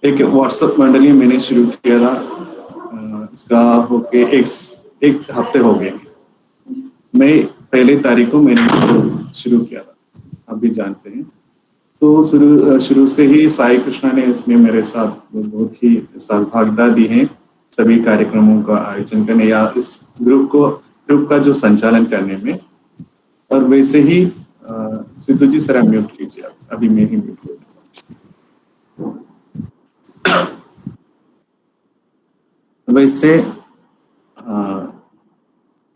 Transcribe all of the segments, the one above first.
एक व्हाट्सएप मंडली मैंने शुरू किया था। इसका होके एक हफ्ते हो गए। मैं 1 तारीख को मैंने शुरू किया था, आप भी जानते हैं। तो शुरू शुरू से ही साई कृष्णा ने इसमें मेरे साथ बहुत ही सहभागिता दी है, सभी कार्यक्रमों का आयोजन करने या इस ग्रुप का जो संचालन करने में। और वैसे ही सिद्धू जी सर म्यूट कीजिए, अभी मैं ही म्यूट कर। वैसे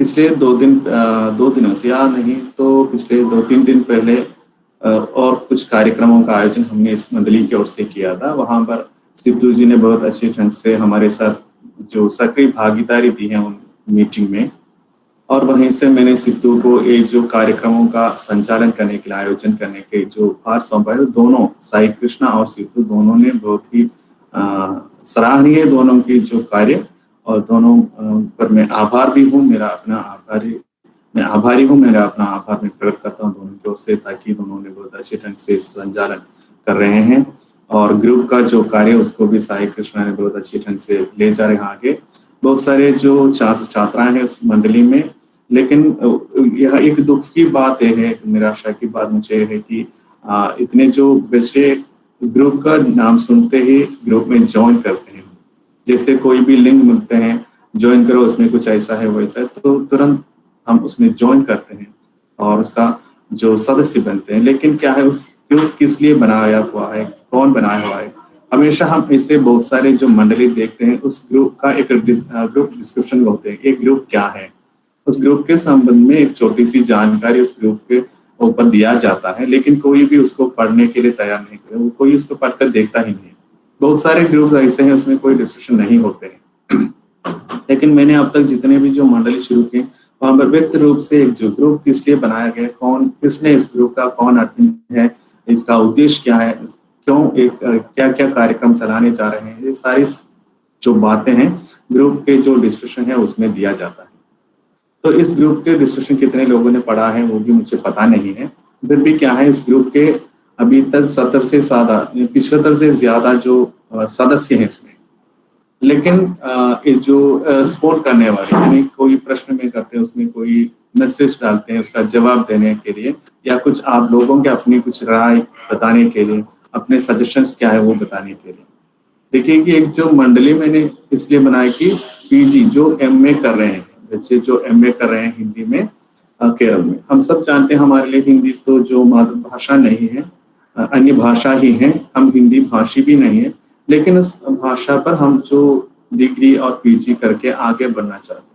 पिछले 2 दिनों से, या नहीं तो पिछले 2-3 दिन पहले और कुछ कार्यक्रमों का आयोजन हमने इस मंडली की ओर से किया था। वहां पर सिद्धू जी ने बहुत अच्छे ढंग से हमारे साथ जो सक्रिय भागीदारी दी है उन मीटिंग में। और वहीं से मैंने सिद्धू को ये जो कार्यक्रमों का संचालन करने के लिए, आयोजन करने के जो भार सौंपा है, दोनों साई कृष्णा और सिद्धू दोनों ने बहुत ही सराहनीय दोनों की जो कार्य, और दोनों पर मैं आभार भी हूँ, मेरा अपना आभारी हूँ, मेरा अपना आभार मैं प्रकट करता हूँ दोनों की ओर से, ताकि दोनों ने बहुत अच्छे ढंग से संचालन कर रहे हैं। और ग्रुप का जो कार्य उसको भी साई कृष्णा ने बहुत अच्छे ढंग से ले जा रहे हैं आगे। बहुत सारे जो छात्र छात्राएं हैं उस मंडली में, लेकिन यह एक दुख की बात है, निराशा की बात मुझे है कि इतने जो बच्चे ग्रुप का नाम सुनते ही ग्रुप में ज्वाइन करते हैं, जैसे कोई भी लिंक मिलते हैं, ज्वाइन करो उसमें कुछ ऐसा है वैसा है, तो तुरंत हम उसमें ज्वाइन करते हैं और उसका जो सदस्य बनते हैं। लेकिन क्या है, उस ग्रुप किस लिए बनाया हुआ है, कौन बनाया हुआ है? हमेशा हम ऐसे बहुत सारे जो मंडली देखते हैं, उस ग्रुप का एक ग्रुप डिस्क्रिप्शन होते हैं, एक ग्रुप क्या है, उस ग्रुप के संबंध में एक छोटी सी जानकारी उस ग्रुप के ऊपर दिया जाता है, लेकिन कोई भी उसको पढ़ने के लिए तैयार नहीं है, कोई उसको पढ़कर देखता ही नहीं। बहुत सारे ग्रुप ऐसे हैं उसमें कोई डिस्कशन नहीं होते हैं। लेकिन मैंने अब तक जितने भी जो मंडली शुरू किए, वहां पर व्यक्त रूप से एक जो ग्रुप किस लिए बनाया गया, कौन किसने इस ग्रुप का कौन एडमिन है, इसका उद्देश्य क्या है, क्यों एक क्या क्या कार्यक्रम चलाने जा रहे हैं, ये सारी जो बातें हैं ग्रुप के जो डिस्कशन है उसमें दिया जाता है। तो इस ग्रुप के डिस्कशन कितने लोगों ने पढ़ा है वो भी मुझे पता नहीं है। फिर भी क्या है, इस ग्रुप के अभी तक 75 से ज्यादा जो सदस्य हैं इसमें। लेकिन जो सपोर्ट करने वाले, यानी कोई प्रश्न में करते हैं, उसमें कोई मैसेज डालते हैं उसका जवाब देने के लिए, या कुछ आप लोगों के अपनी कुछ राय बताने के लिए, अपने सजेशंस क्या है वो बताने के लिए। देखिए कि एक जो मंडली मैंने इसलिए बनाई कि पीजी जो एमए कर रहे हैं, बच्चे जो एमए कर रहे हैं हिंदी में केरल में, हम सब जानते हैं हमारे लिए हिंदी तो जो मातृभाषा नहीं है, अन्य भाषा ही है, हम हिंदी भाषी भी नहीं है, लेकिन उस भाषा पर हम जो डिग्री और पीजी करके आगे बढ़ना चाहते हैं।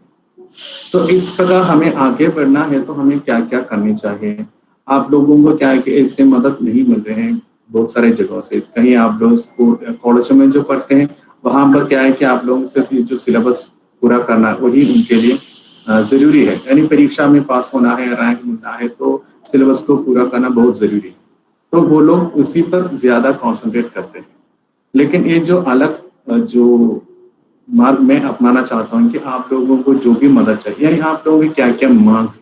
तो इस प्रकार हमें आगे बढ़ना है तो हमें क्या क्या करनी चाहिए। आप लोगों को क्या है कि इससे मदद नहीं मिल रहे हैं बहुत सारे जगहों से। कहीं आप लोग कॉलेज में जो पढ़ते हैं वहां पर क्या है कि आप लोगों सिर्फ जो सिलेबस पूरा करना वही उनके लिए जरूरी है, यानी परीक्षा में पास होना है, रैंक मिलना है, तो सिलेबस को पूरा करना बहुत जरूरी है, तो वो लोग उसी पर ज्यादा कॉन्सेंट्रेट करते हैं। लेकिन ये जो अलग जो मार्ग मैं अपनाना चाहता हूँ कि आप लोगों को जो भी मदद चाहिए, यानी आप लोगों की क्या क्या मांग है,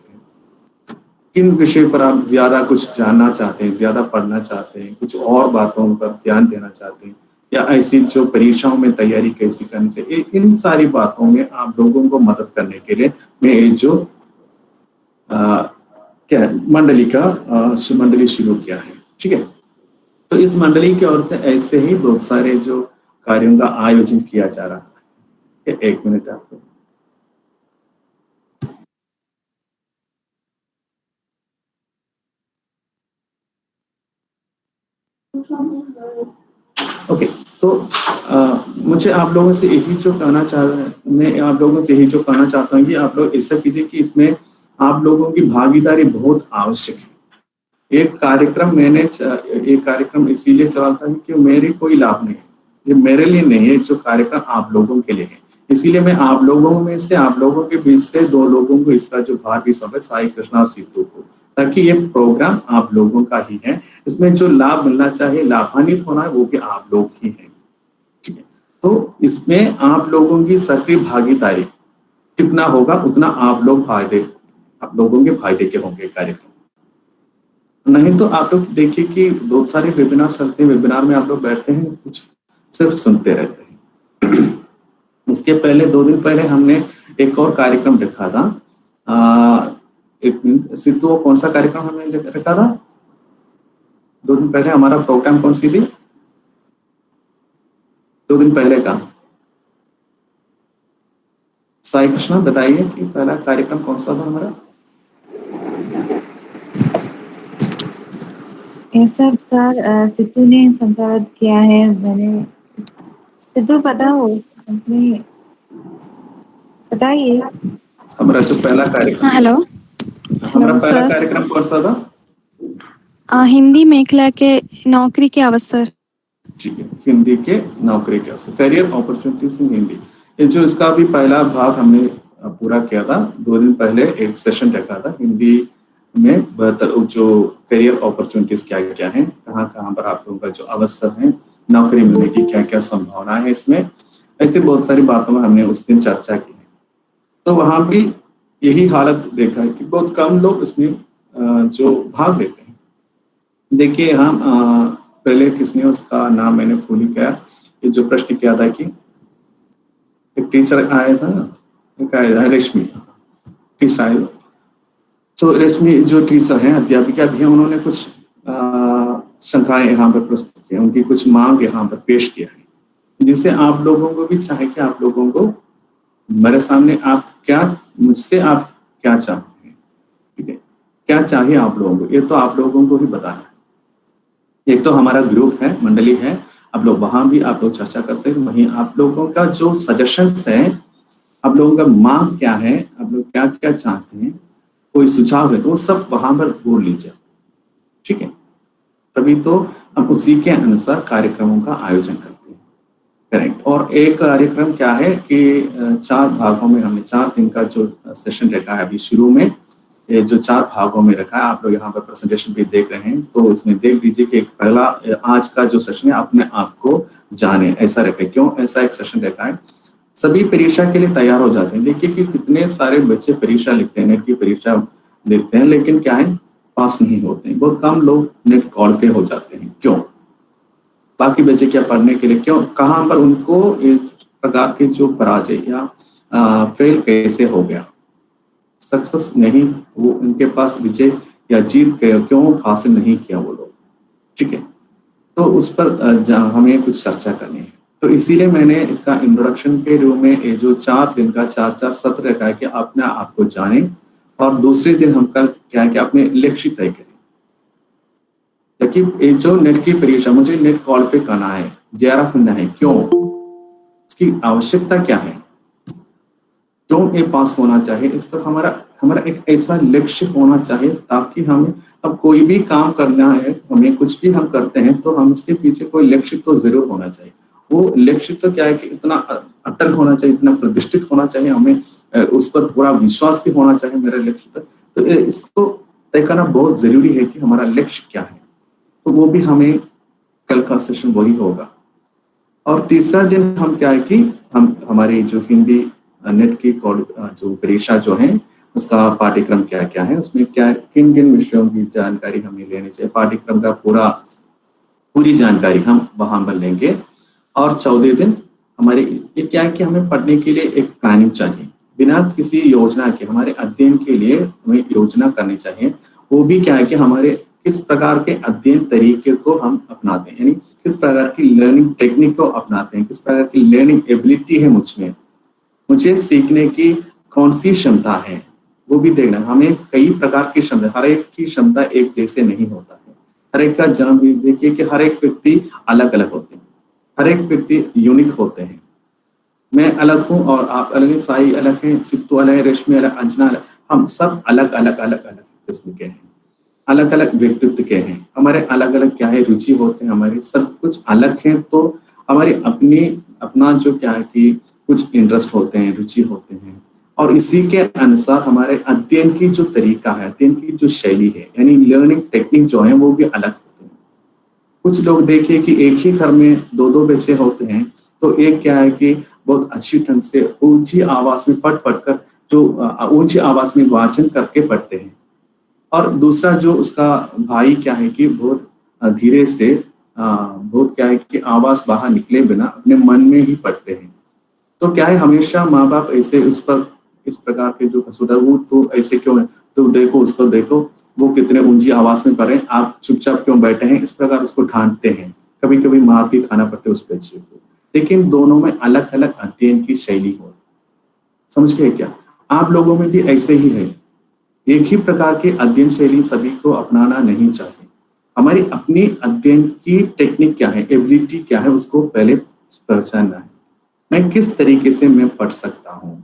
किन विषय पर आप ज्यादा कुछ जानना चाहते हैं, ज्यादा पढ़ना चाहते हैं, कुछ और बातों पर ध्यान देना चाहते हैं, या ऐसी जो परीक्षाओं में तैयारी कैसी करनी चाहिए, इन सारी बातों में आप लोगों को मदद करने के लिए मैं ये जो क्या मंडली शुरू किया है। ठीक है, तो इस मंडली की ओर से ऐसे ही बहुत सारे जो कार्यों का आयोजन किया जा रहा है। एक मिनट आपको, ओके। तो मुझे आप लोगों से यही जो कहना चाहता हूँ कि आप लोग ऐसा कीजिए कि इसमें आप लोगों की भागीदारी बहुत आवश्यक है। एक कार्यक्रम इसीलिए चलाता है कि मेरे कोई लाभ नहीं है, ये मेरे लिए नहीं है, जो कार्यक्रम आप लोगों के लिए है। इसीलिए मैं आप लोगों में से, आप लोगों के बीच से 2 लोगों को इसका जो भार भी सौंपे, साई कृष्णा और सिद्धू को, ताकि ये प्रोग्राम आप लोगों का ही है। इसमें जो लाभ मिलना चाहिए, लाभान्वित होना है, वो भी आप लोग ही हैं। ठीक है, तो इसमें आप लोगों की सक्रिय भागीदारी कितना होगा उतना आप लोगों के फायदे के होंगे कार्यक्रम। नहीं तो आप लोग देखिए कि बहुत सारे वेबिनार चलते हैं, वेबिनार में आप लोग बैठते हैं, कुछ सिर्फ सुनते रहते हैं। इसके पहले 2 दिन पहले हमने एक और कार्यक्रम रखा था। एक मिनट सिद्धू, कौन सा कार्यक्रम हमने रखा था 2 दिन पहले? हमारा प्रोग्राम कौन सी थी 2 दिन पहले का? साई कृष्णा बताइए कि पहला कार्यक्रम कौन सा था हमारा? सर सिद्धू ने संवाद किया है। मैंने सिद्धू पता हो अपने बताइए। हमारा जो पहला कार्यक्रम, हेलो हमारा पहला सर, कार्यक्रम कौन सा था? हिंदी मेखला के नौकरी के अवसर। ठीक है, हिंदी के नौकरी के अवसर, करियर अपॉर्चुनिटीज इन हिंदी। ये जो इसका भी पहला भाग हमने पूरा किया था। 2 दिन पहले एक सेशन रखा था हिंदी में, जो करियर अपॉर्चुनिटीज क्या क्या है, कहाँ कहाँ पर आप लोगों का जो अवसर है नौकरी मिलने की, क्या क्या संभावना है इसमें, ऐसे बहुत सारी बातों में हमने उस दिन चर्चा की है। तो वहां भी यही हालत देखा है कि बहुत कम लोग इसमें जो भाग लेते हैं। देखिए हम पहले किसने उसका नाम मैंने भूल गया, ये जो प्रश्न किया था कि एक टीचर आया था ना, एक आया रेशमी टीचर। तो रेशमी जो टीचर हैं, अध्यापिका भी हैं, उन्होंने कुछ शंकाएं यहाँ पर प्रस्तुत की, उनकी कुछ मांग यहाँ पर पेश किया है, जिससे आप लोगों को भी चाहे कि आप लोगों को मेरे सामने आप क्या, मुझसे आप क्या चाहते हैं, ठीक है, क्या चाहिए आप लोगों को, ये तो आप लोगों को ही बताना है। एक तो हमारा ग्रुप है, मंडली है, आप लोग वहां भी आप लोग चर्चा कर सकते हैं। वहीं आप लोगों का जो सजेशंस है, आप लोगों का मांग क्या है, आप लोग क्या क्या चाहते हैं, कोई सुझाव है तो वो सब वहां पर बोल लीजिए, ठीक है। तभी तो हम उसी के अनुसार कार्यक्रमों का आयोजन करते हैं, करेक्ट। और एक कार्यक्रम क्या है कि 4 भागों में हमने 4 दिन का जो सेशन रखा है अभी शुरू में, ये जो 4 भागों में रखा है, आप लोग यहाँ पर प्रेजेंटेशन भी देख रहे हैं, तो उसमें देख लीजिए कि एक पहला आज का जो सेशन है अपने आप को जाने, ऐसा रखा है। क्यों ऐसा एक सेशन रखा है? सभी परीक्षा के लिए तैयार हो जाते हैं। देखिए कि कितने सारे बच्चे परीक्षा लिखते हैं, नेट की परीक्षा लिखते हैं, लेकिन क्या है, पास नहीं होते हैं। बहुत कम लोग नेट क्वालिफाई हो जाते हैं। क्यों? बाकी बच्चे क्या पढ़ने के लिए, क्यों, कहाँ पर उनको एक प्रकार के जो पराजय या फेल कैसे हो गया, सक्सेस नहीं, वो उनके पास विजय या जीत क्यों हासिल नहीं किया वो लोग, ठीक है। तो उस पर हमें कुछ चर्चा करनी है। तो इसीलिए मैंने इसका इंट्रोडक्शन के रूप में ये जो 4 दिन का 4 सत्र रखा है कि अपने आप को जाने, और दूसरे दिन हम कल क्या है कि अपने लक्ष्य तय करें। ताकि जो नेट की परीक्षा, मुझे नेट क्वालिफाई करना है, जेआरएफ मिलना है, क्यों, इसकी आवश्यकता क्या है, क्यों ये पास होना चाहिए, इस पर हमारा एक ऐसा लक्ष्य होना चाहिए, ताकि हमें अब कोई भी काम करना है, हमें कुछ भी हम करते हैं तो हम इसके पीछे कोई लक्ष्य तो जरूर होना चाहिए। वो लक्ष्य तो क्या है कि इतना अटल होना चाहिए, इतना प्रतिष्ठित होना चाहिए, हमें उस पर पूरा विश्वास भी होना चाहिए मेरा लक्ष्य तक। तो इसको तय करना बहुत जरूरी है कि हमारा लक्ष्य क्या है। तो वो भी हमें कल का सेशन वही होगा। और तीसरा दिन हम क्या है कि हम हमारी जो हिंदी नेट की जो परीक्षा जो है उसका पाठ्यक्रम क्या क्या है, उसमें क्या किन किन विषयों की जानकारी हमें लेनी चाहिए, पाठ्यक्रम का पूरी जानकारी हम वहां पर लेंगे। और 14 दिन हमारे ये क्या है कि हमें पढ़ने के लिए एक प्लानिंग चाहिए, बिना किसी योजना के हमारे अध्ययन के लिए हमें योजना करनी चाहिए। वो भी क्या है कि हमारे किस प्रकार के अध्ययन तरीके को हम अपनाते हैं, यानी किस प्रकार की लर्निंग टेक्निक को अपनाते हैं, किस प्रकार की लर्निंग एबिलिटी है मुझे सीखने की कौन सी क्षमता है, वो भी देखना। हमें कई प्रकार की क्षमता, हर एक की क्षमता एक जैसे नहीं होता है। हर एक का जन्म भी देखिए कि हर एक व्यक्ति अलग अलग होते हैं, हर एक व्यक्ति यूनिक होते हैं। मैं अलग हूँ और आप अलग हैं, साई अलग है, सिद्धू अलग है, रेशमी अलग, अंजना अलग, हम सब अलग अलग अलग अलग किस्म के हैं, अलग अलग व्यक्तित्व के हैं, हमारे अलग अलग क्या है रुचि होते हैं, हमारे सब कुछ अलग है। तो हमारी अपना जो क्या है कि कुछ इंटरेस्ट होते हैं, रुचि होते हैं, और इसी के अनुसार हमारे अध्ययन की जो तरीका है, अध्ययन की जो शैली है, यानी लर्निंग टेक्निक जो है वो भी अलग होते हैं। कुछ लोग देखिए कि एक ही घर में 2-2 बच्चे होते हैं, तो एक क्या है कि बहुत अच्छी ढंग से ऊंची आवाज में पढ़कर जो ऊंची आवाज में वाचन करके पढ़ते हैं, और दूसरा जो उसका भाई क्या है कि बहुत धीरे से बहुत क्या है कि आवाज बाहर निकले बिना अपने मन में ही पढ़ते हैं। तो क्या है, हमेशा माँ बाप ऐसे उस पर इस प्रकार के जो कसूर है वो तो ऐसे क्यों है, तो देखो उसको देखो वो कितने ऊंची आवाज में पढ़े, आप चुपचाप क्यों बैठे हैं, इस प्रकार उसको डांटते हैं। कभी कभी मार भी खाना पड़ता है उस बच्चे को। लेकिन दोनों में अलग अलग अध्ययन की शैली हो, समझ गए क्या? आप लोगों में भी ऐसे ही है, एक ही प्रकार की अध्ययन शैली सभी को अपनाना नहीं चाहिए। हमारी अपनी अध्ययन की टेक्निक क्या है, एबिलिटी क्या है, उसको पहले पहचानना है। मैं किस तरीके से मैं पढ़ सकता हूँ।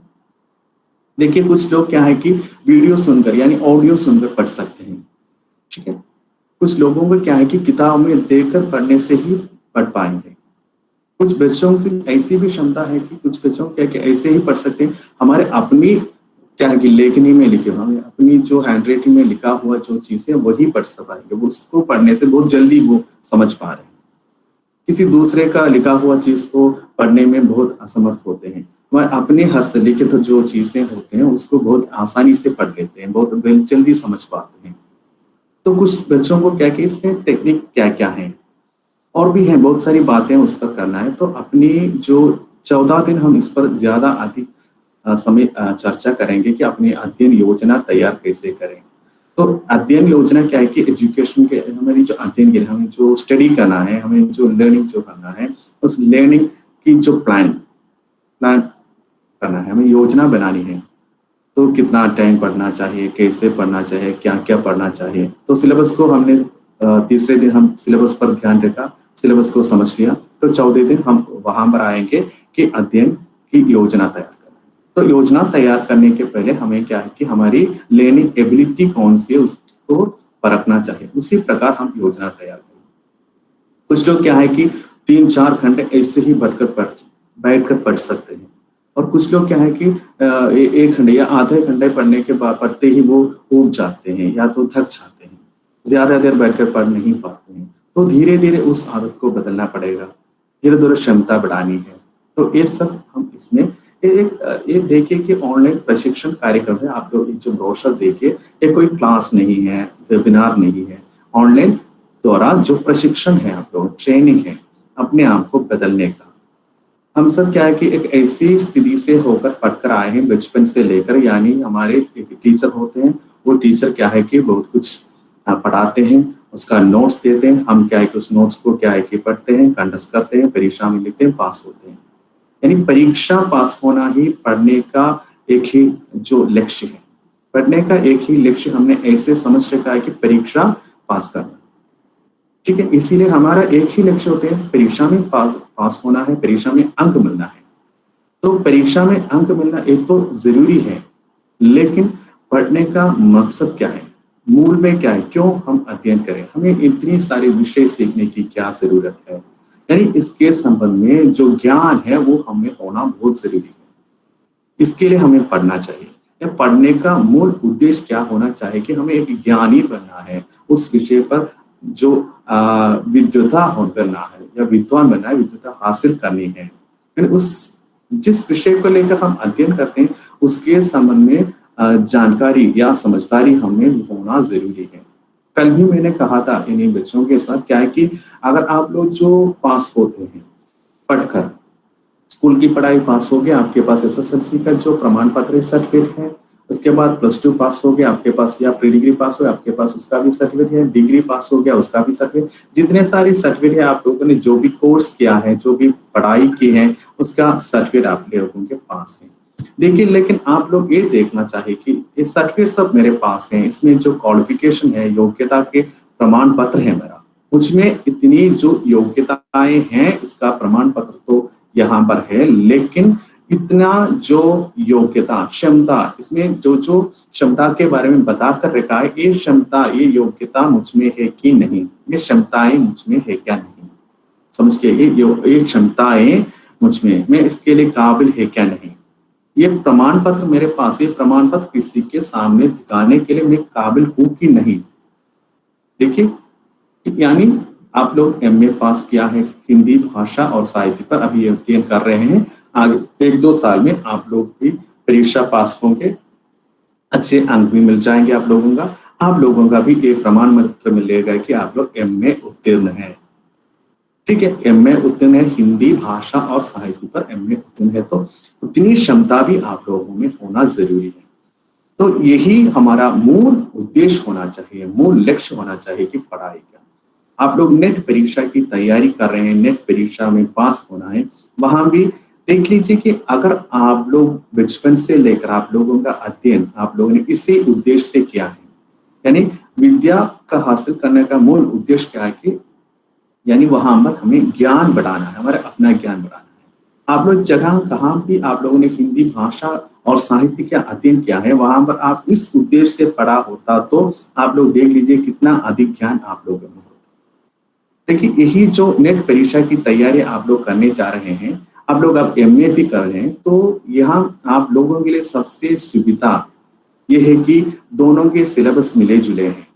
देखिए कुछ लोग क्या है कि वीडियो सुनकर यानी ऑडियो सुनकर पढ़ सकते हैं, ठीक है। कुछ लोगों को क्या है कि किताब में देखकर पढ़ने से ही पढ़ पाएंगे। कुछ बच्चों की ऐसी भी क्षमता है कि कुछ बच्चों क्या कि ऐसे ही पढ़ सकते हैं, हमारे अपनी क्या है कि लेखनी में लिखे हुए, हमें अपनी जो हैंड राइटिंग में लिखा हुआ जो चीजें वही पढ़ पाएंगे, उसको पढ़ने से बहुत जल्दी वो समझ पा रहे हैं। किसी दूसरे का लिखा हुआ चीज को पढ़ने में बहुत असमर्थ होते हैं। हमारे अपने हस्तलिखित जो चीजें होते हैं उसको बहुत आसानी से पढ़ लेते हैं, बहुत जल्दी समझ पाते हैं। तो कुछ बच्चों को क्या कि इसमें टेक्निक क्या क्या है और भी है, बहुत सारी बातें उस पर करना है। तो अपनी जो 14 दिन हम इस पर ज्यादा अधिक समय चर्चा करेंगे कि अपनी अध्ययन योजना तैयार कैसे करें। तो अध्ययन योजना क्या है कि एजुकेशन के हमारी जो अध्ययन के हमें जो स्टडी करना है, हमें जो लर्निंग जो करना है, उस लर्निंग की जो प्लान करना है, हमें योजना बनानी है। तो कितना टाइम पढ़ना चाहिए, कैसे पढ़ना चाहिए, क्या क्या पढ़ना चाहिए। तो सिलेबस को हमने तीसरे दिन हम सिलेबस पर ध्यान रखा, सिलेबस को समझ लिया। तो 14 दिन हम वहां पर आएंगे कि अध्ययन की योजना तैयार करना। तो योजना तैयार करने के पहले हमें क्या है कि हमारी लर्निंग एबिलिटी कौन सी है उसको परखना चाहिए, उसी प्रकार हम योजना तैयार करें। कुछ लोग क्या है कि 3-4 घंटे ऐसे ही बैठकर पढ़ सकते हैं, और कुछ लोग क्या है कि 1 घंटे या आधे घंटे पढ़ने के बाद पढ़ते ही वो ऊब जाते हैं या तो थक जाते हैं, ज्यादा देर बैठकर पढ़ नहीं पाते हैं। तो धीरे धीरे उस आदत को बदलना पड़ेगा, धीरे धीरे क्षमता बढ़ानी है। तो ये सब हम इसमें एक देखिए कि ऑनलाइन प्रशिक्षण कार्यक्रम है, आप लोग जो ब्रोशर देखिए, ये कोई क्लास नहीं है, वेबिनार नहीं है, ऑनलाइन द्वारा जो प्रशिक्षण है, आप लोग ट्रेनिंग है अपने आप को बदलने का। हम सब क्या है कि एक ऐसी स्थिति से होकर पढ़कर आए हैं बचपन से लेकर, यानी हमारे एक टीचर होते हैं, वो टीचर क्या है कि बहुत कुछ पढ़ाते हैं, उसका नोट्स देते हैं, हम क्या है कि उस नोट्स को क्या है कि पढ़ते हैं, कंडस्ट करते हैं, परीक्षा में लिखते हैं, पास होते हैं। यानी परीक्षा पास होना ही पढ़ने का एक ही जो लक्ष्य है, पढ़ने का एक ही लक्ष्य हमने ऐसे समझ रखा है कि परीक्षा पास करना, ठीक है। इसीलिए हमारा एक ही लक्ष्य होते हैं, परीक्षा में पास होना है, परीक्षा में अंक मिलना है। तो परीक्षा में अंक मिलना एक तो जरूरी है, लेकिन पढ़ने का मकसद क्या है, मूल में क्या है, क्यों हम अध्ययन करें, हमें इतनी सारे विषय सीखने की क्या जरूरत है, यानी इसके संबंध में जो ज्ञान है वो हमें होना बहुत जरूरी है। इसके लिए हमें पढ़ना चाहिए। या पढ़ने का मूल उद्देश्य क्या होना चाहिए कि हमें एक ज्ञानी बनना है, उस विषय पर जो विद्वता बनना है या विद्वान बनना है, विद्वता हासिल करनी है। यानी उस जिस विषय को लेकर हम अध्ययन करते हैं उसके संबंध में जानकारी या समझदारी हमें होना जरूरी है। कल भी मैंने कहा था इन्हीं बच्चों के साथ क्या है कि अगर आप लोग जो पास होते हैं पढ़कर, स्कूल की पढ़ाई पास हो गया, आपके पास SSLC का जो प्रमाण पत्र सर्टिफिकेट है, उसके बाद +2 पास हो गया आपके पास, या प्री डिग्री पास हो आपके पास उसका भी सर्टिफिकेट है, डिग्री पास हो गया उसका भी सर्टिफिकेट, जितने सारे सर्टिफिकेट है आप लोगों ने जो भी कोर्स किया है, जो भी पढ़ाई की है, उसका सर्टिफिकेट आप लोगों के पास है। देखिए लेकिन आप लोग ये देखना चाहिए कि ये सर्टिफिकेट सब मेरे पास है, इसमें जो क्वालिफिकेशन है, योग्यता के प्रमाण पत्र है मेरा, मुझमें इतनी जो योग्यताएं हैं इसका प्रमाण पत्र तो यहाँ पर है, लेकिन इतना जो योग्यता क्षमता, इसमें जो जो क्षमता के बारे में बता कर रखा है, ये क्षमता ये योग्यता मुझमें है कि नहीं, ये क्षमताएं मुझमें है क्या नहीं, समझ के ये क्षमताएं मुझमें, मैं इसके लिए काबिल है क्या नहीं, ये प्रमाण पत्र मेरे पास, ये प्रमाण पत्र किसी के सामने दिखाने के लिए मैं काबिल हूं कि नहीं। देखिए यानी आप लोग MA पास किया है, हिंदी भाषा और साहित्य पर अभी अध्ययन कर रहे हैं, आगे 1-2 साल में आप लोग भी परीक्षा पास होंगे, अच्छे अंक भी मिल जाएंगे आप लोगों का भी एक प्रमाण पत्र मिलेगा कि आप लोग MA उत्तीर्ण हैं। ठीक है, एमए उत्तीर्ण है हिंदी भाषा और साहित्य पर एमए उत्तीर्ण है, तो उतनी क्षमता भी आप लोगों में होना जरूरी है। तो यही हमारा मूल उद्देश्य होना चाहिए, मूल लक्ष्य होना चाहिए कि पढ़ाई का। आप लोग नेट परीक्षा की तैयारी कर रहे हैं, नेट परीक्षा में पास होना है, वहां भी देख लीजिए कि अगर आप लोग बचपन से लेकर आप लोगों का अध्ययन आप लोगों ने इसी उद्देश्य से किया है, यानी विद्या का हासिल करने का मूल उद्देश्य क्या है कि यानी वहां पर हमें ज्ञान बढ़ाना है, हमारा अपना ज्ञान बढ़ाना है। आप लोग जगह कहाँ भी आप लोगों ने हिंदी भाषा और साहित्य का अध्ययन किया है, वहां पर आप इस उद्देश्य से पढ़ा होता तो आप लोग देख लीजिए कितना अधिक ज्ञान आप लोगों में होता। देखिए, यही जो नेट परीक्षा की तैयारी आप लोग करने जा रहे हैं, आप लोग अब एमए भी कर रहे हैं, तो यहाँ आप लोगों के लिए सबसे सुविधा ये है कि दोनों के सिलेबस मिले जुले हैं।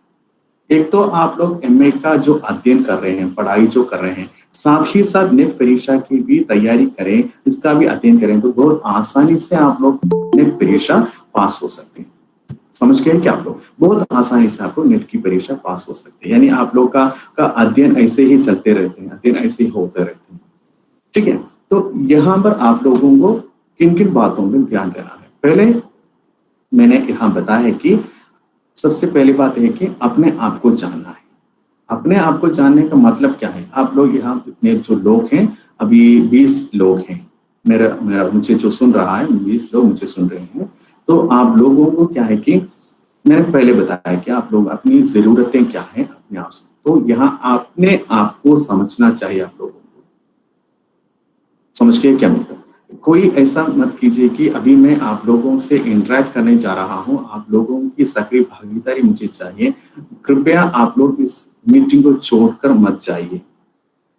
एक तो आप लोग एमए का जो अध्ययन कर रहे हैं, पढ़ाई जो कर रहे हैं, साथ ही साथ नेट परीक्षा की भी तैयारी करें, इसका भी अध्ययन करें, तो बहुत आसानी से आप लोग नेट परीक्षा पास हो सकते हैं। समझ गए क्या आप लोग? बहुत आसानी से आपको नेट की परीक्षा पास हो सकती है, यानी आप लोग का अध्ययन ऐसे ही चलते रहते हैं, अध्ययन ऐसे ही होते रहते हैं। ठीक है, तो यहाँ पर आप लोगों को किन किन बातों में ध्यान देना है? पहले मैंने यहाँ बताया है कि सबसे पहली बात है कि अपने आप को जानना है। अपने आप को जानने का मतलब क्या है? आप लोग यहाँ इतने जो लोग हैं, अभी 20 लोग हैं, मेरा मुझे जो सुन रहा है, 20 लोग मुझे सुन रहे हैं। तो आप लोगों को क्या है कि मैंने पहले बताया कि आप लोग अपनी जरूरतें क्या है अपने आप से, तो यहाँ अपने आप को समझना चाहिए। आप लोगों को समझ के क्या मतलब, कोई ऐसा मत कीजिए कि अभी मैं आप लोगों से इंटरेक्ट करने जा रहा हूं, आप लोगों की सक्रिय भागीदारी मुझे चाहिए, कृपया आप लोग इस मीटिंग को छोड़कर मत जाइए।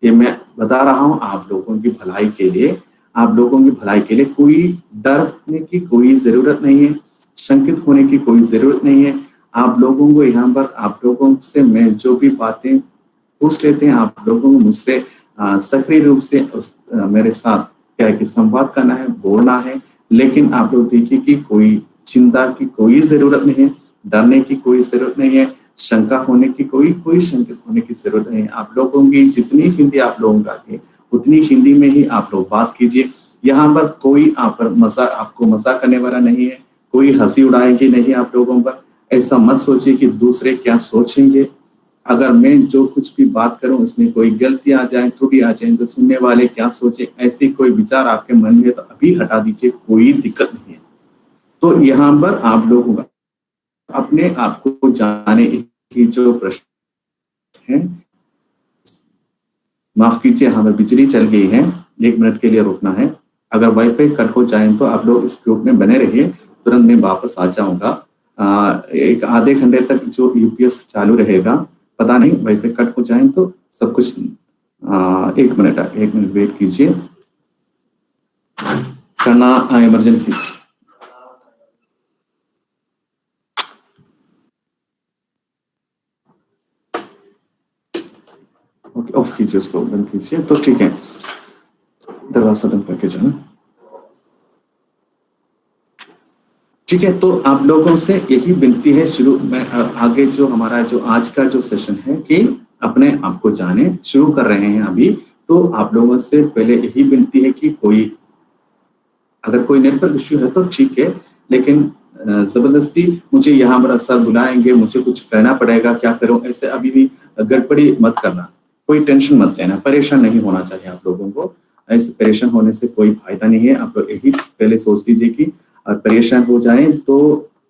ये मैं बता रहा हूं आप लोगों की भलाई के लिए, आप लोगों की भलाई के लिए। कोई डरने की कोई जरूरत नहीं है, शंकित होने की कोई जरूरत नहीं है। आप लोगों को यहाँ पर आप लोगों से मैं जो भी बातें पूछ लेते हैं, आप लोगों को मुझसे सक्रिय रूप से मेरे साथ क्या है कि संवाद करना है, बोलना है। लेकिन आप लोग देखिए कि कोई चिंता की कोई जरूरत नहीं है, डरने की कोई जरूरत नहीं है, शंका होने की कोई शंकित होने की जरूरत नहीं है। आप लोगों की जितनी हिंदी आप लोगों का है, उतनी हिंदी में ही आप लोग बात कीजिए। यहाँ पर कोई आप पर आपको मजाक करने वाला नहीं है, कोई हंसी उड़ाएंगे नहीं आप लोगों पर। ऐसा मत सोचिए कि दूसरे क्या सोचेंगे, अगर मैं जो कुछ भी बात करूं उसमें कोई गलती आ जाए, त्रुटि आ जाए, तो सुनने वाले क्या सोचे, ऐसे कोई विचार आपके मन में तो अभी हटा दीजिए, कोई दिक्कत नहीं है। तो यहाँ पर आप लोगों का अपने आप को जाने की जो प्रश्न है, माफ कीजिए हमें बिजली चल गई है, 1 मिनट के लिए रुकना है। अगर वाईफाई कट हो जाए तो आप लोग इस ग्रुप में बने रहिए, तुरंत मैं वापस आ जाऊंगा। एक आधे घंटे तक जो यूपीएस चालू रहेगा, पता नहीं वाईफाई कट हो जाए तो सब कुछ 1 मिनट वेट कीजिए, करना इमरजेंसी। ओके, ऑफ कीजिए, उसको बंद कीजिए। तो ठीक है, दरवाजा बंद करके जाना। ठीक है, तो आप लोगों से यही विनती है, शुरू में आगे जो हमारा जो आज का जो सेशन है कि अपने आप को जाने, शुरू कर रहे हैं अभी। तो आप लोगों से पहले यही विनती है कि अगर कोई नेटवर्क इश्यू है तो ठीक है, लेकिन जबरदस्ती मुझे यहाँ पर सर बुलाएंगे, मुझे कुछ कहना पड़ेगा, क्या करूं, ऐसे अभी भी गड़बड़ी मत करना, कोई टेंशन मत लेना, परेशान नहीं होना चाहिए आप लोगों को। ऐसे परेशान होने से कोई फायदा नहीं है। आप लोग यही पहले सोच लीजिए कि परेशान हो जाएं तो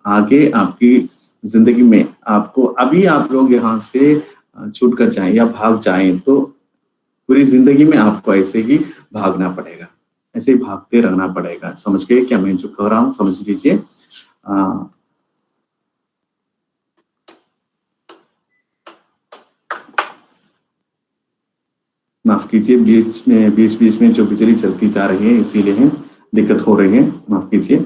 आगे आपकी जिंदगी में आपको, अभी आप लोग यहाँ से छूट कर जाएं या भाग जाएं तो पूरी जिंदगी में आपको ऐसे ही भागना पड़ेगा, ऐसे ही भागते रहना पड़ेगा। समझ गए क्या मैं जो कह रहा हूँ? समझ लीजिए। माफ कीजिए, बीच में जो बिजली चलती जा रही है इसीलिए दिक्कत हो रही है, माफ कीजिए।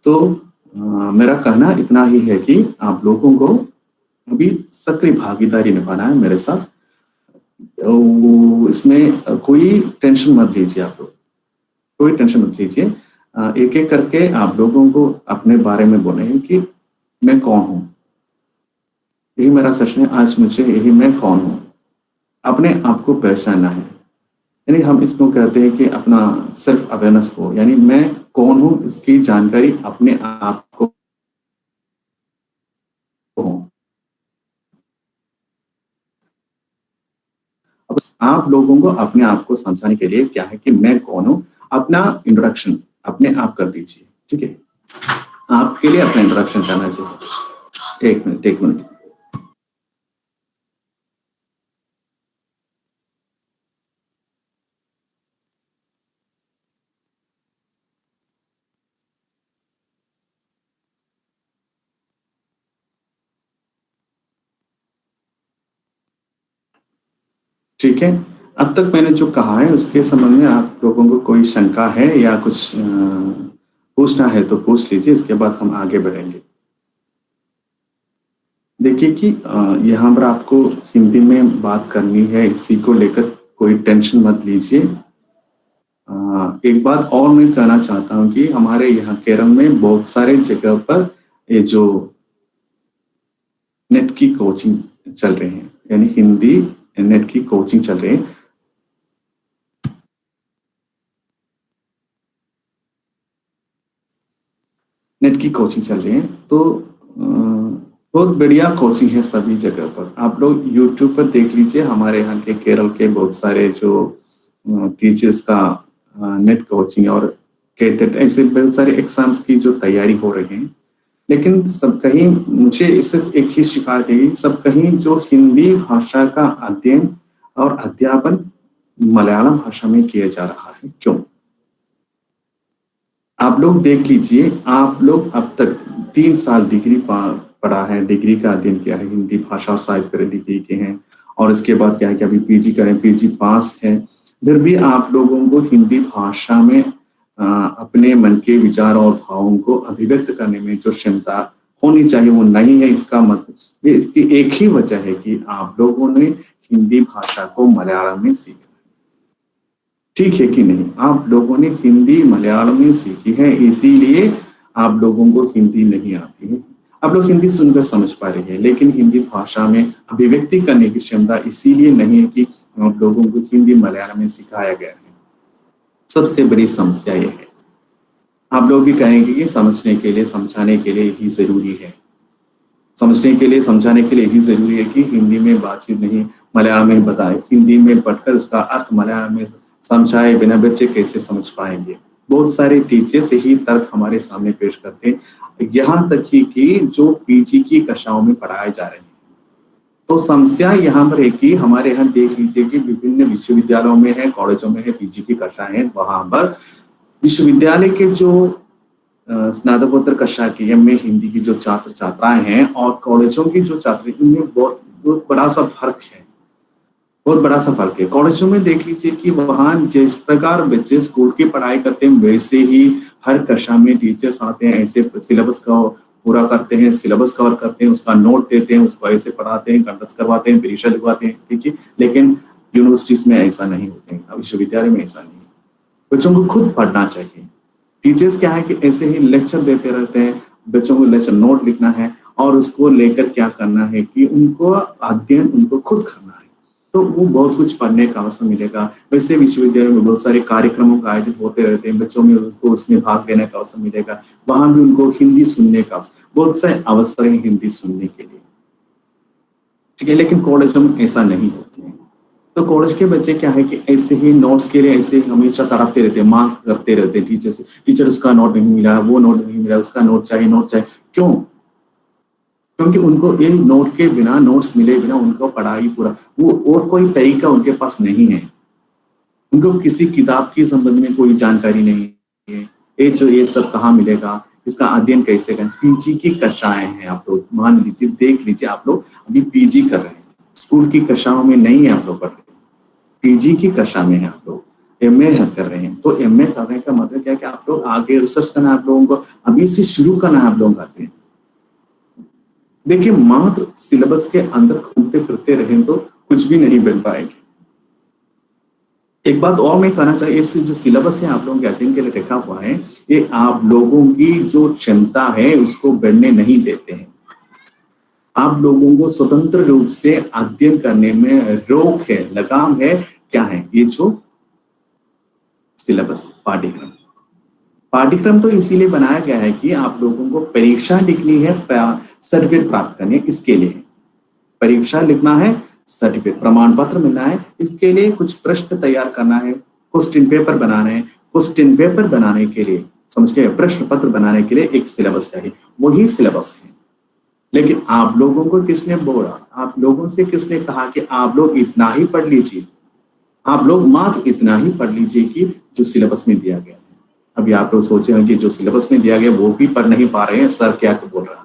तो मेरा कहना इतना ही है कि आप लोगों को अभी सक्रिय भागीदारी निभाना है मेरे साथ। इसमें कोई टेंशन मत लीजिए, आप लोग कोई टेंशन मत लीजिए। एक एक करके आप लोगों को अपने बारे में बोले कि मैं कौन हूँ, यही मेरा सेशन है आज। मुझे यही मैं कौन हूँ, अपने आप को पहचानना है। यानी हम इसको कहते हैं कि अपना सेल्फ अवेयरनेस हो, यानी मैं कौन हूँ इसकी जानकारी अपने आप को हो। अब आप लोगों को अपने आप को समझाने के लिए क्या है कि मैं कौन हूँ, अपना इंट्रोडक्शन अपने आप कर दीजिए। ठीक है, आपके लिए अपना इंट्रोडक्शन करना चाहिए। एक मिनट। ठीक है, अब तक मैंने जो कहा है उसके संबंध में आप लोगों को कोई शंका है या कुछ पूछना है तो पूछ लीजिए, इसके बाद हम आगे बढ़ेंगे। देखिए कि यहाँ पर आपको हिंदी में बात करनी है, इसी को लेकर कोई टेंशन मत लीजिए। एक बात और मैं कहना चाहता हूँ कि हमारे यहाँ केरल में बहुत सारे जगह पर ये जो नेट की कोचिंग चल रही है, यानी हिंदी नेट की कोचिंग चल रही है। नेट की कोचिंग चल रही है तो बहुत बढ़िया कोचिंग है सभी जगह पर। आप लोग यूट्यूब पर देख लीजिए, हमारे यहाँ के केरल के बहुत सारे जो टीचर्स का नेट कोचिंग और केटेट ऐसे बहुत सारे एग्जाम्स की जो तैयारी हो रही है। लेकिन सब कहीं मुझे सिर्फ एक ही शिकायत है, सब कहीं जो हिंदी भाषा का अध्ययन और अध्यापन मलयालम भाषा में किया जा रहा है। क्यों? आप लोग देख लीजिए, आप लोग अब तक 3 साल डिग्री पढ़ा है, डिग्री का अध्ययन किया है, हिंदी भाषा और साहित्य पर डिग्री के हैं, और इसके बाद क्या है कि अभी पीजी करें, पीजी पास है, फिर भी आप लोगों को हिंदी भाषा में अपने मन के विचार और भावों को अभिव्यक्त करने में जो क्षमता होनी चाहिए वो नहीं है। इसका मतलब इसकी एक ही वजह है कि आप लोगों ने हिंदी भाषा को मलयालम में सीखा। ठीक है कि नहीं? आप लोगों ने हिंदी मलयालम में सीखी है, इसीलिए आप लोगों को हिंदी नहीं आती है। आप लोग हिंदी सुनकर समझ पा रहे हैं, लेकिन हिंदी भाषा में अभिव्यक्ति करने की क्षमता इसीलिए नहीं है कि आप लोगों को हिंदी मलयालम में सिखाया गया है। सबसे बड़ी समस्या यह है। आप लोग भी कहेंगे कि समझने के लिए समझाने के लिए ही जरूरी है, समझने के लिए समझाने के लिए ही जरूरी है कि हिंदी में बातचीत नहीं मलयालम में बताए, हिंदी में पढ़कर उसका अर्थ मलयालम में समझाए बिना बच्चे कैसे समझ पाएंगे। बहुत सारे टीचर्स यही तर्क हमारे सामने पेश करते हैं, यहाँ तक ही कि जो पीजी की कक्षाओं में पढ़ाए जा रहे हैं। तो समस्या यहाँ पर है कि हमारे यहाँ देख लीजिए कि विभिन्न विश्वविद्यालयों में है, कॉलेजों में है, पीजी की कक्षाएं हैं। वहां पर विश्वविद्यालय के जो स्नातकोत्तर कक्षा की एमए हिंदी की जो छात्र छात्राएं हैं और कॉलेजों की जो छात्र, इनमें बहुत बड़ा सा फर्क है, बहुत बड़ा सा फर्क है। कॉलेजों में देख लीजिए कि वहां जिस प्रकार बच्चे स्कूल की पढ़ाई करते हैं वैसे ही हर कक्षा में टीचर्स आते हैं, ऐसे सिलेबस का पूरा करते हैं, सिलेबस कवर करते हैं, उसका नोट देते हैं, उसको ऐसे पढ़ाते हैं, कंटेस्ट करवाते हैं, परीक्षा लिखवाते हैं। ठीक है, लेकिन यूनिवर्सिटीज में ऐसा नहीं होते हैं, विश्वविद्यालय में ऐसा नहीं है। बच्चों को खुद पढ़ना चाहिए। टीचर्स क्या है कि ऐसे ही लेक्चर देते रहते हैं, बच्चों को लेक्चर नोट लिखना है और उसको लेकर क्या करना है कि उनको अध्ययन उनको खुद करना है, तो वो बहुत कुछ पढ़ने का अवसर मिलेगा। वैसे विश्वविद्यालय में बहुत सारे कार्यक्रमों का आयोजित होते रहते हैं, बच्चों में उनको उसमें भाग लेने का अवसर मिलेगा, वहां भी उनको हिंदी सुनने का बहुत सारे अवसर है हिंदी सुनने के लिए। ठीक है, लेकिन कॉलेजों में ऐसा नहीं होता है। तो कॉलेज के बच्चे क्या है कि ऐसे ही नोट्स के लिए ऐसे ही हमेशा तड़पते रहते हैं, मांग करते रहते हैं टीचर से, टीचर उसका नोट नहीं मिला, वो नोट नहीं मिला, उसका नोट चाहिए, नोट चाहिए। क्यों? क्योंकि उनको ये नोट के बिना, नोट्स मिले बिना उनको पढ़ाई पूरा वो और कोई तरीका उनके पास नहीं है। उनको किसी किताब के संबंध में कोई जानकारी नहीं है, ये सब कहाँ मिलेगा, इसका अध्ययन कैसे करें। पीजी की कक्षाएं हैं, आप लोग मान लीजिए, देख लीजिए, आप लोग अभी पीजी कर रहे हैं, स्कूल की कक्षाओं में नहीं है आप लोग पढ़ रहे, पीजी की कक्षा में है आप लोग, एमए कर रहे हैं। तो एमए करने का मतलब क्या है कि आप लोग आगे रिसर्च करना है, आप लोगों को अभी से शुरू करना है आप लोगों का। देखिए, मात्र सिलेबस के अंदर घूमते फिरते रहें तो कुछ भी नहीं बन पाएगी। एक बात और मैं कहना चाहिए, इस जो सिलेबस है आप लोगों के अध्ययन के लिए रखा हुआ है, ये आप लोगों की जो क्षमता है उसको बढ़ने नहीं देते हैं। आप लोगों को स्वतंत्र रूप से अध्ययन करने में रोक है, लगाम है। क्या है? ये जो सिलेबस, पाठ्यक्रम। पाठ्यक्रम तो इसीलिए बनाया गया है कि आप लोगों को परीक्षा लिखनी है, सर्टिफिकेट प्राप्त करनी है, इसके लिए परीक्षा लिखना है, सर्टिफिकेट प्रमाण पत्र मिलना है, इसके लिए कुछ प्रश्न तैयार करना है, क्वेश्चन पेपर बनाना है। क्वेश्चन पेपर बनाने के लिए, समझ गए, प्रश्न पत्र बनाने के लिए एक सिलेबस चाहिए, वही सिलेबस है। लेकिन आप लोगों को किसने बोला, आप लोगों से किसने कहा कि आप लोग इतना ही पढ़ लीजिए, आप लोग मात्र इतना ही पढ़ लीजिए कि जो सिलेबस में दिया गया है। अभी आप लोग सोचे हैं कि जो सिलेबस में दिया गया वो भी पढ़ नहीं पा रहे हैं, सर क्या बोल रहा है,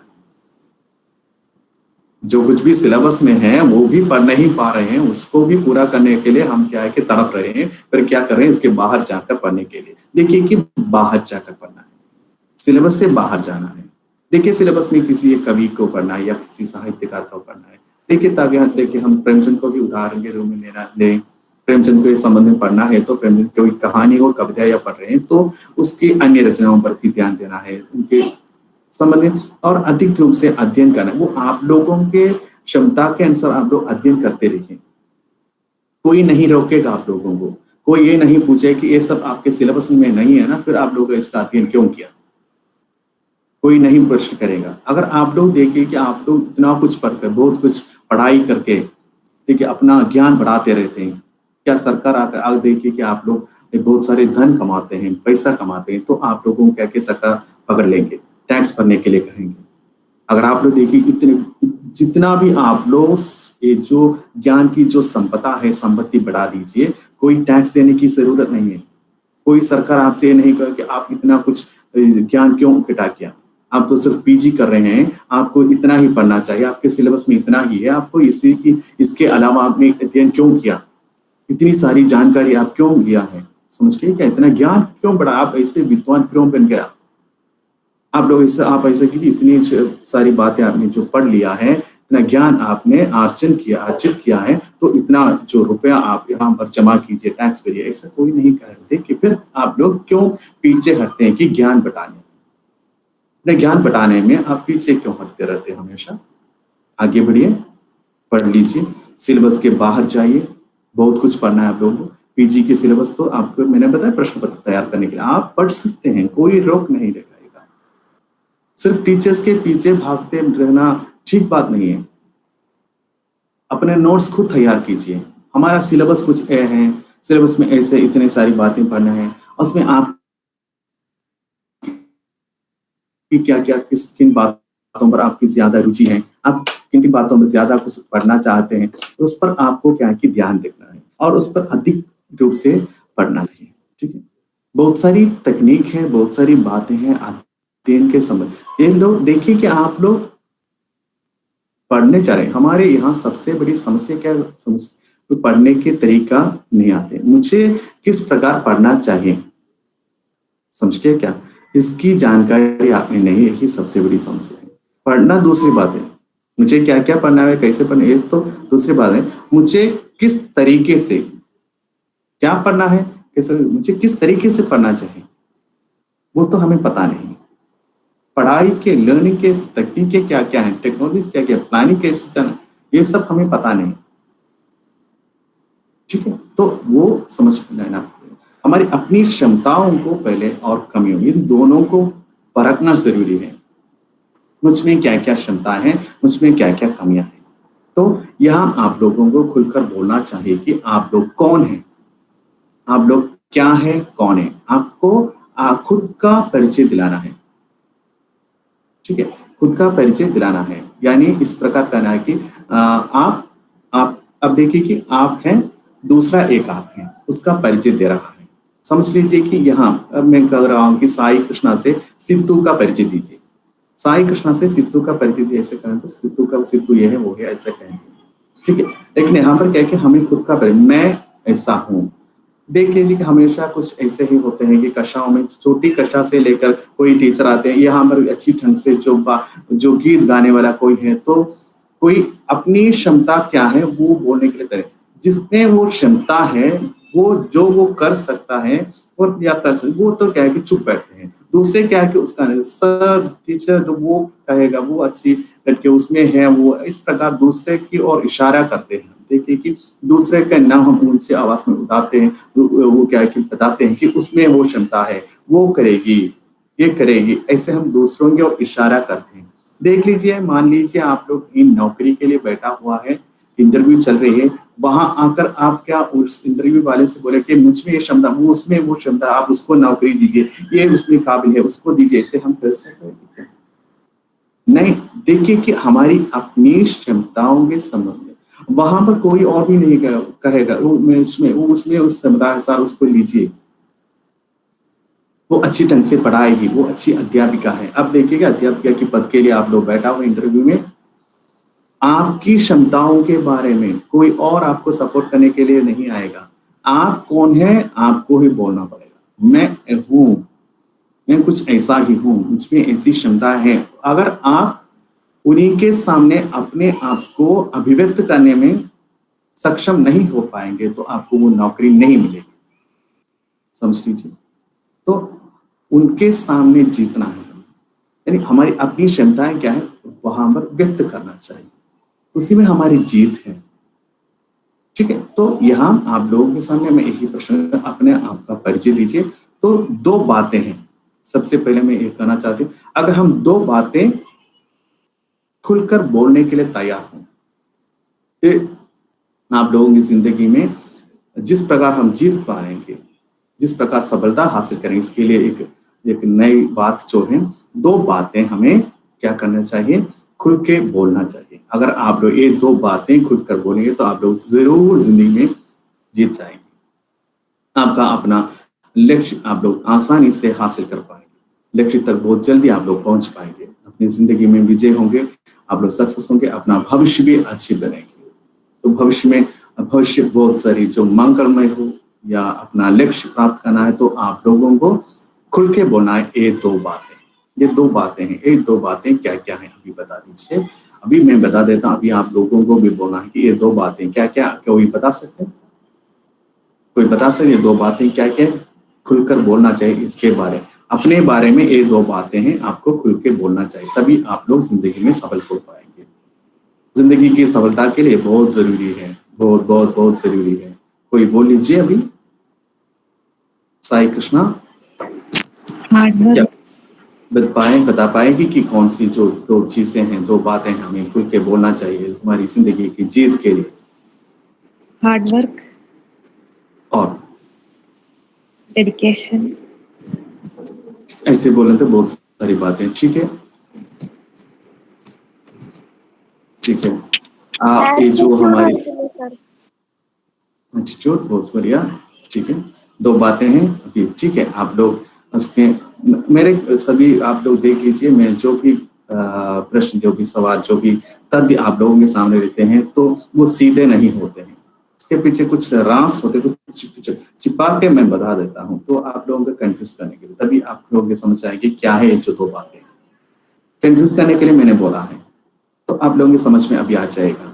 जो कुछ भी सिलेबस में है वो भी पढ़ नहीं पा रहे हैं, उसको भी पूरा करने के लिए हम क्या है कि तड़प रहे हैं, फिर क्या कर रहे हैं, इसके बाहर जाकर पढ़ने के लिए। देखिए कि बाहर जाकर पढ़ना है, सिलेबस से बाहर जाना है। देखिए सिलेबस में किसी एक कवि को पढ़ना है या किसी साहित्यकार को पढ़ना है। देखिए हम प्रेमचंद को भी उदाहरण के रूप में ले, प्रेमचंद के संबंध में पढ़ना है तो प्रेमचंद कोई कहानी और कविता या पढ़ रहे हैं तो उसकी अन्य रचनाओं पर भी ध्यान देना है, उनके संबंध में और अधिक रूप से अध्ययन करना है। वो आप लोगों के क्षमता के अनुसार आप लोग अध्ययन करते रहिए, कोई नहीं रोकेगा आप लोगों को, कोई ये नहीं पूछे कि ये सब आपके सिलेबस में नहीं है ना, फिर आप लोगों ने इसका अध्ययन क्यों किया, कोई नहीं प्रश्न करेगा। अगर आप लोग देखिए कि आप लोग इतना कुछ पढ़कर, बहुत कुछ पढ़ाई करके देखिए अपना ज्ञान बढ़ाते रहते हैं, क्या सरकार आकर देखिए कि आप लोग बहुत सारे धन कमाते हैं, पैसा कमाते हैं, तो आप लोगों को क्या कि सरकार पकड़ लेंगे, टैक्स भरने के लिए कहेंगे। अगर आप लोग देखिए इतने जितना भी आप लोग ये जो ज्ञान की जो संपदा है, संपत्ति बढ़ा दीजिए, कोई टैक्स देने की जरूरत नहीं है। कोई सरकार आपसे ये नहीं कहे कि आप इतना कुछ ज्ञान क्यों इकट्ठा किया, आप तो सिर्फ पीजी कर रहे हैं, आपको इतना ही पढ़ना चाहिए, आपके सिलेबस में इतना ही है, आपको इसके अलावा आपने अध्ययन क्यों किया, इतनी सारी जानकारी आप क्यों लिया है, समझ के क्या इतना ज्ञान क्यों बढ़ा, आप ऐसे विद्वान क्यों बन गया। आप ऐसे कीजिए, इतनी सारी बातें आपने जो पढ़ लिया है, इतना ज्ञान आपने अर्जित किया है, तो इतना जो रुपया आप यहाँ पर जमा कीजिए, टैक्स भरिए, ऐसा कोई नहीं करते कि फिर आप लोग क्यों पीछे हटते हैं कि ज्ञान बटाने, ज्ञान बटाने में आप पीछे क्यों हटते रहते हैं, हमेशा आगे बढ़िए, पढ़ लीजिए, सिलेबस के बाहर जाइए, बहुत कुछ पढ़ना है आप लोगों को। पीजी के सिलेबस तो आपको मैंने बताया प्रश्न पत्र तैयार करने के लिए आप पढ़ सकते हैं, कोई रोक नहीं लगाएगा। सिर्फ टीचर्स के पीछे भागते रहना ठीक बात नहीं है, अपने नोट्स खुद तैयार कीजिए। हमारा सिलेबस कुछ है, सिलेबस में ऐसे इतने सारी बातें पढ़ना है, उसमें आप क्या क्या किन बातों पर आपकी ज्यादा रुचि है, आप किन किन बातों में ज्यादा कुछ पढ़ना चाहते हैं, तो उस पर आपको क्या कि ध्यान देना है और उस पर अधिक रूप से पढ़ना चाहिए। ठीक है, बहुत सारी तकनीक है, बहुत सारी बातें हैं अध्ययन के संबंध। ये लोग देखिए कि आप लोग पढ़ने जा रहे हैं, हमारे यहाँ सबसे बड़ी समस्या क्या, तो पढ़ने के तरीका नहीं आते, मुझे किस प्रकार पढ़ना चाहिए, समझ के क्या, इसकी जानकारी आपने नहीं, यही सबसे बड़ी समस्या है। पढ़ना दूसरी बात है, मुझे क्या क्या पढ़ना है, कैसे पढ़ना है, तो दूसरी बात है, मुझे किस तरीके से क्या पढ़ना है, कैसे मुझे किस तरीके से पढ़ना चाहिए, वो तो हमें पता नहीं। पढ़ाई के लर्निंग के तकनीकें क्या क्या है, टेक्नोलॉजी क्या क्या, प्लानिंग कैसे चलना, ये सब हमें पता नहीं। ठीक है, तो वो समझ लेना, हमारी अपनी क्षमताओं को पहले और कमियों, इन दोनों को परखना जरूरी है। मुझ में क्या क्या क्षमता है, मुझ में क्या क्या कमियां हैं, तो यहाँ आप लोगों को खुलकर बोलना चाहिए कि आप लोग कौन हैं, आप लोग क्या है, कौन है, आपको खुद का परिचय दिलाना है। ठीक है, खुद का परिचय दिलाना है, यानी इस प्रकार कहना है कि आप अब देखिए कि आप हैं, दूसरा एक आप है, उसका परिचय दे रहा है। समझ लीजिए कि यहाँ अब मैं कह रहा हूँ कि साई कृष्णा से सिद्धू का परिचय दीजिए, साई कृष्णा से सिद्धू का परिचय दिए, ऐसे कहें तो सिद्धू ये है वो है, ऐसे कहेंगे। ठीक है, लेकिन यहाँ पर क्या है कि हमें खुद का परिचय, मैं ऐसा हूँ। देख लीजिए कि हमेशा कुछ ऐसे ही होते हैं कि कक्षाओं में, छोटी कक्षा से लेकर कोई टीचर आते हैं, यहाँ पर अच्छी ढंग से जो गीत गाने वाला कोई है, तो कोई अपनी क्षमता क्या है वो बोलने के लिए करे, जिसमें वो क्षमता है, वो कर सकता है और या कर सकते, वो तो क्या है कि चुप बैठते हैं। दूसरे क्या है कि उसका सर टीचर जो वो कहेगा वो अच्छी करके उसमें है वो, इस प्रकार दूसरे की ओर इशारा करते हैं। देखिए कि दूसरे का नाम हम ऊंची आवाज में उठाते हैं, वो क्या है कि बताते हैं कि उसमें वो क्षमता है, वो करेगी, ये करेगी, ऐसे हम दूसरों की ओर इशारा करते हैं। देख लीजिए, मान लीजिए आप लोग इन नौकरी के लिए बैठा हुआ है, इंटरव्यू चल रही है, वहां आकर आप क्या उस इंटरव्यू वाले से बोले कि मुझ में ये क्षमता, वो उसमें वो क्षमता, आप उसको नौकरी दीजिए, ये उसमें काबिल है, उसको दीजिए, ऐसे हम कर सकते हैं? नहीं। देखिए कि हमारी अपनी क्षमताओं के संबंध में वहां पर कोई और भी नहीं कहेगा वो उसमें उस क्षमता उसको लीजिए, वो अच्छी ढंग से पढ़ाएगी, वो अच्छी अध्यापिका है। अब देखिएगा, अध्यापिका की पद के लिए आप लोग बैठा हुआ इंटरव्यू में, आपकी क्षमताओं के बारे में कोई और आपको सपोर्ट करने के लिए नहीं आएगा। आप कौन है, आपको ही बोलना पड़ेगा। मैं हूं, मैं कुछ ऐसा ही हूं, मुझमें ऐसी क्षमता है। अगर आप उन्हीं के सामने अपने आप को अभिव्यक्त करने में सक्षम नहीं हो पाएंगे तो आपको वो नौकरी नहीं मिलेगी, समझ लीजिए। तो उनके सामने जीतना है, यानी हमारी अपनी क्षमताएं क्या है वहां पर व्यक्त करना चाहिए, उसी में हमारी जीत है। ठीक है, तो यहाँ आप लोगों के सामने मैं यही प्रश्न, अपने आप का परिचय दीजिए। तो दो बातें हैं, सबसे पहले मैं ये कहना चाहती हूँ, अगर हम दो बातें खुलकर बोलने के लिए तैयार हों, तो आप लोगों की जिंदगी में जिस प्रकार हम जीत पाएंगे, जिस प्रकार सफलता हासिल करेंगे, इसके लिए एक नई बात जो है, दो बातें हमें क्या करना चाहिए, खुल के बोलना चाहिए। अगर आप लोग ये दो बातें खुलकर बोलेंगे तो आप लोग जरूर जिंदगी में जीत जाएंगे। आपका अपना लक्ष्य आप लोग आसानी से हासिल कर पाएंगे, लक्ष्य तक बहुत जल्दी आप लोग पहुंच पाएंगे, अपनी जिंदगी में विजय होंगे, आप लोग सक्सेस होंगे, अपना भविष्य भी अच्छी बनेंगे। तो भविष्य बहुत सारी जो मंगलमय हो या अपना लक्ष्य प्राप्त करना है तो आप लोगों को खुल के बोलना है। ये दो बातें, ये दो बातें हैं। ये दो बातें क्या क्या हैं अभी बता दीजिए। अभी मैं बता देता हूँ, अभी आप लोगों को भी बोलना है कि ये दो बातें क्या क्या, कोई बता सकते हैं? कोई बता सकते? ये दो बातें क्या क्या खुलकर बोलना चाहिए, इसके बारे अपने बारे में ये दो बातें हैं, आपको खुल के बोलना चाहिए, तभी आप लोग जिंदगी में सफल हो पाएंगे। जिंदगी की सफलता के लिए बहुत जरूरी है, बहुत बहुत बहुत जरूरी है। कोई बोल लीजिए अभी। साई कृष्णा क्या बता पाएगी कि कौन सी जो दो चीजें हैं, दो बातें हमें खुल के बोलना चाहिए हमारी जिंदगी की जीत के लिए? हार्ड वर्क और डेडिकेशन। ऐसे बोले तो बहुत सारी बातें। ठीक है, ठीक है। ये जो हमारी एटीट्यूड, बहुत बढ़िया। ठीक है, दो बातें हैं अभी। ठीक है, आप लोग उसके मेरे सभी आप लोग देख लीजिए, मैं जो भी प्रश्न, जो भी सवाल, जो भी तथ्य आप लोगों के सामने रहते हैं तो वो सीधे नहीं होते हैं, इसके पीछे कुछ राज होते, कुछ छिपा के मैं बता देता हूँ, तो आप लोगों को कंफ्यूज करने के लिए, तभी आप लोगों को समझ आएगी क्या है जो दो बातें। कंफ्यूज करने के लिए मैंने बोला है, तो आप लोगों की समझ में अभी आ जाएगा।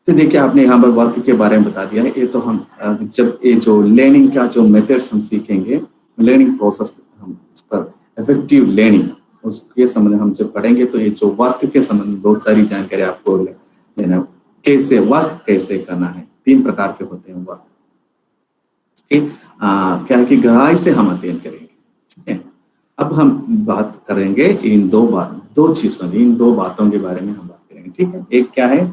तो देखिए, आपने यहाँ पर वर्क के बारे में बता दिया है। ये तो हम जब ये जो लर्निंग का जो मेथड्स हम सीखेंगे, लर्निंग प्रोसेस, हम उस पर इफेक्टिव लर्निंग उसके संबंध हम जब पढ़ेंगे तो ये जो वर्क के संबंध में बहुत सारी जानकारी आपको लेना, कैसे वर्क कैसे करना है। 3 प्रकार के होते हैं वर्क, इसके क्या है कि गहराई से हम अध्ययन करेंगे। ठीक है, अब हम बात करेंगे इन दो चीजों, इन दो बातों के बारे में हम बात करेंगे। ठीक है, एक क्या है,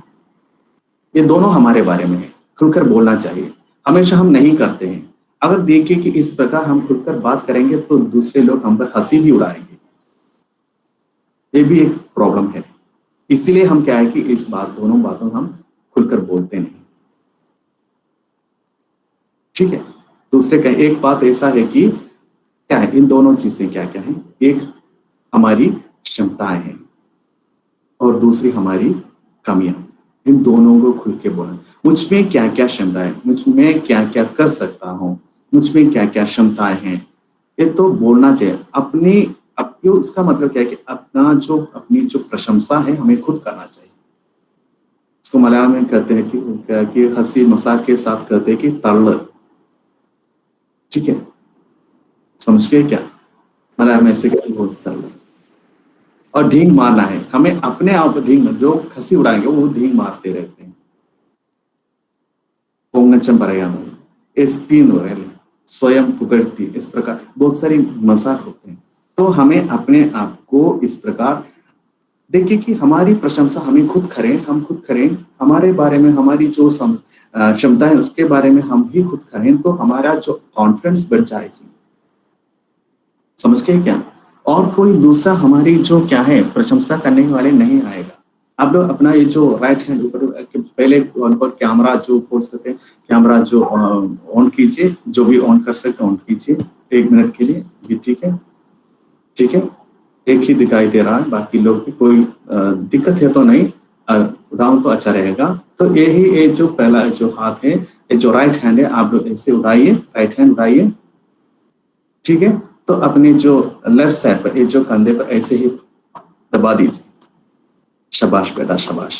ये दोनों हमारे बारे में है, खुलकर बोलना चाहिए, हमेशा हम नहीं करते हैं। अगर देखिए कि इस प्रकार हम खुलकर बात करेंगे तो दूसरे लोग हम पर हंसी भी उड़ाएंगे, ये भी एक प्रॉब्लम है। इसीलिए हम क्या है कि दोनों बातों हम खुलकर बोलते नहीं। ठीक है, दूसरे का एक बात ऐसा है कि क्या है, इन दोनों चीजें क्या क्या है, एक हमारी क्षमताएं हैं और दूसरी हमारी कमियां। इन दोनों को खुल के बोलना, मुझ में क्या क्या क्षमताएं, मुझ में क्या क्या कर सकता हूँ, मुझ में क्या क्या क्षमताएं हैं, ये तो बोलना चाहिए। इसका मतलब क्या है कि अपनी जो प्रशंसा है हमें खुद करना चाहिए। इसको मलयालम में कहते हैं कि हंसी मजाक के साथ कहते हैं कि तल्ल। ठीक है, समझ गए क्या? मलयालम में ऐसे कहते हैं तल्ल। और ढींग मारना है, हमें अपने आप ढींग, जो हंसी उड़ाएंगे वो ढींग मारते रहते हैं। पोंगचम പറയാമോ, एसपी स्वयं पुगड़ती, इस प्रकार बहुत सारी मजाक होते हैं। तो हमें अपने आप को इस प्रकार देखिए कि हमारी प्रशंसा हमें खुद करें, हम खुद करें, हमारे बारे में हमारी जो क्षमता है उसके बारे में हम ही खुद करें, तो हमारा जो कॉन्फिडेंस बढ़ जाएगी। समझ गए क्या? और कोई दूसरा हमारी जो क्या है प्रशंसा करने वाले नहीं आएगा। आप लोग अपना ये जो राइट हैंड ऊपर पहले पर कैमरा जो खोल सके, कैमरा जो ऑन कीजिए, जो भी ऑन कर सकते ऑन कीजिए 1 मिनट के लिए जी। ठीक है, ठीक है, एक ही दिखाई दे रहा है, बाकी लोग की कोई दिक्कत है तो नहीं, उड़ाऊं तो अच्छा रहेगा। तो यही ये जो पहला जो हाथ है, ये जो राइट हैंड है, आप लोग ऐसे उड़ाइए, राइट हैंड उड़ाइए। ठीक है, तो अपने जो लेफ्ट साइड पर ये जो कंधे पर ऐसे ही दबा दीजिए। शाबाश बेटा, शाबाश।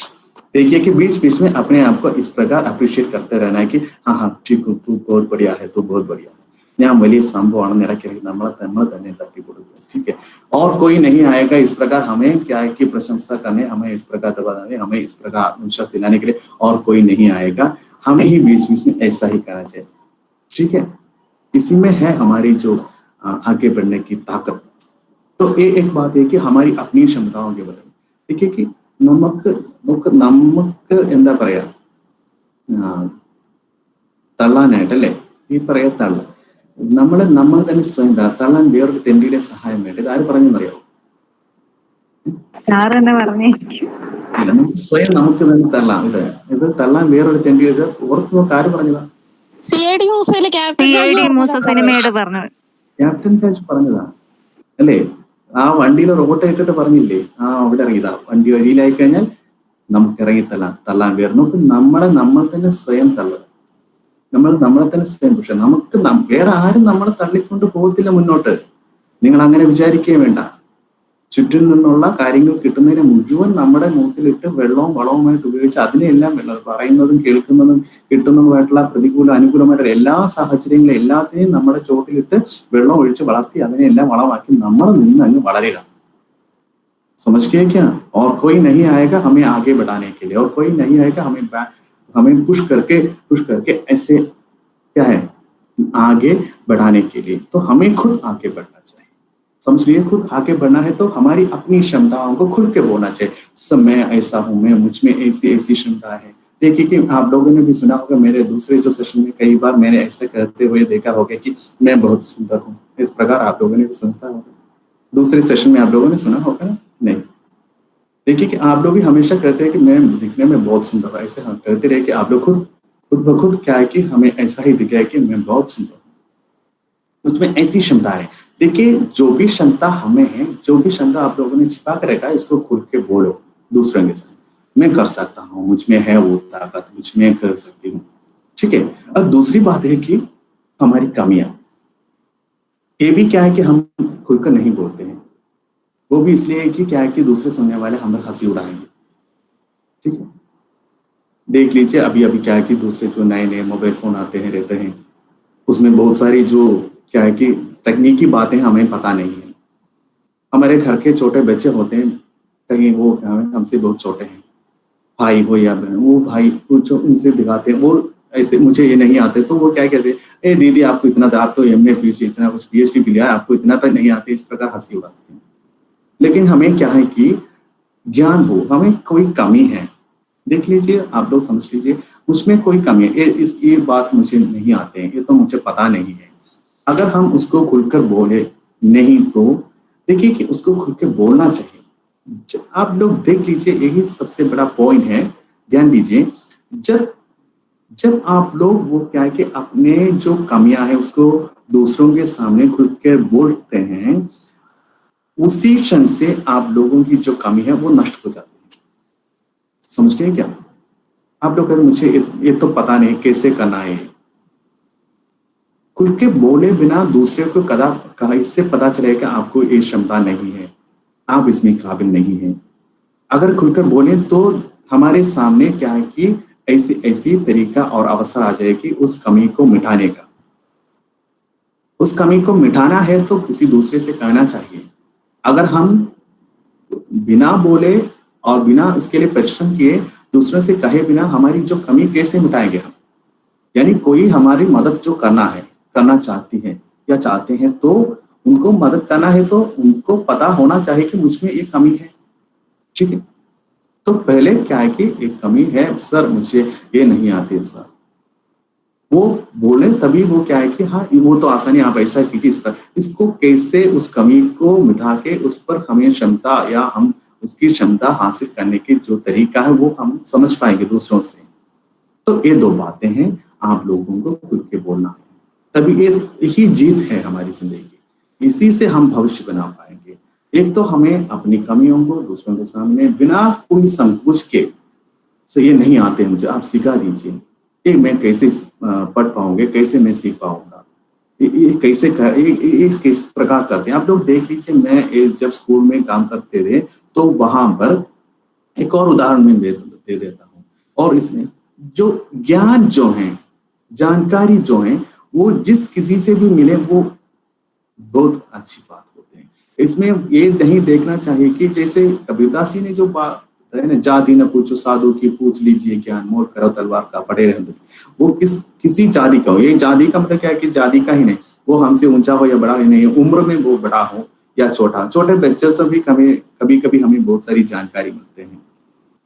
देखिए कि बीच बीच में अपने आप को इस प्रकार अप्रिशिएट करते रहना है कि हाँ हाँ ठीक हूँ, तू बहुत बढ़िया है, तू बहुत बढ़िया है, ഞാൻ വലിയ സംഭവമാണ് ഇടയ്ക്ക് നമ്മളെ തന്നെ തട്ടി കൊടുക്കുക। ठीक है, और कोई नहीं आएगा इस प्रकार हमें क्या है कि प्रशंसा करने, हमें इस प्रकार दबाने, हमें इस प्रकार आत्मविश्वास दिलाने के लिए और कोई नहीं आएगा। हमें ही बीच बीच में ऐसा ही करना चाहिए। ठीक है, इसी में है हमारी जो आगे बढ़ने की ताकत। तो ये एक बात है कि हमारी अपनी क्षमताओं के बारे में देखिए कि നമുക്ക് എന്താ പറയാ തള്ളാനായിട്ടല്ലേ ഈ പറയാ തള്ള, നമ്മൾ തന്നെ സ്വയം തള്ളാൻ വേറൊരു തെണ്ടിയുടെ സഹായം വേണ്ട. ഇത് ആര് പറഞ്ഞെന്നറിയാമോ? ഇല്ല, നമുക്ക് സ്വയം നമുക്ക് തന്നെ തള്ളാം. ഇത് തള്ളാൻ വേറൊരു തെണ്ടിയുടെ ഓർത്ത് നോക്ക്, ആര് പറഞ്ഞതാ? ക്യാപ്റ്റൻ രാജ് പറഞ്ഞതാ അല്ലേ? ആ വണ്ടിയിൽ റോബോട്ട് ഇട്ടിട്ട് പറഞ്ഞില്ലേ, അവിടെ ഇറങ്ങിയതാ, വണ്ടി വഴിയിലായി കഴിഞ്ഞാൽ നമുക്ക് ഇറങ്ങി തള്ളാൻ വേറെ നോക്ക്. നമ്മൾ തന്നെ സ്വയം തള്ളുക, നമ്മളെ തന്നെ സ്വയം. പക്ഷെ നമുക്ക് വേറെ ആരും നമ്മളെ തള്ളിക്കൊണ്ട് പോകത്തില്ല മുന്നോട്ട്. നിങ്ങൾ അങ്ങനെ വിചാരിക്കുകയും വേണ്ട. ചുറ്റും നിന്നുള്ള കാര്യങ്ങൾ കിട്ടുന്നതിനെ മുഴുവൻ നമ്മുടെ മൂക്കിലിട്ട് വെള്ളവും വളവുമായിട്ട് ഉപയോഗിച്ച് അതിനെല്ലാം പറയുന്നതും കേൾക്കുന്നതും കിട്ടുന്നതുമായിട്ടുള്ള പ്രതികൂല അനുകൂലമായിട്ടുള്ള എല്ലാ സാഹചര്യങ്ങളും എല്ലാത്തിനെയും നമ്മുടെ ചോട്ടിലിട്ട് വെള്ളം ഒഴിച്ച് വളർത്തി അതിനെല്ലാം വളമാക്കി നമ്മൾ നിന്ന് അങ്ങ് വളരുക. समझ गए क्या? और कोई नहीं आएगा हमें आगे बढ़ाने के लिए, और कोई नहीं आएगा हमें पुश करके ऐसे क्या है आगे बढ़ाने के लिए। तो हमें खुद आगे बढ़ना चाहिए। समझ लिए, खुद आगे बढ़ना है तो हमारी अपनी क्षमताओं को खुल के बोलना चाहिए। सब मैं ऐसा हूं, मैं मुझ में ऐसी क्षमता है। देखिए कि आप लोगों ने भी सुना होगा, मेरे दूसरे जो सेशन में कई बार मैंने ऐसे कहते हुए देखा होगा कि मैं बहुत सुंदर हूँ। इस प्रकार आप लोगों ने भी सुनता होगा, दूसरे सेशन में आप लोगों ने सुना होगा ना? नहीं, देखिए कि आप लोग भी हमेशा कहते हैं कि मैं दिखने में बहुत सुंदर हूँ, ऐसे हम कहते रहे कि आप लोग खुद ब खुद क्या है कि हमें ऐसा ही दिखा है कि मैं बहुत सुंदर हूँ, उसमें ऐसी क्षमता है। देखिए जो भी क्षमता हमें है, जो भी क्षमता आप लोगों ने छिपा कर रखा है, इसको खुल के बोलो दूसरों के साथ। मैं कर सकता हूँ, मुझ में है वो ताकत, मुझ में कर सकती हूँ। ठीक है, अब दूसरी बात है कि हमारी कमियां, ये भी क्या है कि हम खुलकर नहीं बोलते हैं। वो भी इसलिए कि क्या है कि दूसरे सुनने वाले हम हंसी उड़ाएंगे। ठीक है, देख लीजिए अभी क्या है कि दूसरे जो नए मोबाइल फोन आते हैं रहते हैं, उसमें बहुत सारी जो क्या है कि तकनीकी बातें हमें पता नहीं है। हमारे घर के छोटे बच्चे होते हैं, कहीं वो क्या है हमसे बहुत छोटे हैं, भाई हो या बहन, वो भाई जो उनसे दिखाते हैं वो ऐसे मुझे ये नहीं आते, तो वो क्या कैसे ए दीदी आपको इतना, आप तो एमए पीएचडी इतना कुछ पीएचडी भी लिया है, आपको इतना तक नहीं आते, इस प्रकार हंसी उड़ाते हैं। लेकिन हमें क्या है कि ज्ञान हो, हमें कोई कमी है, देख लीजिए आप लोग समझ लीजिए उसमें कोई कमी है, ये बात मुझे नहीं आते हैं, ये तो मुझे पता नहीं है। अगर हम उसको खुलकर बोले नहीं तो देखिए कि उसको खुल के बोलना चाहिए। आप लोग देख लीजिए, यही सबसे बड़ा पॉइंट है, ध्यान दीजिए। जब आप लोग वो क्या है कि अपने जो कमियां हैं उसको दूसरों के सामने खुल के बोलते हैं, उसी क्षण से आप लोगों की जो कमी है वो नष्ट हो जाती है। समझ गए क्या? आप लोग कहते मुझे ये तो पता नहीं कैसे करना है, खुल के बोले बिना दूसरे को कहा इससे पता चलेगा आपको ये क्षमता नहीं है, आप इसमें काबिल नहीं है। अगर खुलकर बोले तो हमारे सामने क्या है कि ऐसी तरीका और अवसर आ जाएगी उस कमी को मिटाने का। उस कमी को मिटाना है तो किसी दूसरे से कहना चाहिए। अगर हम बिना बोले और बिना इसके लिए परिश्रम किए, दूसरों से कहे बिना हमारी जो कमी कैसे मिटाएंगे हम? यानी कोई हमारी मदद जो करना चाहती है या चाहते हैं, तो उनको मदद करना है तो उनको पता होना चाहिए कि मुझ में एक कमी है। ठीक है, तो पहले क्या है कि एक कमी है सर, मुझे ये नहीं आती सर, वो बोले तभी वो क्या है कि हाँ वो तो आसानी, आप ऐसा कीजिए, इस पर इसको कैसे उस कमी को मिटा के उस पर हमें क्षमता या हम उसकी क्षमता हासिल करने की जो तरीका है वो हम समझ पाएंगे दूसरों से। तो ये दो बातें हैं, आप लोगों को खुल के बोलना है, तभी एक ही जीत है हमारी जिंदगी। इसी से हम भविष्य बना पाएंगे। एक तो हमें अपनी कमियों को दूसरों के सामने बिना कोई संकोच के से, ये नहीं आते मुझे, आप सिखा दीजिए, ये मैं कैसे पढ़ पाऊंगे, कैसे मैं सीख पाऊंगा, ये कैसे ये किस प्रकार करते हैं। आप लोग देख लीजिए, मैं जब स्कूल में काम करते थे तो वहां पर एक और उदाहरण मैं दे देता हूँ। और इसमें जो ज्ञान जो है, जानकारी जो है, वो जिस किसी से भी मिले वो बहुत अच्छी बात होती है। इसमें ये नहीं देखना चाहिए कि जैसे कबीरदास जी ने जो बात है ना, जाति न पूछो साधु की पूछ लीजिए ज्ञान, मोल करो तलवार का पड़े रहे, वो किसी जाति का हो। ये जाति का मतलब क्या है कि जाति का ही नहीं, वो हमसे ऊंचा हो या बड़ा ही नहीं, उम्र में वो बड़ा हो या छोटा, छोटे बच्चे से भी कभी कभी हमें बहुत सारी जानकारी मिलते हैं।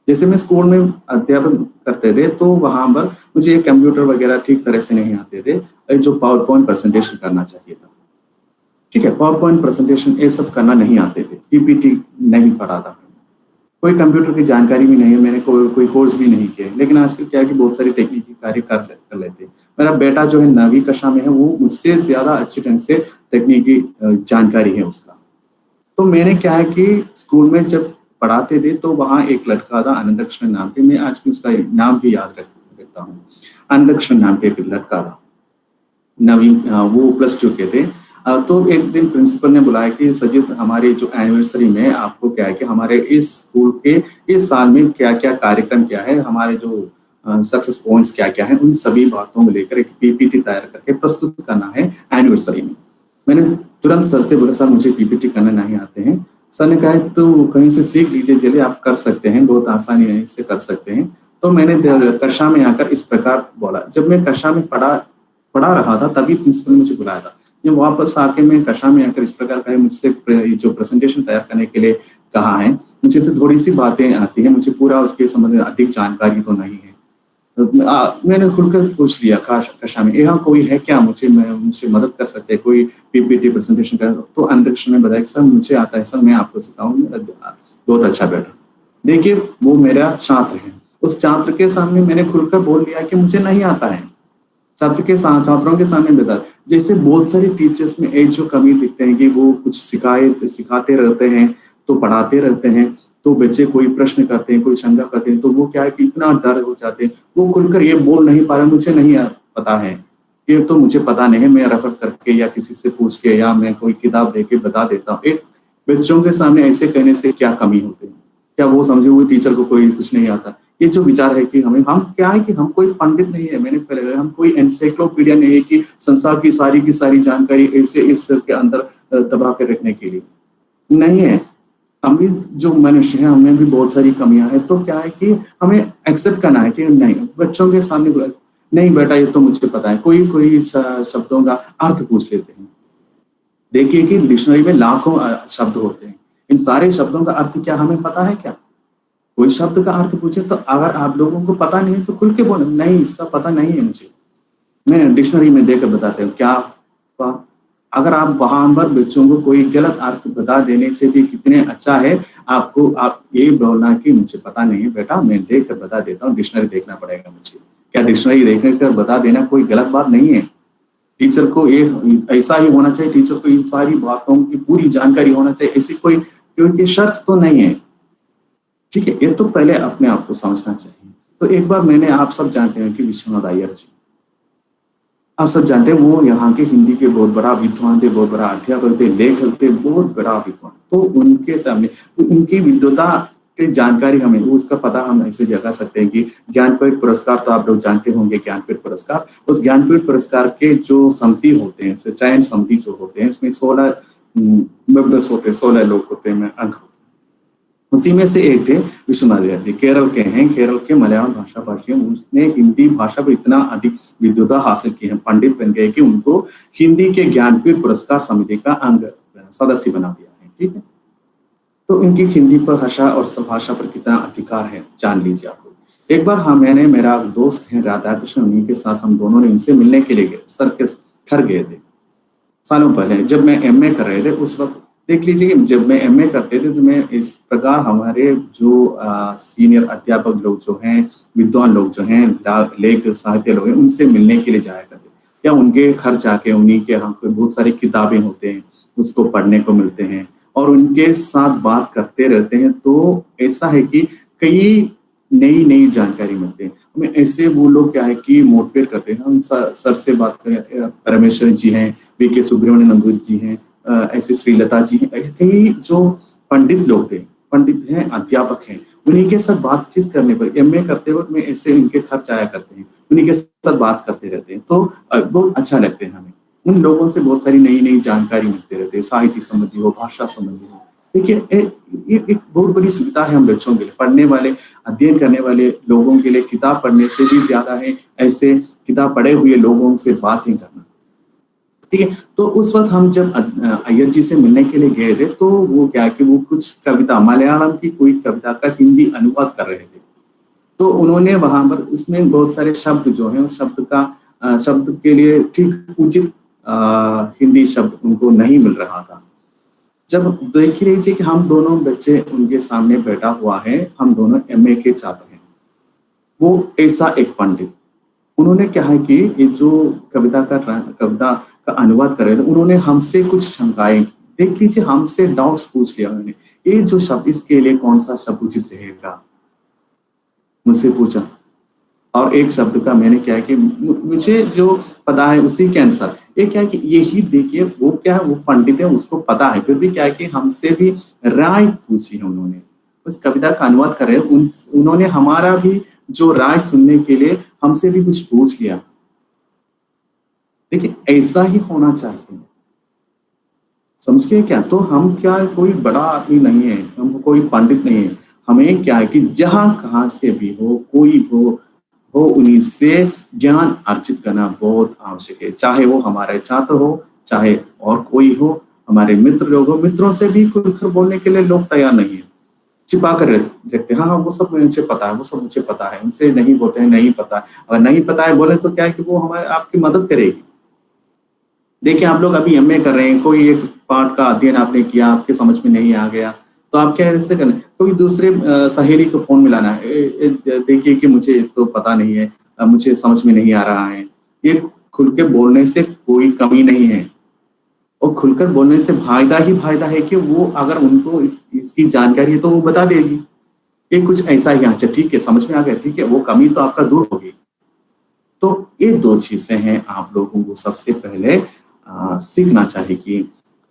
जैसे मैं स्कूल में अध्यापन करते थे तो वहां पर मुझे कंप्यूटर वगैरह ठीक तरह से नहीं आते थे, जो पावर पॉइंट प्रेजेंटेशन करना चाहिए था, ठीक है, पावर पॉइंट प्रेजेंटेशन ये सब करना नहीं आते थे, पीपीटी नहीं पढ़ा था, कोई कंप्यूटर की जानकारी भी नहीं है, मैंने कोई कोर्स भी नहीं किया। लेकिन आजकल क्या है कि बहुत सारी टेक्निकल कार्य कर लेते हैं। मेरा बेटा जो है 9वीं कक्षा में है, वो मुझसे ज्यादा अच्छी ढंग से तकनीकी जानकारी है उसका। तो मैंने क्या है कि स्कूल में जब पढ़ाते थे तो वहाँ एक लड़का था आनंद कृष्ण नाम के, मैं आज भी उसका नाम भी याद रखता हूँ। आनंद कृष्ण नाम के एक लड़का था, 9वीं, वो +2 के थे। तो एक दिन प्रिंसिपल ने बुलाया कि सजीत, हमारे जो एनिवर्सरी में आपको क्या है कि हमारे इस स्कूल के इस साल में क्या क्या कार्यक्रम क्या है, हमारे जो सक्सेस पॉइंट्स क्या क्या है, उन सभी बातों को लेकर एक पीपीटी तैयार करके प्रस्तुत करना है एनिवर्सरी में। मैंने तुरंत सर से बोला, सर मुझे पीपीटी करना नहीं आते हैं। सर ने कहा तो कहीं से सीख लीजिए, चलिए आप कर सकते हैं, बहुत आसानी है, इससे कर सकते हैं। तो मैंने कक्षा में आकर इस प्रकार बोला। जब मैं कक्षा में पढ़ा रहा था तभी प्रिंसिपल ने मुझे बुलाया था। जब वापस आके मैं कक्षा में आकर इस प्रकार का मुझसे जो प्रेजेंटेशन तैयार करने के लिए कहा है, मुझे तो थोड़ी सी बातें आती है, मुझे पूरा उसके संबंध में अधिक जानकारी तो नहीं है। मैंने खुलकर पूछ लिया कक्षा में, यहाँ कोई है क्या, मुझसे मदद कर सकते हैं, कोई पीपीटी प्रेजेंटेशन कर? तो अध्यक्ष ने बताया सर मुझे आता है सर, मैं आपको सिखाऊंगा। बहुत अच्छा बेटा, देखिए वो मेरा छात्र है, उस छात्र के सामने मैंने खुलकर बोल दिया कि मुझे नहीं आता है। छात्रों के सामने बता, जैसे बहुत सारे टीचर्स में एक जो कमी दिखते हैं कि वो कुछ सिखाते रहते हैं तो पढ़ाते रहते हैं, तो बच्चे कोई प्रश्न करते हैं, कोई शंका करते हैं, तो वो क्या है कि इतना डर हो जाते हैं, वो खुलकर ये बोल नहीं पा रहे, मुझे नहीं पता है, ये तो मुझे पता नहीं है, मैं रेफर करके या किसी से पूछ के या मैं कोई किताब दे के बता देता हूँ। एक बच्चों के सामने ऐसे कहने से क्या कमी होती है? क्या वो समझे हुए टीचर को कोई कुछ नहीं आता? ये जो विचार है कि हम क्या है कि हम कोई पंडित नहीं है, मैंने पहले, हम कोई एनसाइक्लोपीडिया नहीं है कि संसार की सारी जानकारी ऐसे इस के अंदर दबा कर रखने के लिए नहीं है। हम भी जो मनुष्य हैं, हमें भी बहुत सारी कमियां हैं। तो क्या है कि हमें एक्सेप्ट करना है कि नहीं, बच्चों के सामने नहीं बेटा ये तो मुझे पता है, कोई शब्दों का अर्थ पूछ लेते हैं। देखिए कि डिक्शनरी में लाखों शब्द होते हैं, इन सारे शब्दों का अर्थ क्या हमें पता है क्या? कोई शब्द का अर्थ पूछे तो अगर आप लोगों को पता नहीं है तो खुल के बोले, नहीं इसका पता नहीं है मुझे, मैं डिक्शनरी में देकर बताते हूँ क्या। अगर आप वहां पर बच्चों को कोई गलत अर्थ बता देने से भी कितने अच्छा है, आप ये बोलना कि मुझे पता नहीं है बेटा, मैं देख कर बता देता हूँ, डिक्शनरी देखना पड़ेगा मुझे। क्या डिक्शनरी देखने कर बता देना कोई गलत बात नहीं है? टीचर को ये ऐसा ही होना चाहिए, टीचर को इन सारी बातों की पूरी जानकारी होना चाहिए, ऐसी कोई क्योंकि शर्त तो नहीं है। ठीक है, ये तो पहले अपने आप को समझना चाहिए। तो एक बार मैंने, आप सब जानते हैं कि विश्वनाथ अय्यर जी, आप सब जानते हैं, वो यहाँ के हिंदी के बहुत बड़ा विद्वान थे, बहुत बड़ा अध्यापक थे, लेखक थे, बहुत बड़ा विद्वान। तो उनके सामने तो उनकी विद्वता की जानकारी हमें उसका पता हम ऐसे जगा सकते हैं कि ज्ञानपीठ पुरस्कार तो आप लोग जानते होंगे, ज्ञानपीठ पुरस्कार, उस ज्ञानपीठ पुरस्कार के जो समिति होते हैं, चयन समिति जो होते हैं, उसमें 16 मेंबर्स होते हैं, 16 लोग होते हैं, अंक। उसी में से एक थे विश्वनाथ जी, केरल के हैं, केरल के मलयालम भाषा भाषी हैं। उसने हिंदी भाषा पर इतना अधिक विद्वता हासिल की है, पंडित बन गए कि उनको हिंदी के ज्ञानपीठ पुरस्कार समिति का अंग सदस्य बना दिया है। ठीक है, तो इनकी हिंदी पर भाषा और भाषा पर कितना अधिकार है जान लीजिए आप लोग। एक बार मैंने, मेरा दोस्त है राधा कृष्ण, उन्हीं के साथ हम दोनों ने इनसे मिलने के लिए गए, सर के घर गए थे सालों पहले जब मैं एमए कर रहे थे। उस वक्त देख लीजिए कि जब मैं एमए करते थे तो मैं इस प्रकार हमारे जो सीनियर अध्यापक लोग जो हैं, विद्वान लोग जो हैं, लेख साहित्य लोग हैं, उनसे मिलने के लिए जाया करते, या उनके घर जाके उन्हीं के हम बहुत सारी किताबें होते हैं उसको पढ़ने को मिलते हैं और उनके साथ बात करते रहते हैं। तो ऐसा है कि कई नई नई जानकारी मिलती है हमें। ऐसे वो लोग क्या है कि मोटिवेट करते हैं। हम सर से बात करें, परमेश्वर जी हैं, वी.के. सुब्रमण्यम नंदूरी जी हैं, ऐसे श्रीलता जी हैं, ऐसे कई जो पंडित लोग थे, पंडित हैं, अध्यापक हैं, उन्हीं के साथ बातचीत करने पर एमए करते वक्त में ऐसे इनके घर जाया करते हैं, उन्हीं के साथ बात करते रहते हैं। तो बहुत अच्छा लगता है हमें। उन लोगों से बहुत सारी नई नई जानकारी मिलते रहते हैं, साहित्य संबंधी हो, भाषा संबंधी हो। देखिए ये एक बहुत बड़ी सुविधा है हम बच्चों के लिए, पढ़ने वाले, अध्ययन करने वाले लोगों के लिए किताब पढ़ने से भी ज्यादा है ऐसे किताब पढ़े हुए लोगों से बातें करना। ठीक है, तो उस वक्त हम जब अय्यर जी से मिलने के लिए गए थे तो वो क्या कि वो कुछ कविता, मलयालम की कोई कविता का हिंदी अनुवाद कर रहे थे। तो उन्होंने वहां पर उसमें बहुत सारे शब्द जो है उस शब्द के लिए ठीक उचित हिंदी शब्द उनको नहीं मिल रहा था। जब देख लीजिए कि हम दोनों बच्चे उनके सामने बैठा हुआ है, हम दोनों एमए के छात्र हैं, वो ऐसा एक पंडित, उन्होंने क्या है कि ये जो कविता का अनुवाद कर रहे थे, उन्होंने हमसे कुछ शंकाएं, देख लीजिए हमसे डाउट्स पूछ लिया उन्होंने, ये जो शब्द, इसके लिए कौन सा शब्द उचित रहेगा, मुझसे पूछा। और एक शब्द का मैंने क्या है कि मुझे जो पता है उसी के अनुसार, ये क्या है कि यही देखिए, वो क्या है, वो पंडित है, उसको पता है, फिर भी क्या है कि हमसे भी राय पूछी है उन्होंने, उस कविता का अनुवाद कर रहे हैं, उन्होंने हमारा भी जो राय सुनने के लिए हमसे भी कुछ पूछ लिया। देखिए ऐसा ही होना चाहिए, समझ गए क्या? तो हम क्या कोई बड़ा आदमी नहीं है, हम कोई पंडित नहीं है, हमें क्या है कि जहां कहां से भी हो, कोई हो उन्हीं से ज्ञान अर्जित करना बहुत आवश्यक है। चाहे वो हमारे छात्र हो, चाहे और कोई हो, हमारे मित्र लोग हो, मित्रों से भी खुलकर बोलने के लिए लोग तैयार नहीं है, छिपा कर रखते हैं। हाँ वो सब मुझे पता है, वो सब मुझे पता है, उनसे नहीं बोलते हैं, नहीं पता है। अगर नहीं पता है बोले तो क्या है कि वो हमारे आपकी मदद करेगी। देखिए आप लोग अभी एमए कर रहे हैं, कोई एक पाठ का अध्ययन आपने किया, आपके समझ में नहीं आ गया, तो आप क्या ऐसे करना, कोई दूसरे सहेली को फोन मिलाना है, देखिए कि मुझे तो पता नहीं है, मुझे समझ में नहीं आ रहा है। ये खुल के बोलने से कोई कमी नहीं है, और खुलकर बोलने से फायदा ही फायदा है कि वो अगर उनको इसकी जानकारी है तो वो बता देगी। ये कुछ ऐसा ही, अच्छा ठीक है समझ में आ गया, ठीक है, वो कमी तो आपका दूर होगी। तो ये दो चीजें हैं आप लोगों को सबसे पहले सीखना चाहिए कि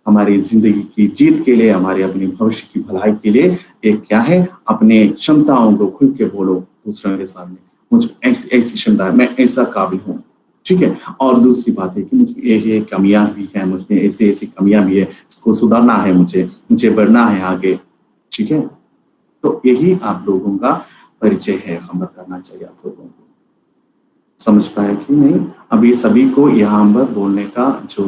हमारी जिंदगी की जीत के लिए, हमारे अपने भविष्य की भलाई के लिए ये क्या है, अपने क्षमताओं को खुल के बोलो दूसरों के सामने, मुझ ऐसी क्षमता है, मैं ऐसा काबिल हूँ। ठीक है, और दूसरी बात है कि मुझे ये कमियां भी हैं, मुझमें ऐसी कमियां भी है, इसको सुधारना है, मुझे बढ़ना है आगे। ठीक है, तो यही आप लोगों का परिचय है, हम करना चाहिए आप लोगों को। समझ पाए कि नहीं? अभी सभी को यहाँ पर बोलने का जो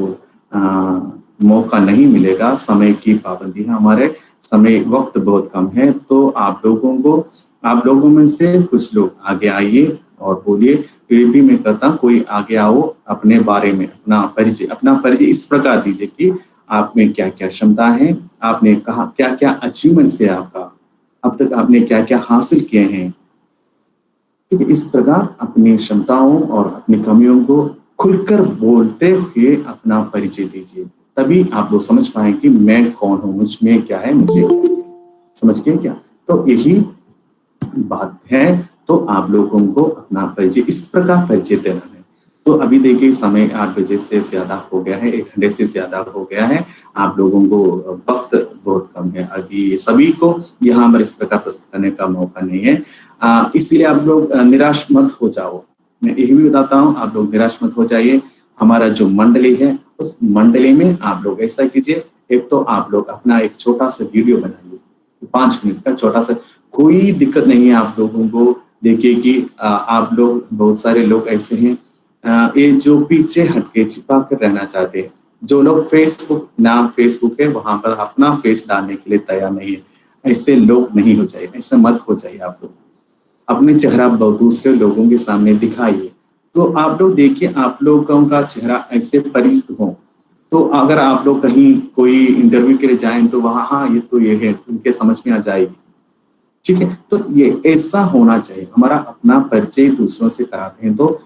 मौका नहीं मिलेगा, समय की पाबंदी है, हमारे समय वक्त बहुत कम है। तो आप लोगों में से कुछ लोग आगे आइए और बोलिए। ये भी मैं कहता हूँ, कोई आगे आओ, अपने बारे में अपना परिचय इस प्रकार दीजिए कि आप में क्या क्या क्षमता है, आपने कहा क्या क्या अचीवमेंट्स है आपका, अब तक आपने क्या क्या हासिल किए हैं। ठीक है, इस प्रकार अपनी क्षमताओं और अपनी कमियों को खुलकर बोलते हुए अपना परिचय दीजिए, तभी आप लोग समझ पाए कि मैं कौन हूँ, मुझ में क्या है, मुझे समझ गए क्या? तो यही बात है। तो आप लोगों को अपना परिचय इस प्रकार परिचय देना है। तो अभी देखिए समय 8 बजे से ज्यादा हो गया है, 1 घंटे से ज्यादा हो गया है, आप लोगों को वक्त बहुत कम है, अभी सभी को यहाँ पर इस प्रकार प्रस्तुत करने का मौका नहीं है। इसलिए आप लोग निराश मत हो जाओ, मैं यही भी बताता हूँ, आप लोग निराश मत हो जाइए। हमारा जो मंडली है उस मंडली में आप लोग ऐसा कीजिए, एक तो आप लोग अपना एक छोटा सा वीडियो बनाइए, 5 मिनट का छोटा सा, कोई दिक्कत नहीं है आप लोगों को। देखिए कि आप लोग, बहुत सारे लोग ऐसे हैं ये जो पीछे हटके छिपा कर रहना चाहते हैं, जो लोग फेसबुक, नाम फेसबुक है, वहां पर अपना फेस डालने के लिए तैयार नहीं है, ऐसे लोग नहीं हो जाए, ऐसे मत हो जाइए। आप लोग अपने चेहरा दूसरे लोगों के सामने दिखाइए। तो आप लोग देखिए, आप लोगों का चेहरा ऐसे परिचित हो, तो अगर आप लोग कहीं कोई इंटरव्यू के लिए जाएं तो वहां हाँ ये तो ये है, उनके समझ में आ जाएगी। ठीक है, तो ये ऐसा होना चाहिए। हमारा अपना परिचय दूसरों से कराते हैं तो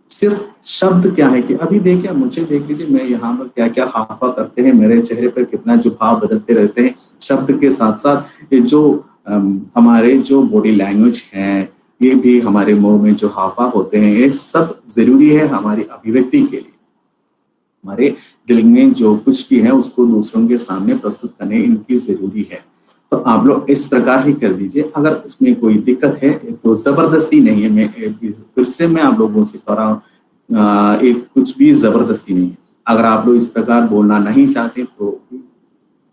सिर्फ शब्द क्या है कि अभी देखिए, मुझे देख लीजिए, मैं यहाँ पर क्या क्या हाफा करते हैं, मेरे चेहरे पर कितना जो भाव बदलते रहते हैं शब्द के साथ साथ। ये जो हमारे जो बॉडी लैंग्वेज है, ये भी हमारे मुंह में जो हाफा होते हैं, ये सब जरूरी है हमारी अभिव्यक्ति के लिए। हमारे दिल में जो कुछ भी है उसको दूसरों के सामने प्रस्तुत करने इनकी जरूरी है। तो आप लोग इस प्रकार ही कर दीजिए। अगर इसमें कोई दिक्कत है तो जबरदस्ती नहीं है, मैं फिर से मैं आप लोगों से कह रहा हूँ, एक कुछ भी जबरदस्ती नहीं है। अगर आप लोग इस प्रकार बोलना नहीं चाहते तो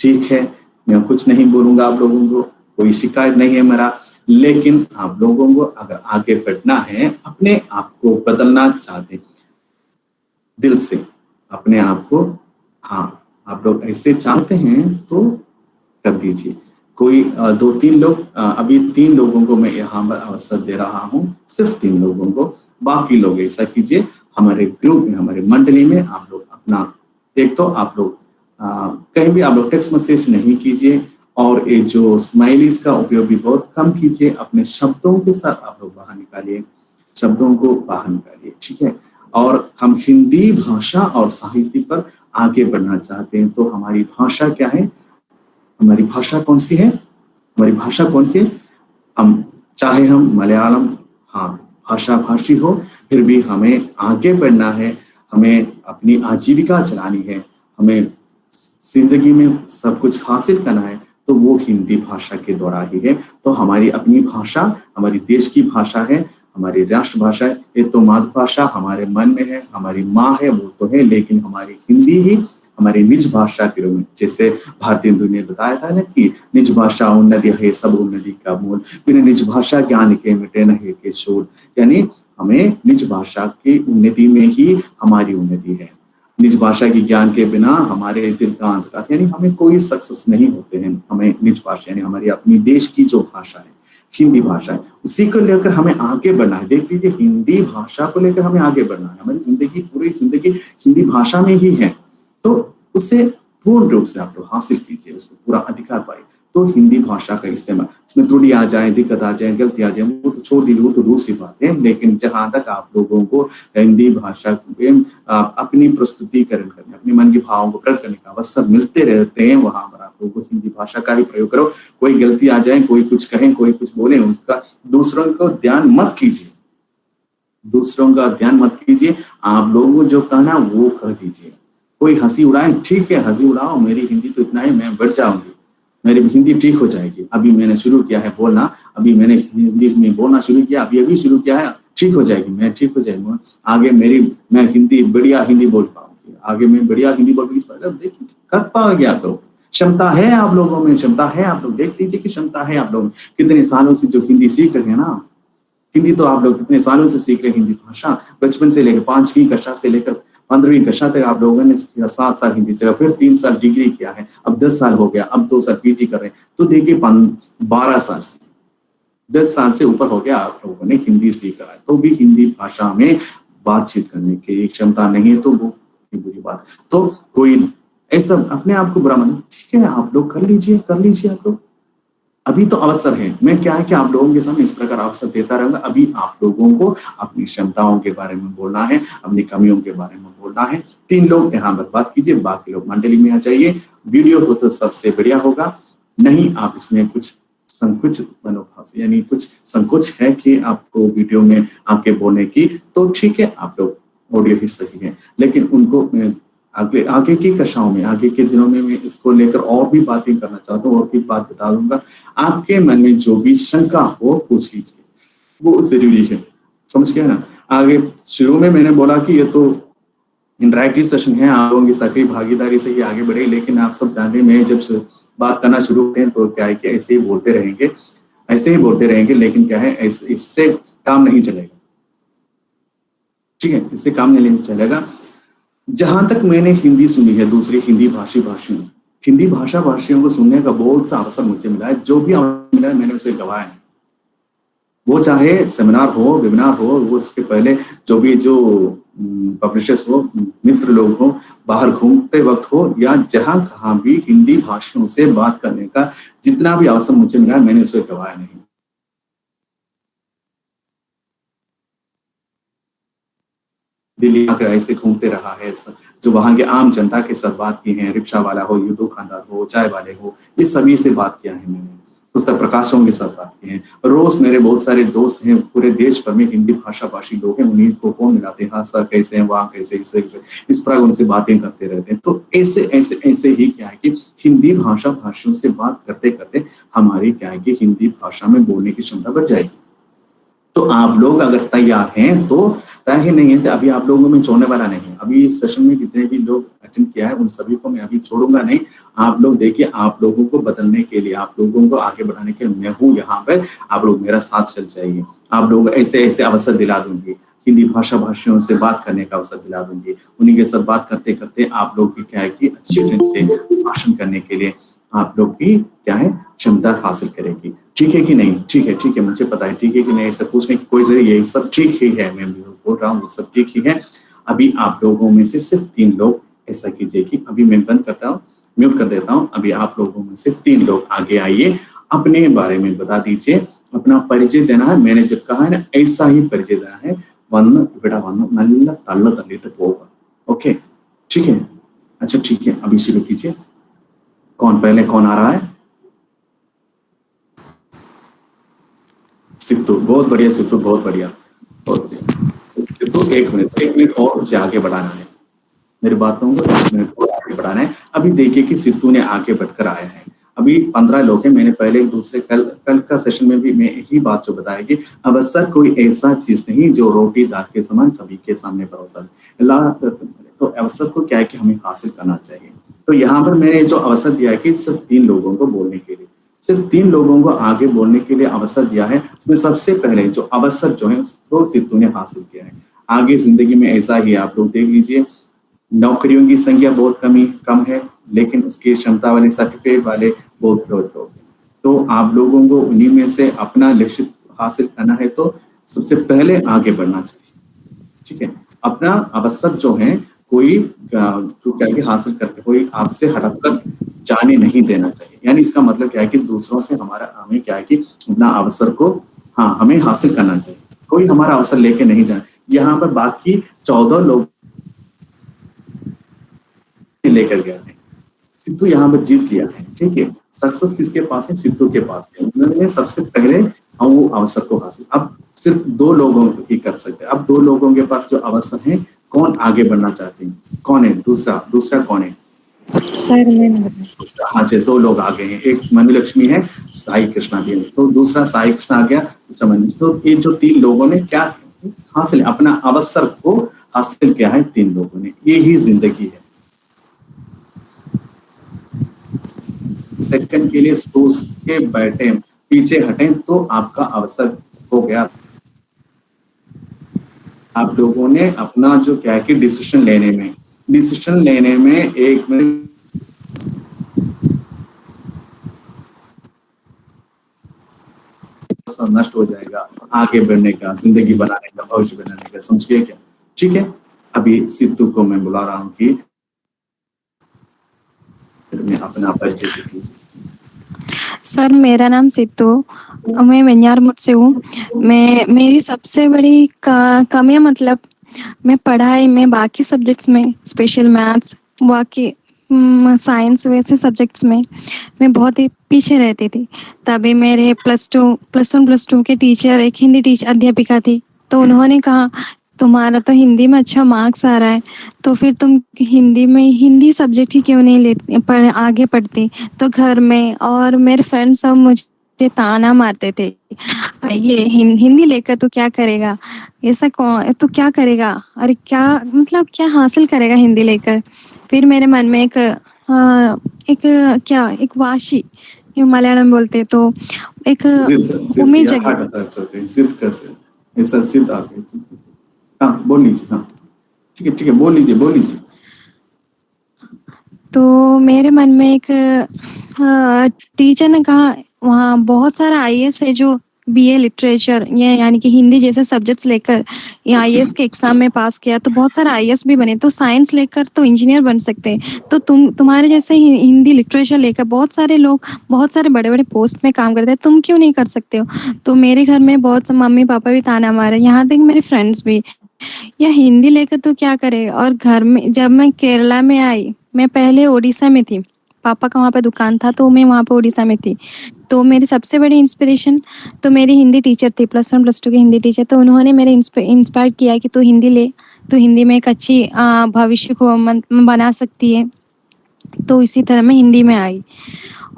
ठीक है, मैं कुछ नहीं बोलूंगा आप लोगों को, कोई शिकायत नहीं है मेरा। लेकिन आप लोगों को अगर आगे बढ़ना है, अपने आप को बदलना चाहते दिल से, अपने आप को, हाँ आप लोग ऐसे चाहते हैं तो कर दीजिए। कोई 2-3 लोग, अभी 3 लोगों को मैं यहाँ पर अवसर दे रहा हूँ, सिर्फ 3 लोगों को। बाकी लोग ऐसा कीजिए, हमारे ग्रुप में, हमारे मंडली में आप लोग अपना, एक तो आप लोग कहीं भी आप लोग टेक्स्ट मैसेज नहीं कीजिए, और ये जो स्माइलीज का उपयोग भी बहुत कम कीजिए। अपने शब्दों के साथ आप लोग बाहर निकालिए, शब्दों को बाहर निकालिए, ठीक है। और हम हिंदी भाषा और साहित्य पर आगे बढ़ना चाहते हैं, तो हमारी भाषा क्या है, हमारी भाषा कौन सी है, हमारी भाषा कौन सी है, हम चाहे हम मलयालम, हाँ भाषा भाषी हो, फिर भी हमें आगे बढ़ना है, हमें अपनी आजीविका चलानी है, हमें जिंदगी में सब कुछ हासिल करना है, तो वो हिंदी भाषा के द्वारा ही है। तो हमारी अपनी भाषा हमारी देश की भाषा है, हमारी राष्ट्रभाषा है। ये तो मातृभाषा हमारे मन में है, हमारी माँ है वो तो है, लेकिन हमारी हिंदी ही हमारी निज भाषा के रूप में, जैसे भारतीय हिंदू ने बताया था ना कि निज भाषा उन्नति है सब उन्नति का मूल, बिना निज भाषा ज्ञान के मिटे न है के शोध। यानी हमें निज भाषा की उन्नति में ही हमारी उन्नति है। निज भाषा की ज्ञान के बिना हमारे दिल का अंधकार, यानी हमें कोई सक्सेस नहीं होते हैं। हमें निज भाषा यानी हमारी अपनी देश की जो भाषा है, हिंदी भाषा है, उसी को लेकर हमें आगे बढ़ना है। देख लीजिए, हिंदी भाषा को लेकर हमें आगे बढ़ना है। हमारी जिंदगी, पूरी जिंदगी हिंदी भाषा में ही है, तो उसे पूर्ण रूप से आप लोग हासिल कीजिए, उसको पूरा अधिकार पाए। तो हिंदी भाषा का इस्तेमाल, उसमें त्रुटि आ जाए, दिक्कत आ जाए, गलती आ जाए, वो तो छोड़ दीजिए, वो तो दूसरी बात है। लेकिन जहां तक आप लोगों को हिंदी भाषा में अपनी प्रस्तुतिकरण करने, अपने मन के भावों को प्रकट करने का अवसर मिलते रहते हैं, वहां पर आप लोगों को हिंदी भाषा का ही प्रयोग करो। कोई गलती आ जाए, कोई कुछ कहें, कोई कुछ बोले, उसका दूसरों को ध्यान मत कीजिए, दूसरों का ध्यान मत कीजिए। आप लोगों को जो कहना वो कह दीजिए। कोई हंसी उड़ाए, ठीक है हंसी उड़ाओ, मेरी हिंदी तो इतना है, मैं बढ़ जाऊंगी, मेरी हिंदी ठीक हो जाएगी। अभी मैंने शुरू किया है बोलना, अभी मैंने हिंदी में बोलना शुरू किया, अभी शुरू किया है, ठीक हो जाएगी, मैं ठीक हो जाएगी। आगे मैं हिंदी बढ़िया हिंदी बोल पाऊंगी, आगे मैं बढ़िया हिंदी बोल देखिए कर पाओगे आप लोग। क्षमता है आप लोगों में, क्षमता है आप लोग, देख लीजिए कि क्षमता है आप लोग। कितने सालों से जो हिंदी सीख रहे हैं ना, हिंदी तो आप लोग कितने सालों से सीख रहे हैं हिंदी भाषा। बचपन से लेकर 5वीं कक्षा से लेकर 15वीं कक्षा तक आप लोगों ने 7 साल हिंदी सीखा, फिर 3 साल डिग्री किया है, अब 10 साल हो गया, अब 2 साल पीजी कर रहे हैं। तो देखिए 12 साल से 10 साल से ऊपर हो गया आप लोगों ने हिंदी सीख रहा है, तो भी हिंदी भाषा में बातचीत करने की क्षमता नहीं है, तो वो बुरी बात। तो कोई ऐसा अपने आप को बुरा मान, ठीक है आप लोग कर लीजिए आप लोग, अभी तो अवसर है। मैं क्या है कि आप लोगों के सामने इस प्रकार अवसर देता रहूंगा। अभी आप लोगों को अपनी क्षमताओं के बारे में बोलना है, अपनी कमियों के बारे में बोलना है। 3 लोग यहाँ पर बात कीजिए, बाकी लोग मंडली में आ जाइए। वीडियो हो तो सबसे बढ़िया होगा, नहीं आप इसमें कुछ संकुच मनोभाव से, यानी कुछ संकोच है कि आपको वीडियो में आपके बोलने की, तो ठीक है आप लोग ऑडियो ही सही है। लेकिन उनको आगे की कक्षाओं में, आगे के दिनों में मैं इसको लेकर और भी बातें करना चाहता हूँ, और भी बात बता दूंगा। आपके मन में जो भी शंका हो पूछ लीजिए, वो जरूरी है, समझ गए ना। आगे शुरू में मैंने बोला कि ये तो इंटरैक्टिव सेशन है, आप लोगों की सक्रिय भागीदारी से ही आगे बढ़े, लेकिन आप सब जानते हैं मैं जब बात करना शुरू करें तो क्या है कि ऐसे ही बोलते रहेंगे, लेकिन क्या है इससे काम नहीं चलेगा। ठीक है, इससे काम नहीं चलेगा। जहां तक मैंने हिंदी सुनी है, दूसरे हिंदी भाषा भाषियों को सुनने का बहुत सा अवसर मुझे मिला है। जो भी अवसर मिला है मैंने उसे गवाया है। वो चाहे सेमिनार हो, वेबिनार हो, वो उसके पहले जो पब्लिशर्स हो, मित्र लोग हो, बाहर घूमते वक्त हो, या जहां कहां भी हिंदी भाषियों से बात करने का जितना भी अवसर मुझे मिला है मैंने उसे गवाया नहीं। दिल्ली आकर ऐसे घूमते रहा है, जो वहां के आम जनता के साथ बात की है, रिक्शा वाला हो, दुकानदार हो, चाय वाले हो, ये सभी से बात किया है मैंने। पुस्तक प्रकाशकों के साथ बात की है। रोज मेरे बहुत सारे दोस्त हैं, पूरे देश भर में हिंदी भाषा भाषी लोग हैं, उन्हीं को फोन मिलाते हैं, हाँ सर कैसे हैं, वहाँ कैसे, इस प्रकार उनसे बातें करते रहते हैं। तो ऐसे ही क्या है कि हिंदी भाषा भाषियों से बात करते करते हमारी क्या है कि हिंदी भाषा में बोलने की क्षमता बढ़ जाएगी। तो आप लोग अगर तैयार हैं तो तैयार ही नहीं है तो अभी आप लोगों में छोड़ने वाला नहीं। अभी इस सेशन में जितने भी लोग अटेंड किया है उन सभी को मैं अभी छोड़ूंगा नहीं। आप लोग देखिए, आप लोगों को बदलने के लिए, आप लोगों को आगे बढ़ाने के लिए मैं हूँ यहाँ पर। आप लोग मेरा साथ चल जाइए। आप लोग ऐसे अवसर दिला दूंगी, हिंदी भाषा भाषियों से बात करने का अवसर दिला दूंगी। उन्हीं के साथ बात करते करते आप लोग की क्या है कि अच्छी ढंग से भाषण करने के लिए आप लोग की क्या है क्षमता हासिल करेगी। ठीक है कि नहीं? ठीक है, मुझे पता है, ठीक है कि नहीं, ऐसा पूछने की कोई जरूरत, ये सब ठीक ही है, मैं बोल रहा हूँ सब ठीक ही है। अभी आप लोगों में से सिर्फ 3 लोग ऐसा कीजिए कि अभी मैं बंद करता हूँ, म्यूट कर देता हूँ। अभी आप लोगों में से 3 लोग आगे आइए, अपने बारे में बता दीजिए, अपना परिचय देना है। मैंने जब कहा है ना ऐसा ही परिचय देना है। नल्ला तल्ला तल्लीट पोगा। ओके, ठीक है, अच्छा ठीक है, अभी शुरू कीजिए। कौन आ रहा है? सिद्धू, बहुत बढ़िया सिद्धू, बहुत बढ़िया। सिद्धू 1 मिनट और मुझे आगे बढ़ाना है, मेरी बातों को 1 मिनट और आगे बढ़ाना है। अभी देखिए कि सिद्धू ने आगे बढ़कर आया है। अभी 15 लोग हैं। मैंने पहले दूसरे कल का सेशन में भी मैं यही बात जो बताया कि अवसर कोई ऐसा चीज नहीं जो रोटी दाल के समान सभी के सामने परोसा। तो अवसर को क्या है कि हमें हासिल करना चाहिए। तो यहाँ पर मैंने जो अवसर दिया है कि सिर्फ 3 लोगों को बोलने के लिए, सिर्फ 3 लोगों को आगे बोलने के लिए अवसर दिया है। उसमें सबसे पहले जो अवसर जो है उसको सिद्धू ने हासिल किया है। आगे जिंदगी में ऐसा ही आप लोग देख लीजिए, नौकरियों की संख्या बहुत कम है, लेकिन उसकी क्षमता वाले सर्टिफिकेट वाले बहुत लोग हैं। तो आप लोगों को उन्हीं में से अपना लक्ष्य हासिल करना है तो सबसे पहले आगे बढ़ना चाहिए। ठीक है, अपना अवसर जो है कोई जो क्या हासिल करके कोई आपसे हटकर जाने नहीं देना चाहिए। यानी इसका मतलब क्या है कि दूसरों से हमें क्या है कि अपना अवसर को हमें हासिल करना चाहिए। कोई हमारा अवसर लेके नहीं जाए। यहाँ पर बाकी 14 लोग लेकर गया है, सिद्धू यहाँ पर जीत लिया है। ठीक है, सक्सेस किसके पास है? सिद्धू के पास है। उन्होंने सबसे पहले वो अवसर को हासिल, अब सिर्फ 2 लोगों ही कर सकते हैं। अब 2 लोगों के पास जो अवसर है, कौन आगे बढ़ना चाहते हैं? कौन है? दूसरा कौन है? हाँ जी, 2 लोग आ गए हैं। एक मनु लक्ष्मी है, साई कृष्णा भी है। तो दूसरा साई कृष्णा आ गया, दूसरा मनु। तो ये जो 3 लोगों ने क्या हासिल, अपना अवसर को हासिल किया है 3 लोगों ने। ये ही जिंदगी है। सेकंड के लिए सोच के बैठे, पीछे हटे तो आपका अवसर हो गया। आप लोगों ने अपना जो क्या है कि डिसीजन लेने में 1 मिनट नष्ट हो जाएगा आगे बढ़ने का, जिंदगी बनाने का, भविष्य बनाने का। समझिए क्या? ठीक है, अभी सिद्धू को मैं बुला रहा हूँ कि मैं अपना परिचय दीजिए। सर मेरा नाम सिद्धू, मैं वेंजारमुट से हूँ। मेरी सबसे बड़ी कमियाँ मतलब मैं पढ़ाई में बाकी सब्जेक्ट्स में, स्पेशल मैथ्स, बाकी साइंस वैसे सब्जेक्ट्स में मैं बहुत ही पीछे रहती थी। तभी मेरे प्लस 1 प्लस 2 के टीचर, एक हिंदी टीचर अध्यापिका थी, तो उन्होंने कहा तुम्हारा तो हिंदी में अच्छा मार्क्स आ रहा है, तो फिर तुम हिंदी सब्जेक्ट ही क्यों नहीं लेती, आगे पढ़ती। तो घर में और मेरे फ्रेंड्स सब मुझे ताना मारते थे, ये हिंदी लेकर तो क्या करेगा, ऐसा कौन तो क्या करेगा, अरे क्या मतलब क्या हासिल करेगा हिंदी लेकर। फिर मेरे मन में एक एक क्या एक वाशी ये मलयालम में बोलते हैं, तो एक जिद उम्मीद या जगी। हार्ट अटैक सकते हैं, जिद कैसे, ऐसा जिद आ गई। हाँ बोल लीजिए, हाँ ठीक है बोल लीजिए बोल लीजिए। तो मेरे मन में एक टीचर ने कहा वहाँ बहुत सारा आईएएस है जो बीए लिटरेचर ये यानी कि हिंदी जैसे सब्जेक्ट्स लेकर ये आईएएस के एग्जाम में पास किया तो बहुत सारा आईएएस भी बने, तो साइंस लेकर तो इंजीनियर बन सकते हैं, तो तुम्हारे जैसे हिंदी लिटरेचर लेकर बहुत सारे लोग बहुत सारे बड़े बड़े पोस्ट में काम करते हैं, तुम क्यों नहीं कर सकते हो। तो मेरे घर में बहुत मम्मी पापा भी ताना मारे, यहाँ तक मेरे फ्रेंड्स भी, या हिंदी लेकर तो क्या करे। और घर में जब मैं केरला में आई, मैं पहले उड़ीसा में थी, पापा का वहाँ पे दुकान था तो मैं वहाँ पे उड़ीसा में थी। तो मेरी सबसे बड़ी इंस्पिरेशन तो मेरी हिंदी टीचर थी, +1 +2 की हिंदी टीचर, तो उन्होंने मेरे इंस्पायर किया कि तू हिंदी ले, तो हिंदी में एक अच्छी भविष्य को बना सकती है। तो इसी तरह मैं हिंदी में आई।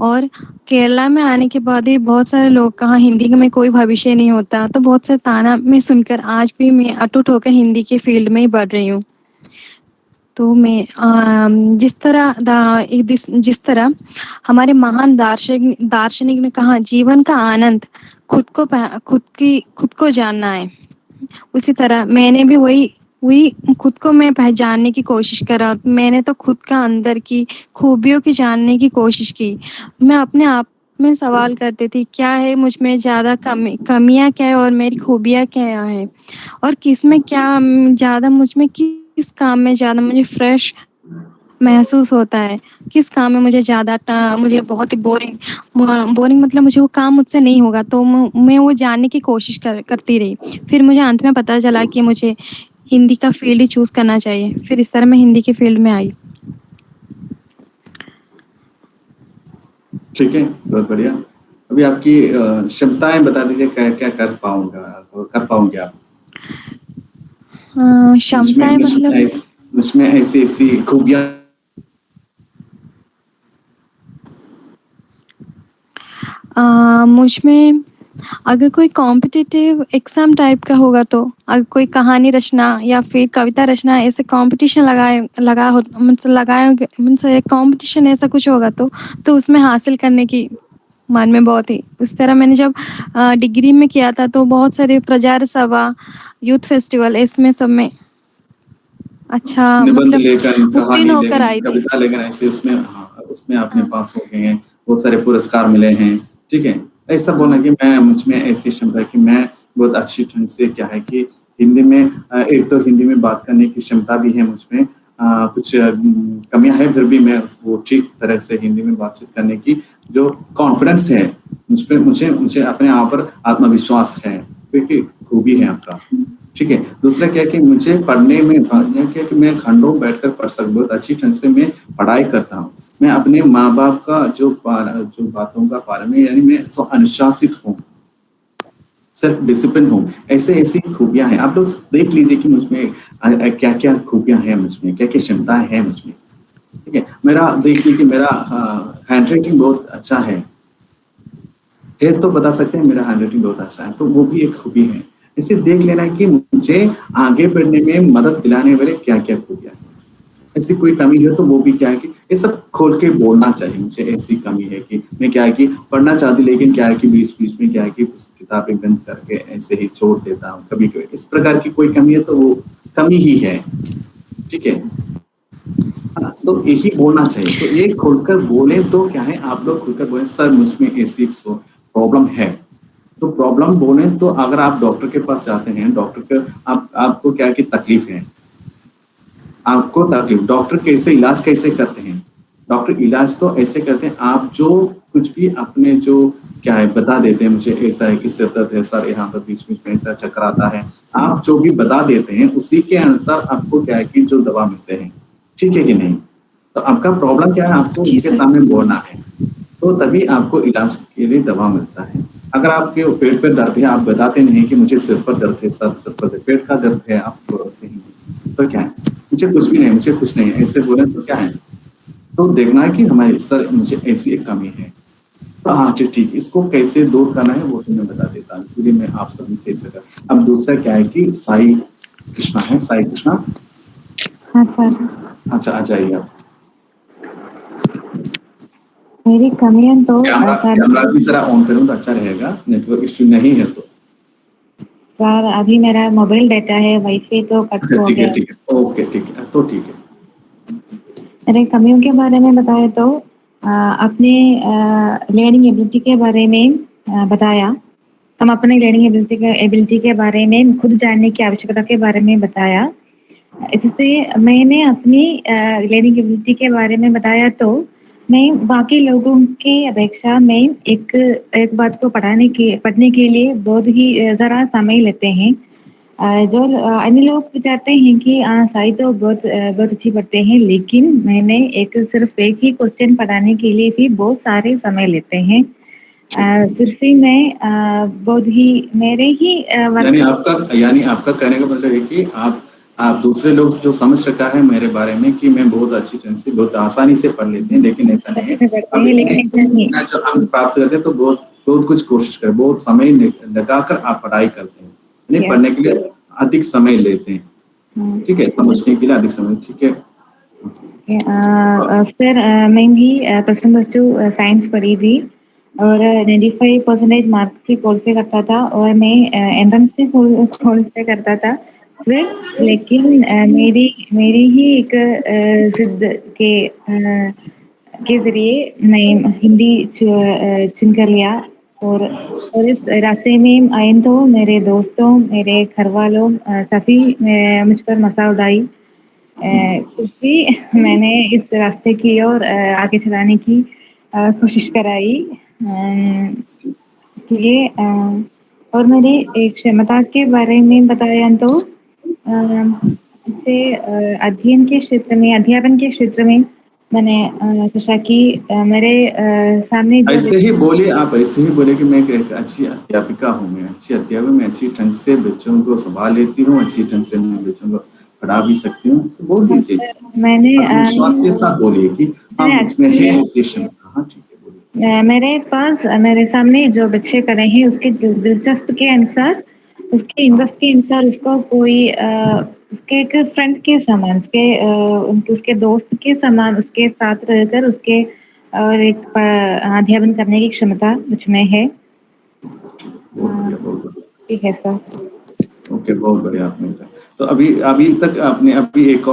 और केरला में आने के बाद भी बहुत सारे लोग कहा हिंदी में कोई भविष्य नहीं होता, तो बहुत से ताना मैं सुनकर आज भी मैं अटूट होकर हिंदी के फील्ड में ही बढ़ रही हूँ। तो मैं जिस तरह हमारे महान दार्शनिक ने कहा जीवन का आनंद खुद को जानना है, उसी तरह मैंने भी वही वही खुद को मैं पहचानने की कोशिश करा। मैंने तो खुद का अंदर की खूबियों की जानने की कोशिश की। मैं अपने आप में सवाल करती थी क्या है मुझ में ज़्यादा कमियां क्या है और मेरी खूबियां क्या है, और किस में क्या ज़्यादा मुझ में किस काम में ज़्यादा मुझे फ्रेश महसूस होता है, किस काम में मुझे ज़्यादा मुझे बहुत ही बोरिंग मतलब मुझे वो काम मुझसे नहीं होगा, तो मैं वो जानने की कोशिश करती रही। फिर मुझे अंत में पता चला कि मुझे हिंदी का फील्ड ही चूज़ करना चाहिए, फिर इस तरह मैं हिंदी के फील्ड में आई। ठीक है बहुत बढ़िया। अभी आपकी क्षमताएं बता दीजिए, क्या क्या कर पाओगे आप। क्षमताएं मतलब मुझमें ऐसी ऐसी खूबियां। मुझ में अगर कोई कॉम्पिटिटिव एग्जाम टाइप का होगा, तो अगर कोई कहानी रचना या फिर कविता रचना ऐसे कंपटीशन मुझसे कंपटीशन ऐसा कुछ होगा तो उसमें हासिल करने की मन में बहुत ही। उस तरह मैंने जब डिग्री में किया था तो बहुत सारे प्रचार सभा, यूथ फेस्टिवल इसमें सब में अच्छा निबंध मतलब लेखन, उत्तीर्ण कहानी होकर लेखन, आई थी। कविता लेखन, ऐसे उसमें, हाँ उसमें आपने हाँ। पास हो गए हैं, बहुत सारे पुरस्कार मिले हैं। ठीक है, ऐसा बोलना कि मैं मुझमें ऐसी क्षमता है कि मैं बहुत अच्छी ढंग से क्या है कि हिंदी में एक तो हिंदी में बात करने की क्षमता भी है मुझमें, कुछ कमियां हैं फिर भी मैं वो ठीक तरह से हिंदी में बातचीत करने की जो कॉन्फिडेंस है मुझ मुझे मुझे अपने आप पर आत्मविश्वास है, क्योंकि खूबी है आपका। ठीक है, दूसरा क्या है कि मुझे पढ़ने में क्या है कि मैं खंडों बैठकर पढ़ सकता हूँ, बहुत अच्छी ढंग से मैं पढ़ाई करता हूँ। मैं अपने माँ बाप का जो बातों का पालन, यानी मैं अनुशासित हूँ, सेल्फ डिसिप्लिन हूँ, ऐसे ऐसी खूबियां हैं। आप लोग देख लीजिए कि मुझमें क्या क्या खूबियां हैं, मुझमें क्या क्या क्षमताएं हैं मुझमें। ठीक है, मेरा देखिए कि मेरा हैंड राइटिंग बहुत अच्छा है तो बता सकते हैं मेरा हैंड राइटिंग बहुत अच्छा है, तो वो भी एक खूबी है। इसे देख लेना है कि मुझे आगे बढ़ने में मदद दिलाने वाले क्या क्या खूबियां हैं। ऐसी कोई कमी है तो वो भी क्या है कि ये सब खोल के बोलना चाहिए। मुझे ऐसी कमी है कि मैं क्या है कि पढ़ना चाहती, लेकिन क्या है कि बीच बीच में क्या है कि किताबें बंद करके ऐसे ही छोड़ देता हूँ कभी कभी। इस प्रकार की कोई कमी है तो वो कमी ही है। ठीक है, तो यही बोलना चाहिए, तो ये खोलकर बोले तो क्या है, आप लोग खुलकर बोले सर मुझमें ऐसी प्रॉब्लम है, तो प्रॉब्लम बोले तो अगर आप डॉक्टर के पास जाते हैं, डॉक्टर के आपको क्या की तकलीफ है, आपको तकलीफ, डॉक्टर कैसे इलाज कैसे करते हैं, डॉक्टर इलाज तो ऐसे करते हैं आप जो कुछ भी अपने जो क्या है बता देते हैं, मुझे ऐसा है कि सिर दर्द है सर, यहाँ पर बीच बीच में ऐसा चक्कर आता है, आप जो भी बता देते हैं उसी के अनुसार आपको क्या है कि जो दवा मिलते हैं। ठीक है कि नहीं, तो आपका प्रॉब्लम क्या है, आपको उनके सामने बोलना है, तो तभी आपको इलाज के लिए दवा मिलता है। अगर आपके पेट पर दर्द है, आप बताते नहीं कि मुझे सिर पर दर्द है, सर पर पेट का दर्द है, आप बोलते हैं तो क्या है, मुझे कुछ भी नहीं, मुझे कुछ नहीं, ऐसे बोले तो क्या है, तो देखना है कि हमारे सर मुझे ऐसी एक कमी है, तो हाँ ठीक, इसको कैसे दूर करना है वो मैं बता देता हूँ, इसलिए मैं आप सभी से सर। अब दूसरा क्या है कि साई कृष्णा है, साई कृष्णा। हाँ सर। अच्छा आ जाइए आप। मेरी कमियां तो कैमरा भी जरा ऑन करूँ तो अच्छा रहेगा, नेटवर्क इश्यू नहीं है तो। सर अभी मेरा मोबाइल डाटा है, वाईफाई तो कट अच्छा हो ठीक है गया। ठीक है, ओके ठीक है, तो ठीक है। मेरे कमियों के बारे में बताया तो अपने लर्निंग एबिलिटी के बारे में बताया। हम अपने लर्निंग एबिलिटी के बारे में खुद जानने की आवश्यकता के बारे में बताया। इससे मैंने अपनी लर्निंग एबिलिटी के बारे में बताया तो मैं बाकी लोगों की अपेक्षा में एक बात को पढ़ने के लिए बहुत ही ज़रा समय लेते हैं। जो अन्य लोग विचारते हैं कि साई तो बहुत अच्छी पढ़ते हैं, लेकिन मैंने सिर्फ एक ही क्वेश्चन पढ़ाने के लिए भी बहुत सारे समय लेते हैं। फिर भी मैं बहुत ही मेरे ही यानी आपका कहने का मतलब है कि आप दूसरे लोग जो समझ रखा है मेरे बारे में कि मैं बहुत अच्छी तरह से बहुत आसानी से पढ़ लेते हैं, लेकिन ऐसा नहीं है। पढ़ते अब हैं, लेकिन ऐसा नहीं। जब हम प्राप्त करते हैं तो बहुत बहुत कुछ कोशिश करें, बहुत समय लगाकर आप पढ़ाई करते हैं, यानी Yes. पढ़ने के लिए अधिक समय लेते हैं, ठीक है, समझने के लिए अधिक समय, ठीक है। फिर मैं भी +1 +2 साइंस पढ़ी थी और 95% मार्क्स भी क्वालिफाई करता था और मैं एंट्रेंस भी क्वालिफाई करता था। फिर लेकिन मेरी ही एक जिद के ज़रिए मैं हिंदी चुन कर लिया और इस रास्ते में आए तो मेरे दोस्तों, मेरे घर वालों सभी मुझ पर मज़ाक उड़ाई। फिर भी मैंने इस रास्ते की ओर आगे चलाने की कोशिश कराई। ये और मेरी एक क्षमता के बारे में बताया तो से अध्यापन के क्षेत्र में मैंने सोचा कि मेरे सामने जो ऐसे ही बोले, आप ऐसे ही बोले कि मैं एक अच्छी अध्यापिका हूँ, मैं अच्छी अध्यापक, मैं अच्छी ढंग से बच्चों को संभाल लेती हूँ, अच्छी ढंग से मैं बच्चों को पढ़ा भी सकती हूँ, ऐसे बोल दीजिए, मैंने आत्मविश्वास के साथ बोलिए कि हाँ मैंने मुझ में है ऐसी क्षमता। हाँ ठीक है, बोलिए। मेरे पास मेरे सामने जो बच्चे खड़े हैं उसके दिलचस्प के अनुसार, उसके इंटरेस्ट के अनुसार उसको कोई उसके एक फ्रेंड के समान, उसके दोस्त के समान उसके साथ रहकर उसके और एक अध्ययन करने की क्षमता मुझ में है। बहुत बढ़िया, बहुत बढ़िया। ठीक है सर। ओके, बहुत बढ़िया आपने कहा। तो अभी अभी तक आपने अभी एक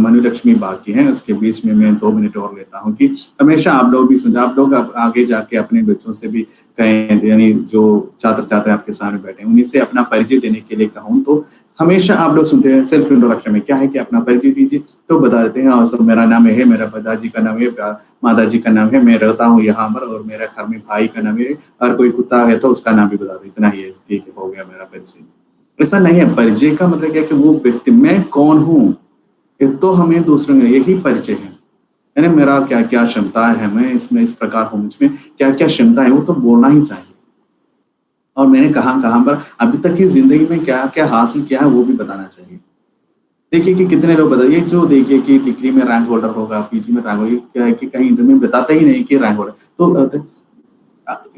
मनु लक्ष्मी बाकी है, उसके बीच में मैं 2 मिनट और लेता हूँ कि हमेशा आप लोग भी सुन, आप लोग आगे जाके अपने बच्चों से भी कहें, यानी जो छात्र छात्र आपके सामने बैठे हैं उन्हीं से अपना परिचय देने के लिए कहूँ तो हमेशा आप लोग सुनते हैं सेल्फ इंट्रोडक्शन में क्या है कि अपना परिचय दीजिए, तो बता देते हैं हाँ सर मेरा नाम है, मेरा पिताजी का नाम है, माता जी का नाम है, मैं रहता हूँ यहाँ पर और मेरा घर में भाई का नाम है, और कोई कुत्ता है तो उसका नाम भी बता दो, इतना ही है, ठीक है, हो गया मेरा परिचय। ऐसा नहीं है, परिचय का मतलब क्या कि वो व्यक्ति मैं कौन हूँ, ये तो हमें दूसरों में यही परिचय है, यानी मेरा क्या क्या क्षमता है, मैं इसमें इस प्रकार हूँ, इसमें क्या क्या क्षमता है, वो तो बोलना ही चाहिए। और मैंने कहाँ कहाँ पर अभी तक की जिंदगी में क्या क्या हासिल किया है वो भी बताना चाहिए। देखिए कि कितने लोग बताइए जो देखिए कि डिग्री में रैंक होल्डर होगा, पीजी में रैंक होगा, क्या है कि कहीं इंटरव्यू में बताता ही नहीं कि रैंक होल्डर। तो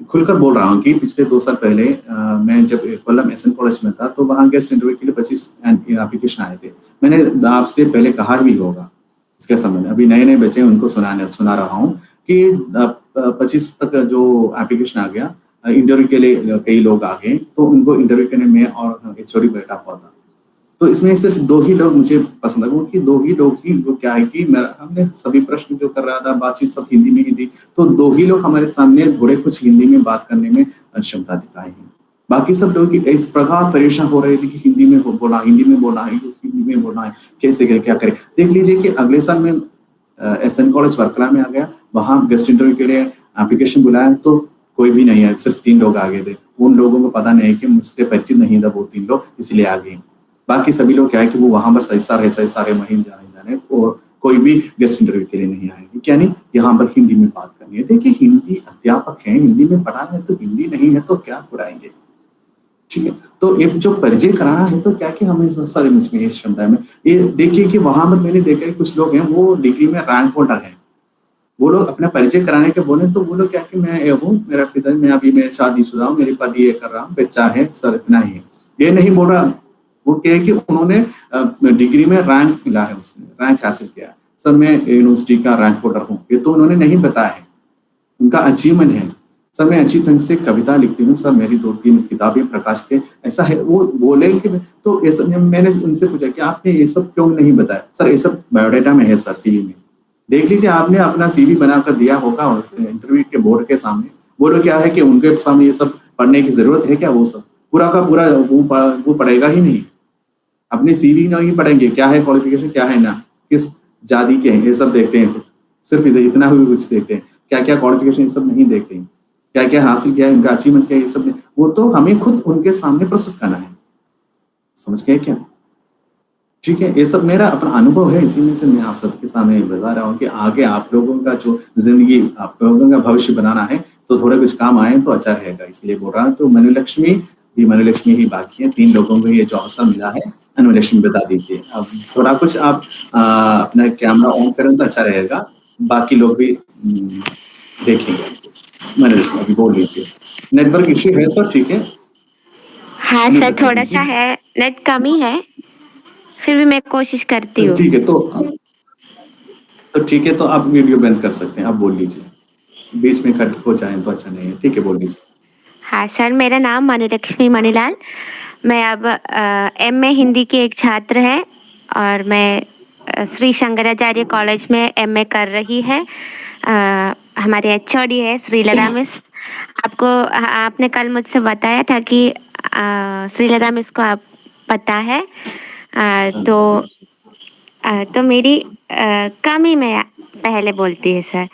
खुलकर बोल रहा हूँ कि पिछले 2 साल पहले मैं जब कोल्लम एसएन कॉलेज में था तो वहाँ गेस्ट इंटरव्यू के लिए 25 एप्लीकेशन आए थे। मैंने आपसे पहले कहा भी होगा इसके संबंध में, अभी नए नए बच्चे उनको सुना रहा हूँ कि 25 तक जो एप्लीकेशन आ गया, इंटरव्यू के लिए कई लोग आ गए, तो उनको इंटरव्यू करने में और एचओडी बैठा हुआ था। तो इसमें सिर्फ 2 ही लोग मुझे पसंद लगे, कि 2 ही लोग ही, वो क्या है कि हमने सभी प्रश्न जो कर रहा था बातचीत सब हिंदी में ही थी, तो 2 ही लोग हमारे सामने थोड़े कुछ हिंदी में बात करने में क्षमता दिखाई है। बाकी सब लोग इस प्रकार परेशान हो रहे थे कि हिंदी में बोलना है, हिंदी में बोलना है, कैसे करें, क्या करें। देख लीजिए कि अगले साल में एसएन कॉलेज वर्कला में आ गया, वहाँ गेस्ट इंटरव्यू के लिए एप्लीकेशन बुलाया तो कोई भी नहीं है, सिर्फ 3 लोग आगे थे। उन लोगों को पता नहीं कि मुझसे परिचित नहीं था वो 3 लोग, इसलिए आ गए। बाकी सभी लोग क्या है कि वो वहां पर सही सारे महीने जाने और कोई भी गेस्ट इंटरव्यू के लिए नहीं आएंगे, क्या नहीं, यहाँ पर हिंदी में बात करनी है। देखिए हिंदी अध्यापक हैं, हिंदी में पढ़ाना है, तो हिंदी नहीं है तो क्या पढ़ाएंगे, ठीक है। तो एक जो परिचय कराना है तो क्या कि हमें सारे मुझ में इस क्षमता में, ये देखिए कि वहां पर मैंने देखा है कुछ लोग हैं वो डिग्री में रैंक होल्डर है, वो लोग अपना परिचय कराने के बोले तो वो लोग क्या कि मैं ये हूँ, मेरा पिता, मैं अभी मैं शादीशुदा हूँ, मेरे पति ये कर रहा हूँ, बच्चा है सर, इतना ही है, ये नहीं बोल रहा। वो क्या है कि उन्होंने डिग्री में रैंक मिला है, उसने रैंक हासिल किया है, सर मैं यूनिवर्सिटी का रैंक होल्डर हूँ, ये तो उन्होंने नहीं बताया है, उनका अचीवमेंट है। सर मैं अच्छी ढंग से कविता लिखती हूँ सर, मेरी 2-3 किताबें प्रकाशित है, ऐसा है। वो बोले कि तो ये सब, मैंने उनसे पूछा कि आपने ये सब क्यों नहीं बताया? सर ये सब बायोडाटा में है सर, सीवी में देख लीजिए, आपने अपना सीवी बनाकर दिया होगा इंटरव्यू के बोर्ड के सामने। बोलो क्या है कि उनके सामने ये सब पढ़ने की जरूरत है क्या? वो सब पूरा का पूरा वो पढ़ेगा ही नहीं, अपने सीवी नहीं पढ़ेंगे, क्या है क्वालिफिकेशन, क्या है ना, किस जाति के हैं, ये सब देखते हैं। सिर्फ इतना भी कुछ देखते हैं, क्या क्या क्वालिफिकेशन, ये सब नहीं देखते हैं, क्या क्या हासिल किया है, उनका अचीवमेंट्स क्या है, ये सब नहीं। वो तो हमें खुद उनके सामने प्रस्तुत करना है, समझ गए क्या? ठीक है, ये सब मेरा अपना अनुभव है, इसी में से मैं आप सबके सामने बता रहा हूँ कि आगे आप लोगों का जो जिंदगी, आप लोगों का भविष्य बनाना है तो थोड़े कुछ काम आए तो अच्छा रहेगा, इसलिए बोल रहा हूँ। तो मनोलक्ष्मी ही बाकी है, 3 लोगों को ये जो अवसर मिला है, मनोलक्ष्मी बता दीजिए। अब थोड़ा कुछ आप अपना कैमरा ऑन करें तो अच्छा रहेगा, बाकी लोग भी देखेंगे। मनोलक्ष्मी अभी बोल लीजिए, नेटवर्क इश्यू है तो ठीक है। हाँ सर, थोड़ा सा है, नेट कमी है, फिर भी मैं कोशिश करती हूँ। ठीक है, तो ठीक है, तो आप वीडियो बंद कर सकते हैं, आप बोल लीजिए, बीच में कट हो जाए तो अच्छा नहीं है। ठीक है, बोल लीजिए। हाँ सर, मेरा नाम मनोलक्ष्मी मणिलाल, मैं अब एमए हिंदी की एक छात्र है और मैं श्री शंकराचार्य कॉलेज में एमए कर रही है। हमारे एचओडी है श्रीलता मिस। आपने कल मुझसे बताया था कि श्रीलता मिस को आप पता है, तो मेरी कमी मैं पहले बोलती है सर।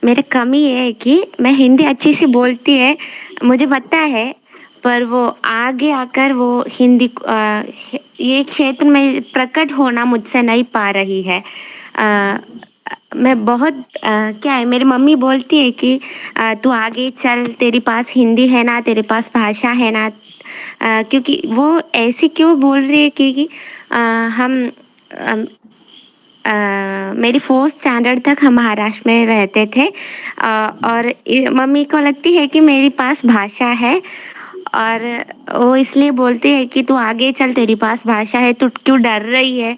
मेरी कमी ये है कि मैं हिंदी अच्छी सी बोलती है, मुझे पता है, पर वो आगे आकर वो हिंदी ये क्षेत्र में प्रकट होना मुझसे नहीं पा रही है। मैं बहुत क्या है, मेरी मम्मी बोलती है कि तू आगे चल, तेरे पास हिंदी है ना, तेरे पास भाषा है ना। क्योंकि वो ऐसी क्यों बोल रही है कि मेरी 4th स्टैंडर्ड तक हम महाराष्ट्र में रहते थे, और मम्मी को लगती है कि मेरे पास भाषा है, और वो इसलिए बोलती है कि तू आगे चल, तेरे पास भाषा है, तू क्यों डर रही है।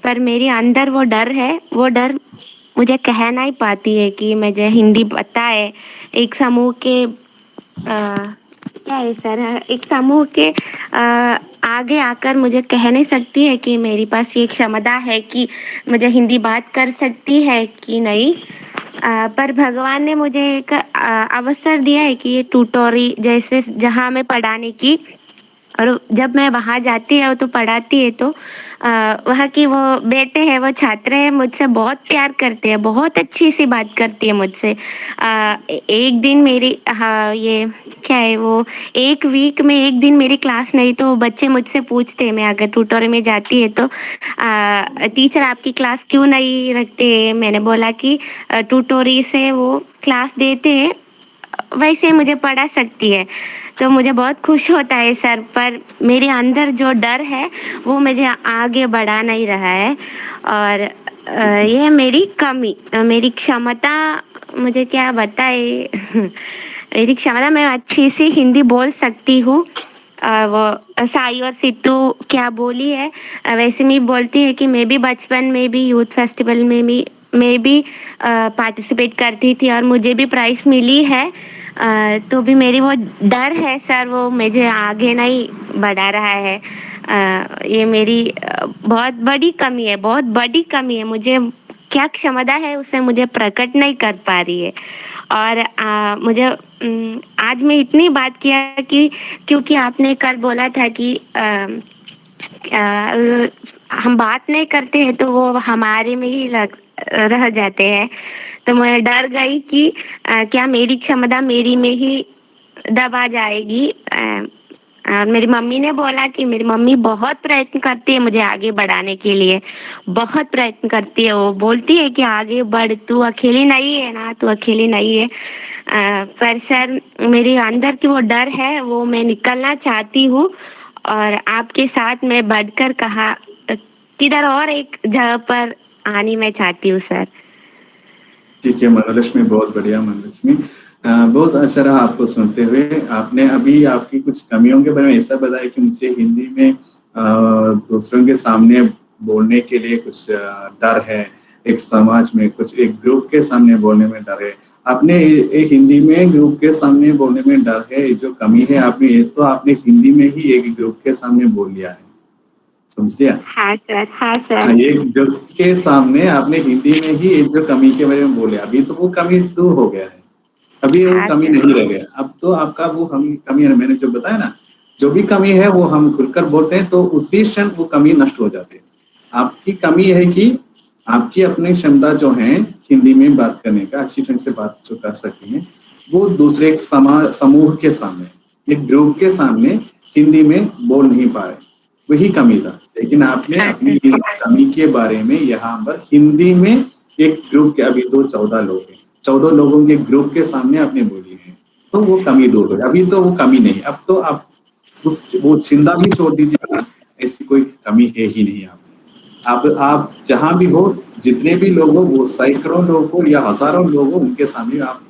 पर मेरे अंदर वो डर है, वो डर मुझे कह नहीं पाती है कि मुझे हिंदी पता है। एक समूह के क्या है सर, एक समूह के आगे आकर मुझे कह नहीं सकती है कि मेरे पास ये क्षमता है कि मुझे हिंदी बात कर सकती है कि नहीं। पर भगवान ने मुझे एक अवसर दिया है कि ये ट्यूटोरी जैसे जहाँ मैं पढ़ाने की, और जब मैं वहाँ जाती है तो पढ़ाती है तो वहाँ की वो बेटे हैं, वो छात्र हैं, मुझसे बहुत प्यार करते हैं, बहुत अच्छी सी बात करती है मुझसे। एक दिन मेरी ये क्या है, वो एक वीक में एक दिन मेरी क्लास नहीं तो बच्चे मुझसे पूछते हैं, मैं अगर ट्यूटोरियल में जाती है तो टीचर आपकी क्लास क्यों नहीं रखते। मैंने बोला कि ट्यूटोरियल से वो क्लास देते हैं, वैसे मुझे पढ़ा सकती है। तो मुझे बहुत खुश होता है सर, पर मेरे अंदर जो डर है वो मुझे आगे बढ़ा नहीं रहा है, और ये मेरी कमी, मेरी क्षमता मुझे क्या बताए मेरी क्षमता, मैं अच्छी से हिंदी बोल सकती हूँ। वो साई और सिद्धू क्या बोली है वैसे मैं बोलती है कि मैं भी बचपन में भी यूथ फेस्टिवल में भी मैं भी पार्टिसिपेट करती थी और मुझे भी प्राइज मिली है। तो भी मेरी वो डर है सर, वो मुझे आगे नहीं बढ़ा रहा है। ये मेरी बहुत बड़ी कमी है, बहुत बड़ी कमी है। मुझे क्या क्षमता है उसे मुझे प्रकट नहीं कर पा रही है। और मुझे आज मैं इतनी बात किया कि क्योंकि आपने कल बोला था कि हम बात नहीं करते हैं तो वो हमारे में ही रह जाते हैं। तो मैं डर गई कि क्या मेरी क्षमता मेरी में ही दबा जाएगी। मेरी मम्मी ने बोला कि मेरी मम्मी बहुत प्रयत्न करती है मुझे आगे बढ़ाने के लिए, बहुत प्रयत्न करती है। वो बोलती है कि आगे बढ़, तू अकेली नहीं है ना, तू अकेली नहीं है। पर सर मेरे अंदर की वो डर है, वो मैं निकलना चाहती हूँ और आपके साथ मैं बढ़कर कहा किधर और एक जगह पर आनी मैं चाहती हूँ सर। ठीक है मनोलक्ष्मी, बहुत बढ़िया मनोलक्ष्मी, बहुत अच्छा रहा आपको सुनते हुए। आपने अभी आपकी कुछ कमियों के बारे में ऐसा बताया कि मुझे हिंदी में दूसरों के सामने बोलने के लिए कुछ डर है, एक समाज में कुछ एक ग्रुप के सामने बोलने में डर है, आपने एक हिंदी में ग्रुप के सामने बोलने में डर है, ये जो कमी है आपने, ये तो आपने हिंदी में ही एक ग्रुप के सामने बोल लिया है, समझ लिया? हाँ सर, हाँ सर। एक ग्रुप के सामने आपने हिंदी में ही एक जो कमी के बारे में बोले, अभी तो वो कमी दूर हो गया है, अभी वो हाँ कमी सर। नहीं रह गया, अब तो आपका वो कमी है, मैंने जो बताया ना, जो भी कमी है वो हम खुलकर बोलते हैं तो उसी क्षण वो कमी नष्ट हो जाती है। आपकी कमी है कि आपकी अपनी क्षमता जो है हिंदी में बात करने का, अच्छी ढंग से बात जो कर सकती हैं, वो दूसरे समूह के सामने, एक ग्रुप के सामने हिंदी में बोल नहीं पाए, वही कमी था। लेकिन आपने अपनी इस कमी के बारे में यहाँ पर हिंदी में एक ग्रुप के, अभी तो 14 लोग हैं, 14 लोगों के ग्रुप के सामने आपने बोली है, तो वो कमी दूर हो गई। अभी तो वो कमी नहीं, अब तो आप वो चिंता भी छोड़ दीजिए, ऐसी कोई कमी है ही नहीं आप जहां भी हो, जितने भी लोग हो, वो सैकड़ों लोग हो या हजारों लोग हो, उनके सामने आप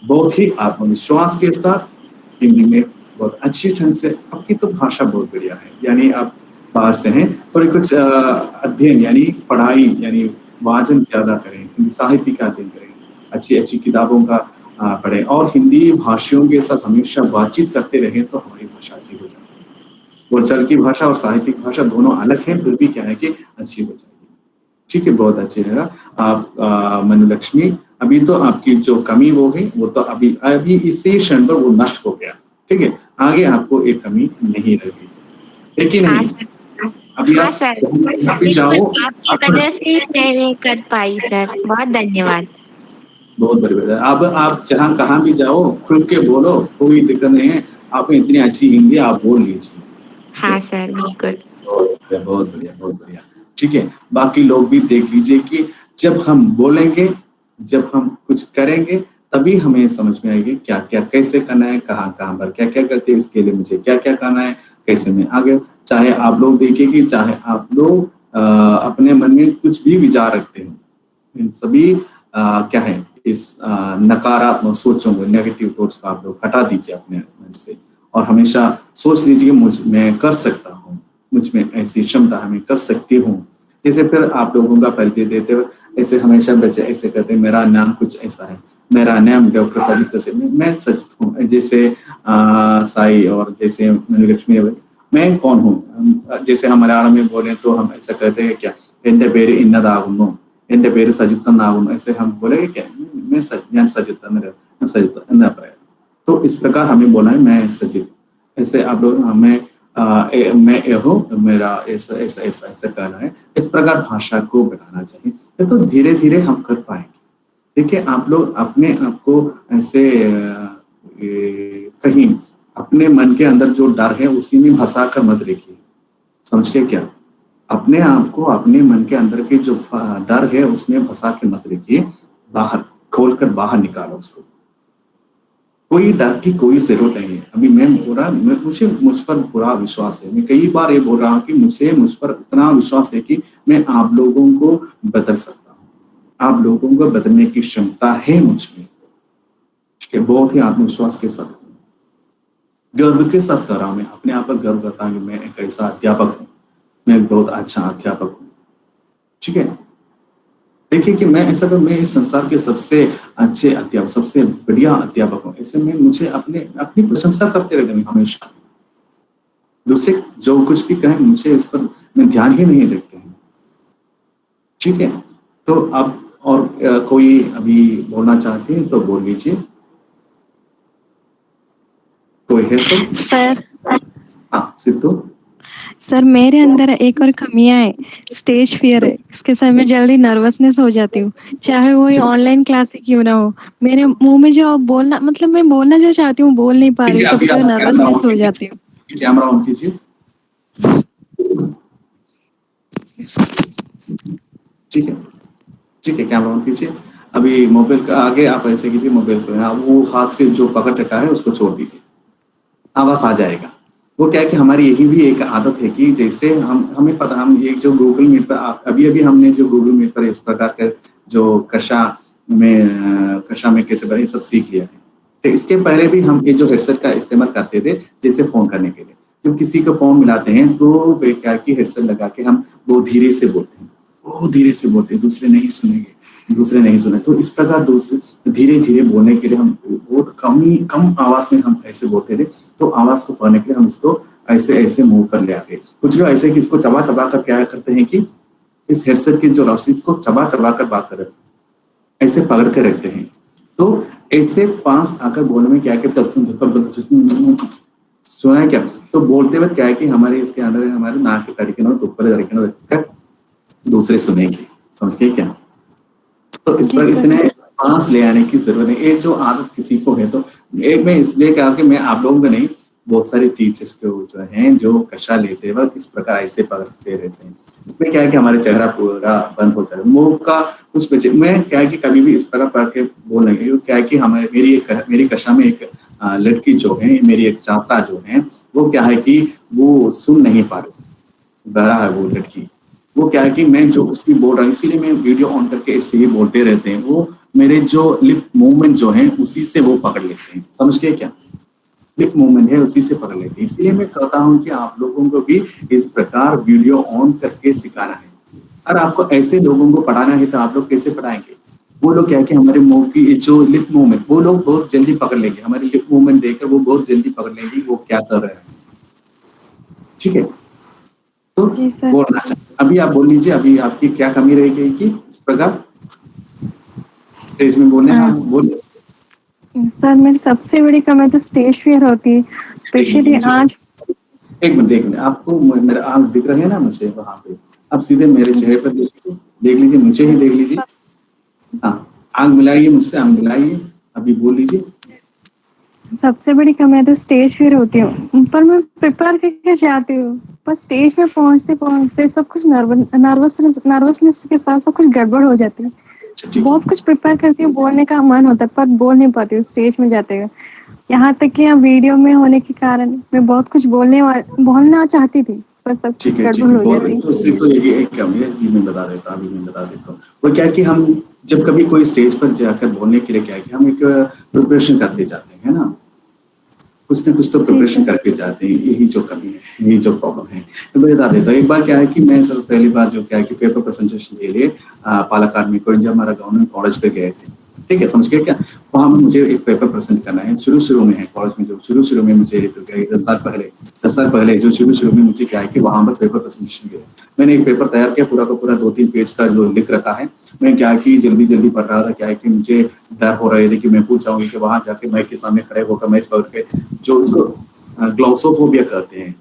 बहुत ही आत्मविश्वास के साथ हिंदी में बहुत अच्छी ढंग से, आपकी तो भाषा बहुत बढ़िया है, यानी आप बाहर से हैं, थोड़ी कुछ अध्ययन यानी पढ़ाई यानी वाचन ज्यादा करें, साहित्य का अध्ययन करें, अच्छी अच्छी किताबों का पढ़ें और हिंदी भाषियों के साथ हमेशा बातचीत करते रहें तो हमारी भाषा अच्छी हो जाती है। बोलचाल की भाषा और साहित्यिक भाषा दोनों अलग है, फिर भी क्या है कि अच्छी हो जाएगी। ठीक है, बहुत अच्छी है आप मनुलक्ष्मी। अभी तो आपकी जो कमी वो है वो तो अभी इसी क्षण पर वो नष्ट हो गया, ठीक है, आगे आपको एक कमी नहीं रहेगी, है कि नहीं? अभी आप जाओ, आपकी वजह से मैं कर पाई सर, बहुत धन्यवाद। बहुत बढ़िया। अब आप जहाँ कहाँ भी जाओ खुल के बोलो, कोई दिक्कत नहीं है, आपने इतनी अच्छी हिंदी आप बोल लीजिए। हाँ सर, बिल्कुल। बहुत बढ़िया, बहुत बढ़िया। ठीक है, बाकी लोग भी देख लीजिए कि जब हम बोलेंगे, जब हम कुछ करेंगे, तभी हमें समझ में आएगी क्या क्या कैसे करना है, कहाँ कहाँ पर क्या क्या करते हैं, इसके लिए मुझे क्या क्या करना है, कैसे मैं आगे। चाहे आप लोग देखिए कि चाहे आप लोग अपने मन में कुछ भी विचार रखते हो, इन सभी क्या है, इस नकारात्मक सोचों को, नेगेटिव थॉट्स को आप लोग हटा दीजिए अपने मन से और हमेशा सोच लीजिए मैं कर सकता हूँ, मुझ में ऐसी क्षमता है, मैं कर सकती हूँ। जैसे फिर आप लोगों का परिचय देते हुए ऐसे हमेशा बच्चे ऐसे कहते हैं, मेरा नाम कुछ ऐसा है, मेरा नाम डॉक्टर सजित से, मैं सजित हूँ, जैसे साई और जैसे मनुलक्ष्मी, मैं कौन हूँ। जैसे हम मलयालम में बोले तो हम ऐसा कहते हैं क्या, एंडे पेर इन्नदागुन्नु, एंडे पेर सजित्तन्नागुन्नु, ऐसे हम बोलेंगे क्या, मैं सजित एन्ना പറയാം। तो इस प्रकार हमें बोला है मैं सजित, ऐसे आप लोग मैं हूँ, मेरा ऐसा ऐसा ऐसा ऐसा कहना है, इस प्रकार भाषा को बढ़ाना चाहिए, तो धीरे धीरे हम कर पाएंगे। देखिए आप लोग अपने आप को ऐसे कहीं अपने मन के अंदर जो डर है उसी में फंसा कर मत रखिए, समझ के क्या, अपने आप को अपने मन के अंदर के जो डर है उसमें फंसा के मत रखिए, बाहर खोल कर बाहर निकालो उसको। कोई डर की कोई जरूरत नहीं है। अभी मैं बोल रहा, मुझ पर पूरा विश्वास है, मैं कई बार ये बोल रहा हूँ कि मुझ पर इतना विश्वास है कि मैं आप लोगों को बदल सकता हूँ, आप लोगों को बदलने की क्षमता है मुझ में, बहुत ही आत्मविश्वास के साथ, गर्व के साथ कर रहा हूँ, मैं अपने आप पर गर्व करता हूँ कि मैं एक ऐसा अध्यापक हूँ, मैं एक बहुत अच्छा अध्यापक हूँ। ठीक है, देखिए कि मैं ऐसा, मैं इस संसार के सबसे अच्छे अध्यापक, सबसे बढ़िया अध्यापक हूँ, ऐसे में मुझे अपनी प्रशंसा करते रहते हमेशा। दूसरे जो कुछ भी कहें मुझे इस पर मैं ध्यान ही नहीं देते हैं। ठीक है, तो अब और कोई अभी बोलना चाहते हैं तो बोल लीजिए, कोई है तो। सर, हाँ सिद्धू। सर मेरे अंदर एक और कमियां है, स्टेज फियर है, इसके साथ मैं जल्दी नर्वसनेस हो जाती हूँ, चाहे वो ऑनलाइन क्लास ही क्यों ना हो। मेरे मुंह में जो बोलना, मतलब मैं बोलना जो चाहती हूँ बोल नहीं पा रही, कभी कभी नर्वसनेस हो जाती हूँ। कैमरा ऑन कीजिए। ठीक है, ठीक है, कैमरा ऑन कीजिए। अभी मोबाइल का आगे आप ऐसे कीजिए, मोबाइल को वो हाथ से जो पकड़ रखा है उसको छोड़ दीजिए, आवाज आ जाएगा। वो क्या है कि हमारी यही भी एक आदत है कि जैसे हमें पता, हम एक जो गूगल मीट पर अभी हमने जो गूगल मीट पर इस प्रकार के जो कक्षा में कैसे बने सब सीख लिया है। तो इसके पहले भी हम ये जो हेडसेट का इस्तेमाल करते थे जैसे फोन करने के लिए, जब किसी को फॉर्म मिलाते हैं तो वे क्या कि हेडसेट लगा के हम बहुत धीरे से बोलते हैं, बहुत धीरे से बोलते हैं, दूसरे नहीं सुने। तो इस प्रकार दूसरे धीरे धीरे बोलने के लिए हम बहुत कम आवाज में हम ऐसे बोलते थे। तो आवाज को पढ़ने के लिए हम इसको ऐसे मूव कर ले आते। कुछ लोग ऐसे कि इसको चबा कर क्या करते हैं कि इस हेडसेट की जो रोशनी इसको चबा कर बात कर, ऐसे पकड़ के रखते हैं। तो ऐसे पास आकर बोलने में क्या सुना है क्या? तो बोलते वक्त क्या है कि हमारे इसके अंदर हमारे नाक के तरीके ऊपर रखकर दूसरे सुनेंगे, समझ गए क्या? तो इस पर इतने पास ले आने की जरूरत है। ये जो आदत किसी को है, तो एक में इसलिए क्या कि मैं आप लोगों को नहीं, बहुत सारे टीचर्स को जो हैं जो कक्षा लेते वक्त इस प्रकार ऐसे पकड़ते रहते हैं। इसमें क्या है कि हमारे चेहरा पूरा बंद होता है, मुंह का कुछ बचे। मैं क्या है कि कभी भी इस प्रकार पढ़ के बोल नहीं, क्या है कि हमारे मेरी कक्षा में एक लड़की जो है, मेरी एक छात्रा जो है, वो क्या है कि वो सुन नहीं पा रही, बहरा है वो लड़की। वो क्या है कि मैं जो कुछ भी बोल रहा हूँ, इसीलिए मैं वीडियो ऑन करके ऐसे ही बोलते रहते हैं। वो मेरे जो लिप मूवमेंट जो है उसी से वो पकड़ लेते हैं, समझ गए क्या? लिप मूवमेंट है उसी से पकड़ लेते हैं। इसलिए मैं कहता हूँ कि आप लोगों को भी इस प्रकार वीडियो ऑन करके सिखाना है। और आपको ऐसे लोगों को पढ़ाना है तो आप लोग कैसे पढ़ाएंगे? वो लोग क्या कि हमारे मुंह की जो लिप मूवमेंट वो लोग बहुत जल्दी पकड़ लेंगे, हमारे लिप मूवमेंट देखकर वो बहुत जल्दी पकड़ लेंगे वो क्या कर रहे हैं, ठीक है? तो बोलना। अभी आप बोल लीजिए, अभी आपकी क्या कमी रह गई कि इस प्रकार स्टेज में बोलने? हाँ बोलिए सर। मेरी सबसे बड़ी कमी तो स्टेज फियर होती है, स्पेशली आज। एक मिनट, आपको मेरा आंख दिख रहे हैं ना मुझे वहां पे? आप सीधे मेरे चेहरे पर देख लीजिए, मुझे ही देख लीजिए। हाँ, आंख मिलाइए मुझसे, आंख मिलाइए, अभी बोल लीजिए। सबसे बड़ी कमी तो स्टेज फियर होती है, पर मैं प्रिपेयर करके जाती हूँ, पर स्टेज में पहुंचते सब कुछ नर्वसनेस के साथ सब कुछ गड़बड़ हो जाती है। बहुत कुछ प्रिपेयर करती हूँ, बोलने का मन होता है पर बोल नहीं पाती हूँ स्टेज में जाते हुए। यहाँ तक कि यहाँ वीडियो में होने के कारण मैं बहुत कुछ बोलना चाहती थी, पर सब कुछ गड़बड़ हो जाती है। तो ये एक कमी है, मैं बता देता हूँ। वो क्या कि हम जब कभी कोई स्टेज पर जाकर बोलने के लिए क्या है कि हम एक प्रिपरेशन करते जाते हैं ना, कुछ न कुछ तो प्रिपरेशन करके जाते हैं। यही जो कमी है, यही जो प्रॉब्लम है, तो मैं बता देता हूँ। एक बार क्या है कि मैं सब पहली बार जो क्या है कि पेपर प्रेजेंटेशन के लिए पालक्काड में कोई हमारा गवर्नमेंट कॉलेज पे गए थे, ठीक है, समझ गए क्या? वहाँ में मुझे एक पेपर प्रेजेंट करना है। शुरू में है कॉलेज में, जो शुरू में मुझे तो क्या 10 साल पहले जो शुरू में मुझे क्या है कि वहाँ पर पेपर प्रेजेंटेशन किया। मैंने एक पेपर तैयार किया, पूरा का पूरा 2-3 पेज का जो लिख रखा है। मैं क्या कि जल्दी पढ़ रहा था, क्या है कि मुझे डर हो रहे थे कि मैं पूछ जाऊंगी कि वहां जाके माइक के सामने खड़े होकर मैच पढ़ के, जो इसको ग्लॉसोफोबिया कहते हैं,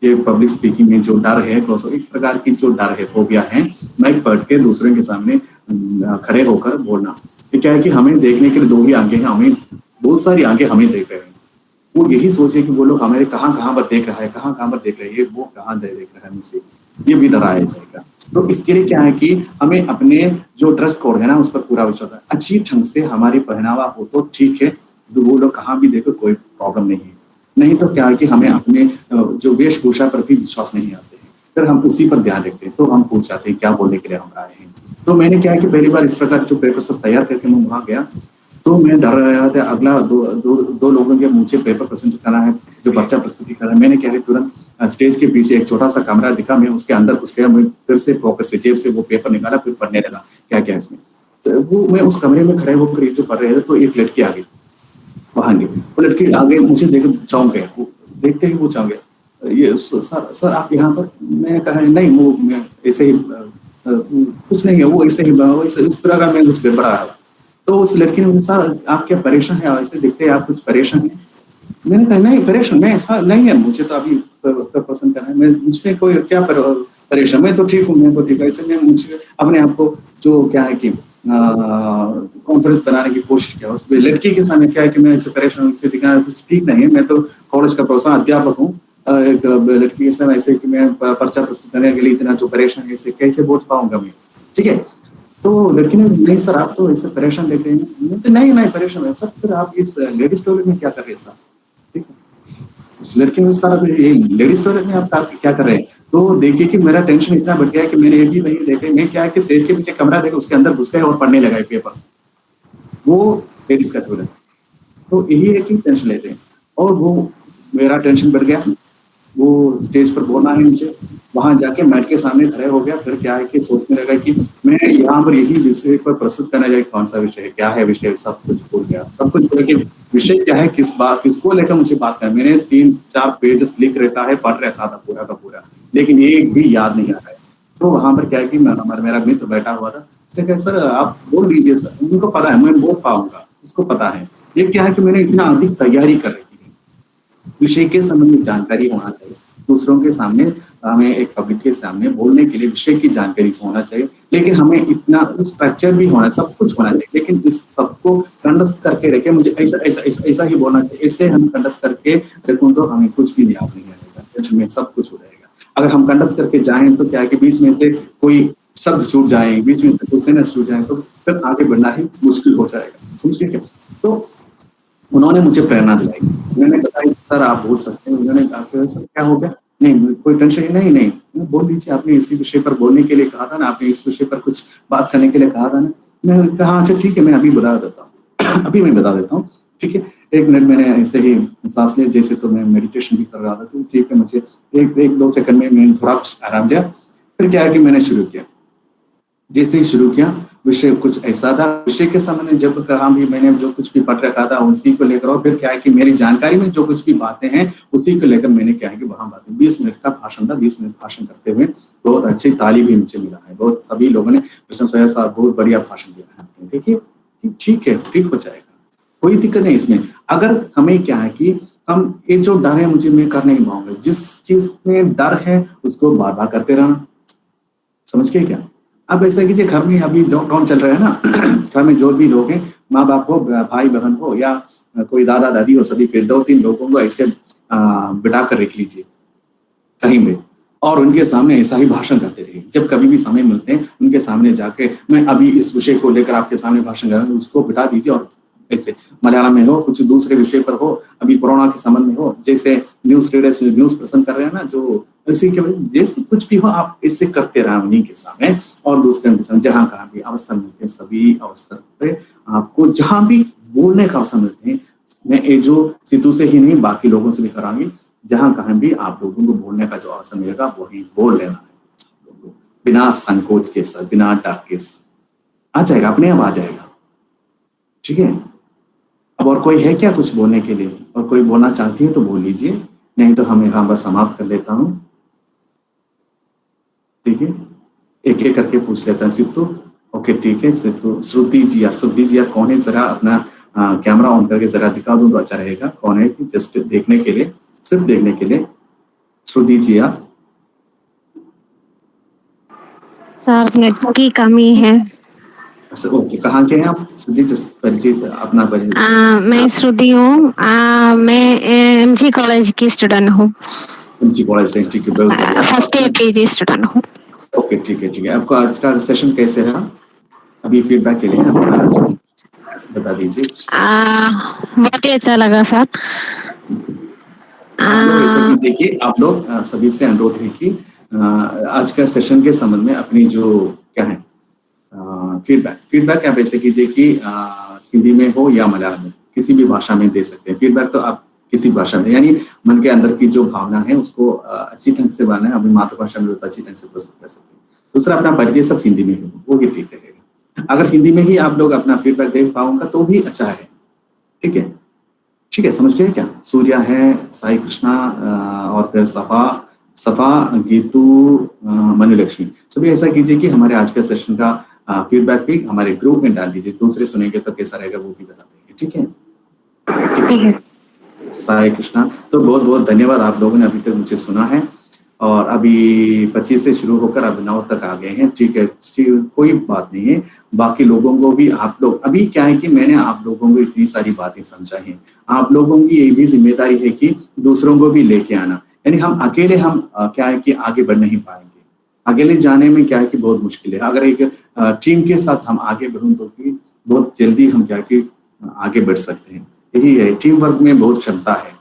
ये पब्लिक स्पीकिंग में जो डर है, एक प्रकार की जो डर है, फोबिया है, माइक पढ़ के दूसरे के सामने खड़े होकर बोलना। ये क्या है कि हमें देखने के लिए 2 ही आंखें हैं, हमें बहुत सारी आंखें हमें देख रहे हैं। वो यही सोचे कि वो लोग हमारे कहाँ पर देख रहा है, कहाँ पर देख रहे हैं, वो कहाँ देख रहा है मुझसे, ये भी डराया जाएगा। तो इसके लिए क्या है कि हमें अपने जो ड्रेस कोड है ना उस पर पूरा विश्वास है। अच्छी ढंग से हमारी पहनावा हो तो ठीक है, तो वो लोग कहाँ भी देखो कोई प्रॉब्लम नहीं है। नहीं तो क्या है कि हमें अपने जो वेशभूषा पर भी विश्वास नहीं आते हैं, फिर हम उसी पर ध्यान रखते हैं, तो हम पूछ जाते हैं क्या बोलने के लिए हम आए हैं। तो मैंने क्या है कि पहली बार इस प्रकार जो पेपर सब तैयार करके मैं वहाँ गया, तो मैं डर रहा था अगला दो लोगों के मुझे पेपर प्रेजेंट करना है, जो पर्चा प्रस्तुति करना है। मैंने क्या है तुरंत स्टेज के पीछे एक छोटा सा कमरा दिखा, मैं उसके अंदर घुस गया, मैं फिर से पॉकेट से जेब से वो पेपर निकाला, फिर पढ़ने लगा क्या इसमें। तो वो मैं उस कमरे में खड़े होकर जो पढ़ रहे थे, तो एक लड़की आ गई वहां नहीं, वो लड़की आगे मुझे देख चौंक गया, वो देखते ही वो चौंक गया, ये सर आप यहाँ पर? मैं कहा नहीं, वो मैं ऐसे ही कुछ नहीं है, वो ऐसे ही इस प्रकार में कुछ गड़बड़ा है। तो उस लड़की ने मुझे, सर आप क्या परेशान है, ऐसे दिखते हैं आप कुछ परेशान है? मैंने कहा नहीं परेशान मैं, हाँ नहीं है, मुझे तो अभी पसंद करना है, मैं मुझमें कोई क्या परेशान, मैं तो ठीक हूँ, मैं तो ठीक है। ऐसे में मुझे अपने आप को जो क्या है कि कॉन्फ्रेंस बनाने की कोशिश किया। उस लड़की के सामने क्या है कि मैं ऐसे परेशान से दिखाना कुछ ठीक नहीं है, मैं तो कॉलेज का प्रोफेसर अध्यापक हूँ। एक लड़की के सामने ऐसे कि मैं पर्चा प्रस्तुत करने के लिए इतना जो परेशान है, ऐसे कैसे बोल पाऊंगा मैं, ठीक है। तो लड़की ने, नहीं सर आप तो ऐसे परेशान लग रहे हैं। तो नहीं परेशान है सर, फिर आप इस लेडीज टॉयलेट में क्या कर रहे हैं सर, ठीक है। उस लड़की ने, सर लेडीज टॉयलेट में आप क्या कर रहे हैं? तो देखिए कि मेरा टेंशन इतना बढ़ गया कि मैंने ये भी नहीं देखे, मैं क्या है कि स्टेज के पीछे कमरा देखा, उसके अंदर घुस गए और पढ़ने लगा पेपर, वो लेडीज का टॉयलेट। तो यही है कि टेंशन लेते हैं, और वो मेरा टेंशन बढ़ गया। वो स्टेज पर बोलना है मुझे, वहां जाके मैट के सामने खड़े हो गया। फिर क्या है कि सोचने लगा कि मैं यहाँ पर यही विषय पर प्रस्तुत करना चाहिए, कौन सा विषय है, क्या है विषय, सब कुछ भूल गया। सब कुछ बोल के विषय क्या है, किसको लेकर मुझे बात करना, मैंने 3-4 पेजेस लिख रखा है, पढ़ रखा था पूरा का पूरा, लेकिन एक भी याद नहीं आ रहा है। तो वहां पर क्या है कि मेरा मित्र बैठा हुआ था, उसने कहा सर आप बोल लीजिए सर, उनको पता है मैं बोल पाऊंगा, उसको पता है। ये क्या है कि मैंने इतना अधिक तैयारी कर रखी है, विषय के संबंध में जानकारी होना चाहिए, दूसरों के सामने हमें एक पब्लिक के सामने बोलने के लिए विषय की जानकारी से होना चाहिए, लेकिन हमें इतना स्ट्रक्चर भी होना, सब कुछ होना चाहिए, लेकिन इस सबको कंडस्ट करके रखे, मुझे ऐसा ऐसा ऐसा ऐसा ही बोलना चाहिए, इससे हम कंडस्ट करके रखूं तो हमें कुछ भी याद नहीं आएगा, में सब कुछ हो जाएगा। अगर हम कंडस्ट करके जाएं तो क्या है कि बीच में से कोई शब्द छूट जाए, बीच में से कोई सेंटेंस छूट जाए, तो फिर आगे बढ़ना ही मुश्किल हो जाएगा, समझ गए क्या? तो उन्होंने मुझे प्रेरणा दिलाई, उन्होंने बताया सर आप बोल सकते हैं। उन्होंने कहा सर क्या हो गया, नहीं कोई टेंशन नहीं, बोल लीजिए, आपने इसी विषय पर बोलने के लिए कहा था ना, आपने इस विषय पर कुछ बात करने के लिए कहा था ना। मैंने कहा अच्छा ठीक है, मैं अभी बता देता हूँ, अभी मैं बता देता हूँ, ठीक है। 1 मिनट मैंने ऐसे ही सांस लिया, जैसे तो मैं मेडिटेशन भी कर रहा था, तो ठीक है, मुझे 1-2 सेकंड में मैंने थोड़ा आराम लिया। फिर क्या है कि मैंने शुरू किया, जैसे ही शुरू किया, विषय कुछ ऐसा था, विषय के सामने जब कहा भी मैंने जो कुछ भी पढ़ रखा था उसी को लेकर, और फिर क्या है कि मेरी जानकारी में जो कुछ भी बातें हैं उसी को लेकर मैंने क्या है कि वहां बातें, 20 मिनट का भाषण था, 20 मिनट भाषण करते हुए बहुत अच्छी ताली भी मुझे मिला है, बहुत सभी लोगों ने प्रशंसा साहब बहुत बढ़िया भाषण दिया है। देखिए ठीक है, ठीक हो जाएगा, कोई दिक्कत नहीं इसमें। अगर हमें क्या है कि हम ये जो डर है मुझे मैं कर नहीं पाऊंगा, जिस चीज में डर है उसको बार बार करते रहना, समझ गए क्या? अब ऐसा कीजिए, घर में अभी लॉकडाउन चल रहा है ना, घर में जो भी लोग हैं, माँ बाप हो, भाई बहन हो, या कोई दादा दादी हो, सभी फिर 2-3 लोगों को ऐसे बिठा कर रख लीजिए कहीं पे, और उनके सामने ऐसा ही भाषण करते रहिए। जब कभी भी समय मिलते हैं उनके सामने जाके मैं अभी इस विषय को लेकर आपके सामने भाषण कर रहा हूँ, उसको बिठा दीजिए, और ऐसे मलयालम में हो, कुछ दूसरे विषय पर हो, अभी कोरोना के संबंध में हो, जैसे न्यूज रीडर्स न्यूज पसंद कर रहे हैं ना, जो इसी के जैसे कुछ भी हो आप इससे करते रहे उन्हीं के सामने, और दूसरे के सामने जहां कहाँ भी अवसर मिलते हैं, सभी अवसर पे आपको जहां भी बोलने का अवसर मिलते हैं, मैं ये जो सितू से ही नहीं बाकी लोगों से भी करांगी, जहां कहीं भी आप लोगों को बोलने का जो अवसर मिलेगा वही बोल लेना है, बिना संकोच के साथ, बिना डर के साथ। आ जाएगा, अपने आप आ जाएगा, ठीक है। अब और कोई है क्या कुछ बोलने के लिए, और कोई बोलना चाहती है तो बोल लीजिए, नहीं तो हम यहाँ बस समाप्त कर लेता हूँ, ठीक है। एक एक करके पूछ लेता है सिद्धू, ओके ठीक है। सिद्धू, श्रुति जी यार कौन है, जरा अपना कैमरा ऑन करके जरा दिखा दूं तो अच्छा रहेगा, कौन है, जस्ट देखने के लिए, सिर्फ देखने के लिए। श्रुति जी यार, सर नेटवर्क की कमी है। ओके, कहाँ के हैं आप श्रुति? परिचय, अपना परिचय। मैं श्रुति हूँ, मैं एमजी कॉलेज की स्टूडेंट हूँ, एमजी कॉलेज से, ठीक है, फर्स्ट ईयर पीजी स्टूडेंट हूँ। ओके ठीक है। आपको आज का सेशन कैसे रहा? अभी फीडबैक के लिए बता दीजिए। बहुत ही अच्छा लगा सर। ऐसा कीजिए कि आप लोग सभी से अनुरोध है कि आज का सेशन के संबंध में अपनी जो क्या है फीडबैक आप ऐसे कीजिए कि हिंदी में हो या मलयालम में, किसी भी भाषा में दे सकते हैं फीडबैक। तो आप किसी भाषा में, यानी मन के अंदर की जो भावना है उसको अच्छी ढंग से बनाए, अपनी मातृभाषा में अच्छी ढंग से प्रस्तुत कर सकते हैं। दूसरा, अपना परिचय सब हिंदी में हो, वो भी ठीक रहेगा। अगर हिंदी में ही आप लोग अपना फीडबैक दे पाऊंगा तो भी अच्छा है, ठीक है, ठीक है, समझ गए क्या? सूर्या है, साई कृष्णा, और फिर सफा, गीतू, मनुलक्ष्मी, सभी ऐसा कीजिए कि हमारे आज के सेशन का फीडबैक भी हमारे ग्रुप में डाल दीजिए, दूसरे सुनेंगे तो कैसा रहेगा वो भी बता देंगे, ठीक है, ठीक है। साई कृष्णा, तो बहुत बहुत धन्यवाद, आप लोगों ने अभी तक मुझे सुना है, और अभी 25 से शुरू होकर अब 9 तक आ गए हैं, ठीक है, कोई बात नहीं है। बाकी लोगों को भी आप लोग, अभी क्या है कि मैंने आप लोगों को इतनी सारी बातें समझाई हैं, आप लोगों की ये भी जिम्मेदारी है कि दूसरों को भी लेके आना, यानी हम अकेले क्या है कि आगे बढ़ नहीं पाएंगे, अकेले जाने में क्या है कि बहुत मुश्किल है। अगर एक टीम के साथ हम आगे बढ़ूं तो भी बहुत जल्दी हम क्या कि आगे बढ़ सकते हैं, यही है, टीम वर्क में बहुत क्षमता है,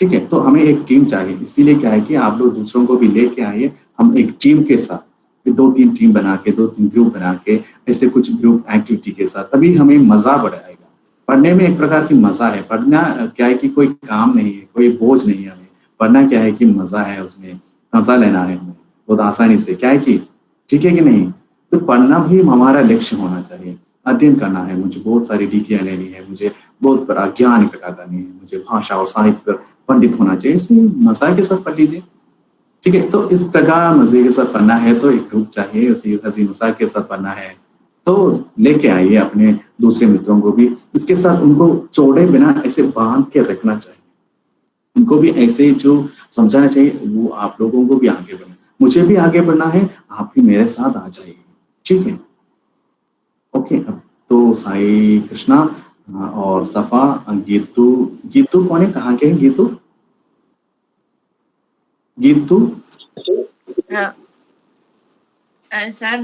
ठीक है। तो हमें एक टीम चाहिए, इसीलिए क्या है कि आप लोग दूसरों को भी लेके आइए, हम एक टीम के साथ 2-3 टीम बना के, 2-3 ग्रुप बना के, ऐसे कुछ ग्रुप एक्टिविटी के साथ, तभी हमें मजा बढ़ाएगा। पढ़ने में एक प्रकार की मजा है, पढ़ना क्या है कि कोई काम नहीं है, कोई बोझ नहीं है, हमें पढ़ना क्या है कि मजा है उसमें, मजा लेना है हमें बहुत आसानी से, क्या है कि ठीक है कि नहीं। तो पढ़ना भी हमारा लक्ष्य होना चाहिए, अध्ययन करना है, मुझे बहुत सारी डिग्रियां लेनी है, मुझे बहुत बड़ा ज्ञान इकट्ठा करनी है, मुझे भाषा और साहित्य पर पंडित होना चाहिए, इसलिए मजा के साथ पढ़ लीजिए। ठीक है, तो इस प्रकार मजे के साथ पढ़ना है तो एक ग्रुप चाहिए, उसी हंसी मजाक के साथ पढ़ना है तो लेके आइए अपने दूसरे मित्रों को भी, इसके साथ उनको छोड़े बिना ऐसे बांध के रखना चाहिए, उनको भी ऐसे जो समझाना चाहिए, वो आप लोगों को भी आगे बढ़ना, मुझे भी आगे बढ़ना है, आप भी मेरे साथ आ जाइए। ठीक है, ओके। तो साई कृष्णा और सफा, गीतू, गीतू कौन है, कहाँ के हैं गीतू? गीतू सर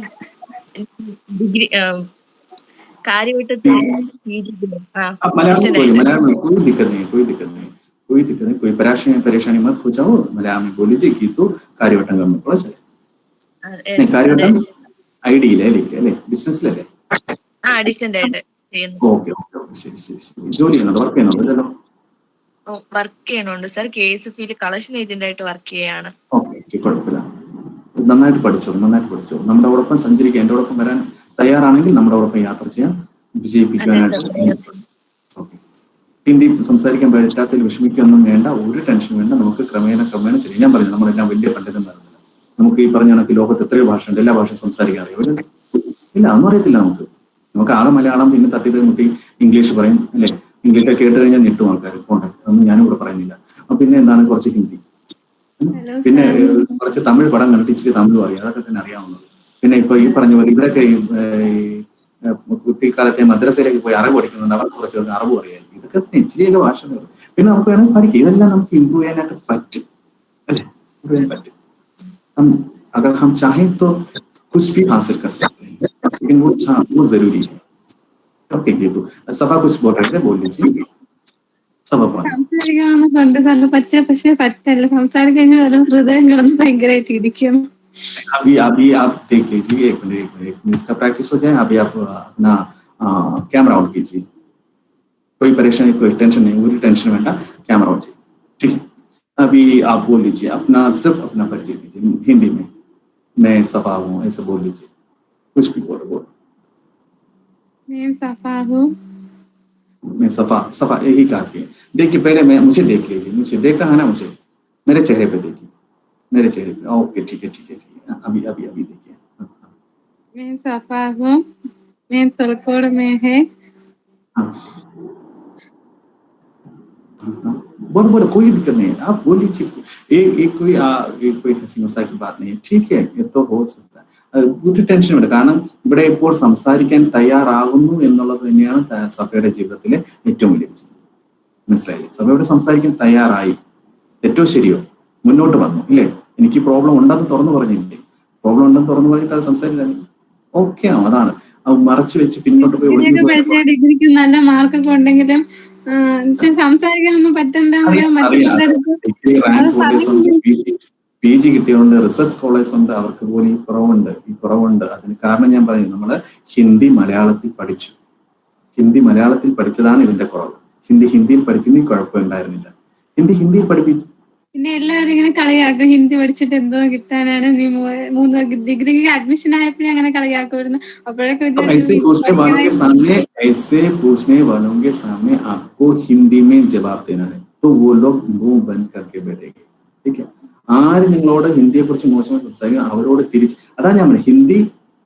डिग्री കാര്യവട്ടത്തിൽ आप मलयालम बोलिए, मलयालम में कोई दिक्कत नहीं, कोई दिक्कत नहीं, कोई दिक्कत नहीं, कोई परेशानी मत हो जाओ, मलयालम में बोल लीजिए गीतू കാര്യവട്ടം थोड़ा सा नहीं, കാര്യവട്ടം ഐഡി ले बिजनेस ले ഡിസ്റ്റന്റ് ആയിട്ട് ചെയ്യുന്നു. ഓക്കെ ഓക്കെ ഓക്കെ, ശരി ശരി ശരി. ജോലി ചെയ്യുന്നുണ്ടോ, വർക്ക് ചെയ്യുന്നുണ്ടോ? വർക്ക് ചെയ്യുന്നുണ്ട് സർ, KSFയിൽ കളക്ഷൻ ഏജന്റ് ആയിട്ട് വർക്ക് ചെയ്യാണ്. ഓക്കെ ഓക്കെ, കുഴപ്പമില്ല, നന്നായിട്ട് പഠിച്ചോ, നന്നായിട്ട് പഠിച്ചോ. നമ്മുടെ ഒപ്പം സഞ്ചരിക്കാൻ, എൻ്റെ ഒപ്പം വരാൻ തയ്യാറാണെങ്കിൽ നമ്മുടെ ഒപ്പം യാത്ര ചെയ്യാൻ, വിജയിപ്പിക്കാനായിട്ട്. ഓക്കെ, ഹിന്ദി സംസാരിക്കാൻ പറ്റാത്തതിൽ വിഷമിക്കൊന്നും വേണ്ട, ഒരു ടെൻഷൻ വേണ്ട, നമുക്ക് ക്രമേണ ചെയ്യും. ഞാൻ പറഞ്ഞു നമ്മളെല്ലാം വലിയ പണ്ഡിതന്മാരുന്നില്ല, നമുക്ക് ഈ പറഞ്ഞ കണക്ക് ലോകത്ത് എത്രയോ ഭാഷയുണ്ട്, എല്ലാ ഭാഷയും സംസാരിക്കാൻ അറിയാം ഇല്ല, ഒന്നും അറിയത്തില്ല നമുക്ക് ആകെ മലയാളം, പിന്നെ തട്ടിത് മുട്ടി ഇംഗ്ലീഷ് പറയും അല്ലെ, ഇംഗ്ലീഷ് കേട്ട് കഴിഞ്ഞാൽ ഞെട്ടും ആൾക്കാർ, പോട്ടെ അതൊന്നും ഞാനും ഇവിടെ പറയുന്നില്ല. അപ്പൊ പിന്നെ എന്താണ് കുറച്ച് ഹിന്ദി, പിന്നെ കുറച്ച് തമിഴ് പടം കണ്ടിട്ട് ഇച്ചിരി തമിഴ് പറയും, അതൊക്കെ തന്നെ അറിയാവുന്നത്. പിന്നെ ഇപ്പൊ ഈ പറഞ്ഞ പോലെ ഇവിടെയൊക്കെ കുട്ടിക്കാലത്തെ മദ്രസയിലേക്ക് പോയി അറിവ് പഠിക്കുന്നുണ്ട്, അവർക്ക് കുറച്ച് അറിവ് അറിയായിരിക്കും, ഇതൊക്കെ ഇച്ചിരിയൊക്കെ ഭാഷ പിന്നെ നമുക്ക് വേണമെങ്കിൽ പഠിക്കും, ഇതെല്ലാം നമുക്ക് ഇമ്പ്രൂവ് ചെയ്യാനായിട്ട് പറ്റും അല്ലെ, ഇമ്പ്രൂവ് ചെയ്യാൻ പറ്റും. अगर हम चाहें तो कुछ भी हासिल कर सकते हैं, लेकिन वो जरूरी है. ओके, तो सभा कुछ बोल रहे थे, बोल लीजिए सभा. സംസാരിക്കാവുന്നതുണ്ട് സാറിന് പക്ഷെ പറ്റില്ല, സംസാരിക്കാൻ ഹൃദയം കിടന്ന് ഭയങ്കരമായിട്ട് ഇരിക്കും. अभी आप देख लीजिए, एक मिनट इसका प्रैक्टिस हो जाए. अभी आप अपना कैमरा ऑन कीजिए, कोई परेशानी कोई टेंशन नहीं, पूरी टेंशन बेटा, कैमरा ऑन कीजिए. ठीक है, अभी आप बोल लीजिए अपना, सिर्फ अपना परिचय दीजिए हिंदी में, मैं सफा हूँ ऐसे बोल लीजिए, कुछ भी बोलो. मैं सफा हूँ, मैं सफा यही काफी है. देखिए पहले मुझे देख लीजिए, मुझे देख रहा है ना, मुझे मेरे चेहरे पे देखिए, मेरे चेहरे पे. ओके ठीक है, अभी देखिए. मैं सफा हूँ, मैं तलकोड़ में है. बोलो, कोई दिक्कत नहीं है, आप बोल लीजिए. एक कोई हंसी मजाक की बात नहीं है. ठीक है, ये तो हो सकता है, ഒരു ടെൻഷൻ വേണ്ട. കാരണം ഇവിടെ ഇപ്പോൾ സംസാരിക്കാൻ തയ്യാറാകുന്നു എന്നുള്ളത് തന്നെയാണ് സഫയുടെ ജീവിതത്തിലെ ഏറ്റവും വലിയ വിജയം. മനസ്സിലായില്ലേ? സഫയുടെ സംസാരിക്കാൻ തയ്യാറായി, ഏറ്റവും ശരിയോ, മുന്നോട്ട് വന്നു ഇല്ലേ. എനിക്ക് പ്രോബ്ലം ഉണ്ടെന്ന് തുറന്നു പറഞ്ഞില്ലേ, പ്രോബ്ലം ഉണ്ടെന്ന് തുറന്നു പറഞ്ഞിട്ട് അത് സംസാരിക്കാൻ ഓക്കെ ആവും. അതാണ് മറച്ചു വെച്ച് പിന്നോട്ട് പോയി ഡിഗ്രിക്ക് നല്ല മാർക്കൊക്കെ ഉണ്ടെങ്കിലും സംസാരിക്കാനൊന്നും പറ്റണ്ട. PG കിട്ടിയതുകൊണ്ട് റിസർച്ച് സ്കോളേഴ്സ് ഉണ്ട്, അവർക്ക് പോലും ഈ കുറവുണ്ട്. അതിന് കാരണം ഞാൻ പറയുന്നു, നമ്മള് ഹിന്ദി മലയാളത്തിൽ പഠിച്ചതാണ് ഇതിന്റെ കുറവ്. ഹിന്ദിയിൽ പഠിക്കുന്നതിൽ കുഴപ്പമുണ്ടായിരുന്നില്ല, ഹിന്ദിയിൽ പഠിപ്പിക്കും. പിന്നെ എല്ലാവരും ഇങ്ങനെ കളിയാക്കും, ഹിന്ദി പഠിച്ചിട്ട് എന്തോ കിട്ടാനാണ്, നീ 3 ഡിഗ്രിക്ക് അഡ്മിഷൻ ആയപ്പോഴും അങ്ങനെ കളിയാക്കുമായിരുന്നു. അപ്പോഴൊക്കെ ऐसे पूछने वालों के सामने आपको हिंदी में जवाब देना है, तो वो लोग मुंह बंद करके बैठेंगे. ठीक है, ആര് നിങ്ങളോട് ഹിന്ദിയെ കുറിച്ച് മോശമായി സംസാരിക്കണം അവരോട് തിരിച്ച്, അതാ ഞാൻ പറയുന്നത്, ഹിന്ദി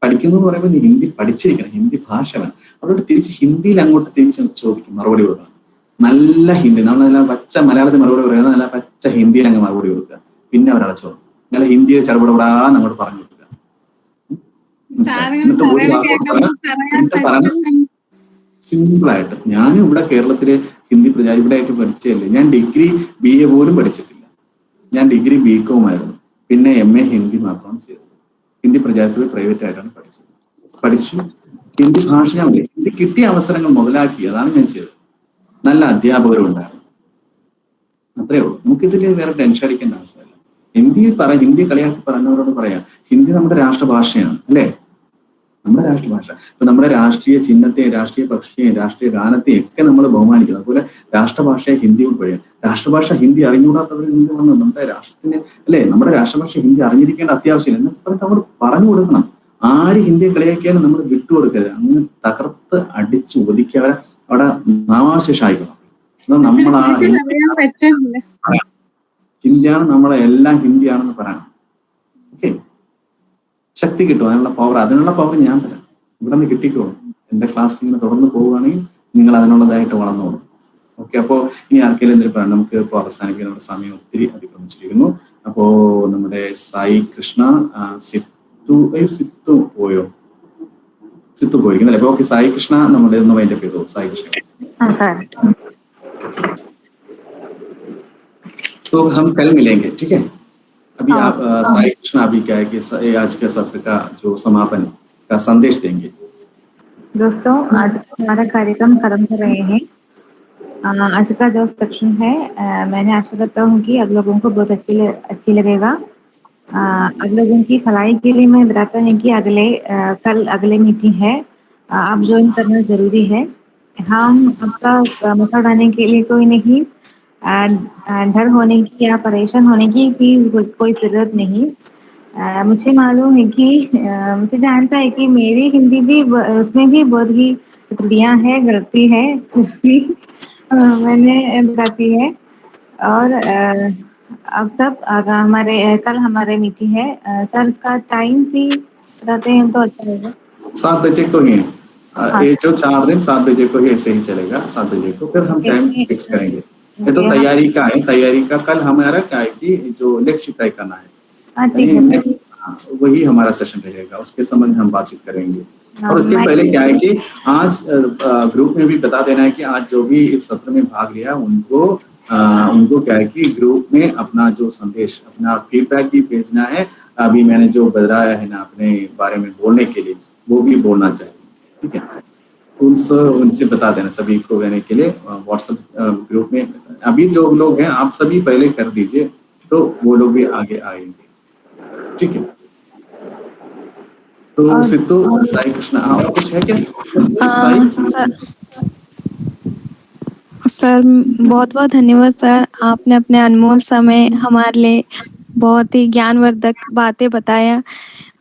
പഠിക്കുന്നു എന്ന് പറയുമ്പോൾ നീ ഹിന്ദി പഠിച്ചിരിക്കണം, ഹിന്ദി ഭാഷ വേണം. അവരോട് തിരിച്ച് ഹിന്ദിയിൽ അങ്ങോട്ട് തിരിച്ച് ചോദിക്കും, മറുപടി കൊടുക്കണം. നല്ല ഹിന്ദി, നമ്മൾ നല്ല പച്ച മലയാളത്തിൽ മറുപടി പറയുന്നത്, നല്ല പച്ച ഹിന്ദിയിൽ അങ്ങ് മറുപടി കൊടുക്കുക. പിന്നെ അവരവിടെ ചോദിക്കും, നല്ല ഹിന്ദിയിൽ ചടപടപെടാന്ന് അങ്ങോട്ട് പറഞ്ഞു കൊടുക്കുക. എന്നിട്ട് ഒരു വാക്ക് സിമ്പിൾ ആയിട്ട്. ഞാനും ഇവിടെ കേരളത്തിലെ ഹിന്ദി ഇവിടെയൊക്കെ പഠിച്ചതല്ലേ, ഞാൻ ഡിഗ്രി BA പോലും പഠിച്ചിട്ടില്ല, ഞാൻ ഡിഗ്രി BCom ആയിരുന്നു, പിന്നെ MA ഹിന്ദി മാത്രമാണ് ചെയ്തത്. ഹിന്ദി പ്രജാസഭ പ്രൈവറ്റ് ആയിട്ടാണ് പഠിച്ചു. ഹിന്ദി ഭാഷ ഞാൻ ഹിന്ദി കിട്ടിയ അവസരങ്ങൾ മുതലാക്കി, അതാണ് ഞാൻ ചെയ്തത്. നല്ല അധ്യാപകരും ഉണ്ടായിരുന്നു, അത്രേ ഉള്ളൂ. നമുക്കിതിൽ വേറെ ടെൻഷൻ അടിക്കേണ്ട ആവശ്യമില്ല. ഹിന്ദി കളിയാക്കി പറഞ്ഞവരോട് പറയാം, ഹിന്ദി നമ്മുടെ രാഷ്ട്രഭാഷയാണ് അല്ലേ, നമ്മുടെ രാഷ്ട്രഭാഷ. ഇപ്പൊ നമ്മുടെ രാഷ്ട്രീയ ചിഹ്നത്തെയും രാഷ്ട്രീയ പക്ഷിയെയും രാഷ്ട്രീയ ഗാനത്തെയും ഒക്കെ നമ്മൾ ബഹുമാനിക്കുന്നത്. അതുപോലെ രാഷ്ട്രഭാഷയെ ഹിന്ദി ഉൾപ്പെടെയാണ്. രാഷ്ട്രഭാഷ ഹിന്ദി അറിഞ്ഞുകൂടാത്തവർ ഹിന്ദി വന്ന് നമ്മുടെ രാഷ്ട്രത്തിന് അല്ലെ നമ്മുടെ രാഷ്ട്രഭാഷ ഹിന്ദി അറിഞ്ഞിരിക്കേണ്ട അത്യാവശ്യമില്ല എന്നൊക്കെ പറഞ്ഞിട്ട് നമ്മൾ പറഞ്ഞു കൊടുക്കണം. ആര് ഹിന്ദിയെ കളിയാക്കിയാലും നമ്മൾ വിട്ടുകൊടുക്കരുത്. അങ്ങനെ തകർത്ത് അടിച്ച് ഒതുക്കിയവരെ അവിടെ നാമാശേഷായിക്കണം. നമ്മൾ ആ അറിയാൻ പറ്റില്ല. ഹിന്ദിയാണ് നമ്മളെ എല്ലാം ഹിന്ദിയാണെന്ന് പറയണം. ഓക്കെ, ശക്തി കിട്ടും, അതിനുള്ള പവർ ഞാൻ തരാം. ഇവിടെ നിന്ന് കിട്ടിക്കോളും. എന്റെ ക്ലാസ്സിൽ ഇങ്ങനെ തുടർന്ന് പോവുകയാണെങ്കിൽ നിങ്ങൾ അതിനുള്ളതായിട്ട് വളർന്നോളും. ഓക്കെ, അപ്പോ ഇനി ആർക്കെങ്കിലും എന്തെങ്കിലും പറയാം. നമുക്ക് ഇപ്പോൾ അവസാനിക്കാൻ നമ്മുടെ സമയം ഒത്തിരി അതിക്രമിച്ചിരിക്കുന്നു. അപ്പോ നമ്മുടെ സായി കൃഷ്ണ, സിത്തു പോയോ? സിത്തു പോയിരിക്കുന്നല്ലേ? അപ്പൊ ഓക്കെ, സായി കൃഷ്ണ നമ്മുടെ ഒന്ന് വൈൻഡപ്പ് ചെയ്തോ. സായി കൃഷ്ണ, तो हम कल मिलेंगे, ठीक है? अभी आप साई कृष्णा अभी क्या है कि आज के सत्र का जो समापन का संदेश देंगे. दोस्तों, आज हमारा कार्यक्रम खत्म कर रहे हैं. आज का जो सेक्शन है मैंने आशा करता हूँ कि आप लोगों को बहुत अच्छी लगेगा. आप लोगों की भलाई के लिए मैं बताता हूँ कि कल अगले मीटिंग है. आप ज्वाइन करना जरूरी है. हम आपका मौका उठाने के लिए कोई नहीं, डर होने की या परेशान होने की कोई जरूरत नहीं. मुझे मालूम है कि मुझे जानता है कि मेरी हिंदी भी उसमें भी बहुत ही त्रुटियां है, गलती है, मैंने बताती है. और अब सब कल हमारे मीटिंग है. सर इसका टाइम भी बताते हैं तो अच्छा रहेगा. 7 बजे को ही ये जो 4 दिन 7 बजे को ही ऐसे ही चलेगा. 7 बजे को फिर हम टाइम फिक्स करेंगे. ये तो तैयारी का कल हमारा क्या है कि जो लक्ष्य तय करना है वही हमारा सेशन रहेगा. उसके संबंध में हम बातचीत करेंगे. और उसके पहले क्या है कि आज ग्रुप में भी बता देना है कि आज जो भी इस सत्र में भाग लिया उनको क्या है कि ग्रुप में अपना जो संदेश, अपना फीडबैक भी भेजना है. अभी मैंने जो बताया है ना अपने बारे में बोलने के लिए, वो भी बोलना चाहिए, ठीक है? उनसे बता देना सभी को रहने के लिए. व्हाट्सएप ग्रुप में अभी जो लोग हैं आप सभी पहले कर दीजिए तो वो लोग भी आगे आएंगे, ठीक है? तो सिद्धू, साई कृष्णा, और कुछ है क्या? सर बहुत बहुत धन्यवाद सर. आपने अपने अनमोल समय हमारे लिए बहुत ही ज्ञानवर्धक बातें बताया.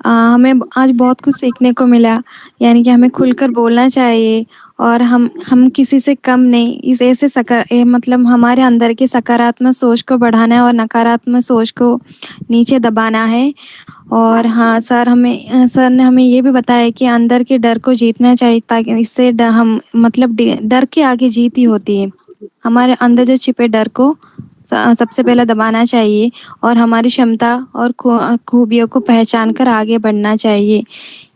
हमें आज बहुत कुछ सीखने को मिला. यानी कि हमें खुलकर बोलना चाहिए और हम किसी से कम नहीं. इस ऐसे मतलब हमारे अंदर की सकारात्मक सोच को बढ़ाना है और नकारात्मक सोच को नीचे दबाना है. और हाँ सर ने हमें ये भी बताया कि अंदर के डर को जीतना चाहिए, ताकि इससे हम मतलब डर के आगे जीत ही होती है. हमारे अंदर जो छिपे डर को सबसे पहले दबाना चाहिए और हमारी क्षमता और खूबियों को पहचान कर आगे बढ़ना चाहिए.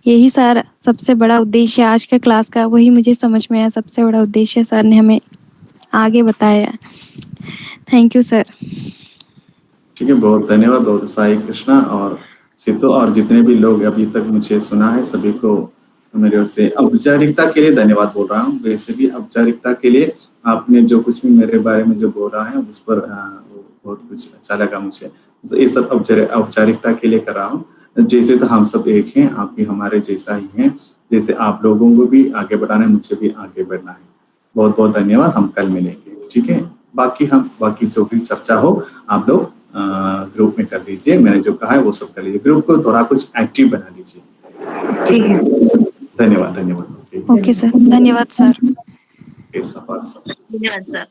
यही सर सबसे बड़ा उद्देश्य आज के क्लास का, वही मुझे समझ में आया. सबसे बड़ा उद्देश्य सर ने हमें आगे बताया. Thank you sir. ठीक है, बहुत धन्यवाद. बहुत साई कृष्णा और सिद्धू और जितने भी लोग अभी तक मुझे सुना है सभी को मेरी ओर से औपचारिकता के लिए धन्यवाद बोल रहा हूँ. वैसे भी औपचारिकता के लिए आपने जो कुछ भी मेरे बारे में जो बोला है उस पर बहुत कुछ अच्छा लगा मुझे. ये सब औपचारिकता के लिए कर रहा हूँ. जैसे तो हम सब एक हैं, आप भी हमारे जैसा ही हैं. जैसे आप लोगों को भी आगे बढ़ाना है, मुझे भी आगे बढ़ना है. बहुत बहुत धन्यवाद. हम कल मिलेंगे, ठीक है? बाकी जो भी चर्चा हो आप लोग ग्रुप में कर लीजिए. मैंने जो कहा है वो सब कर लीजिए. ग्रुप को थोड़ा कुछ एक्टिव बना लीजिए, ठीक है? धन्यवाद. ओके सर, धन्यवाद सर. धन्यवाद सर.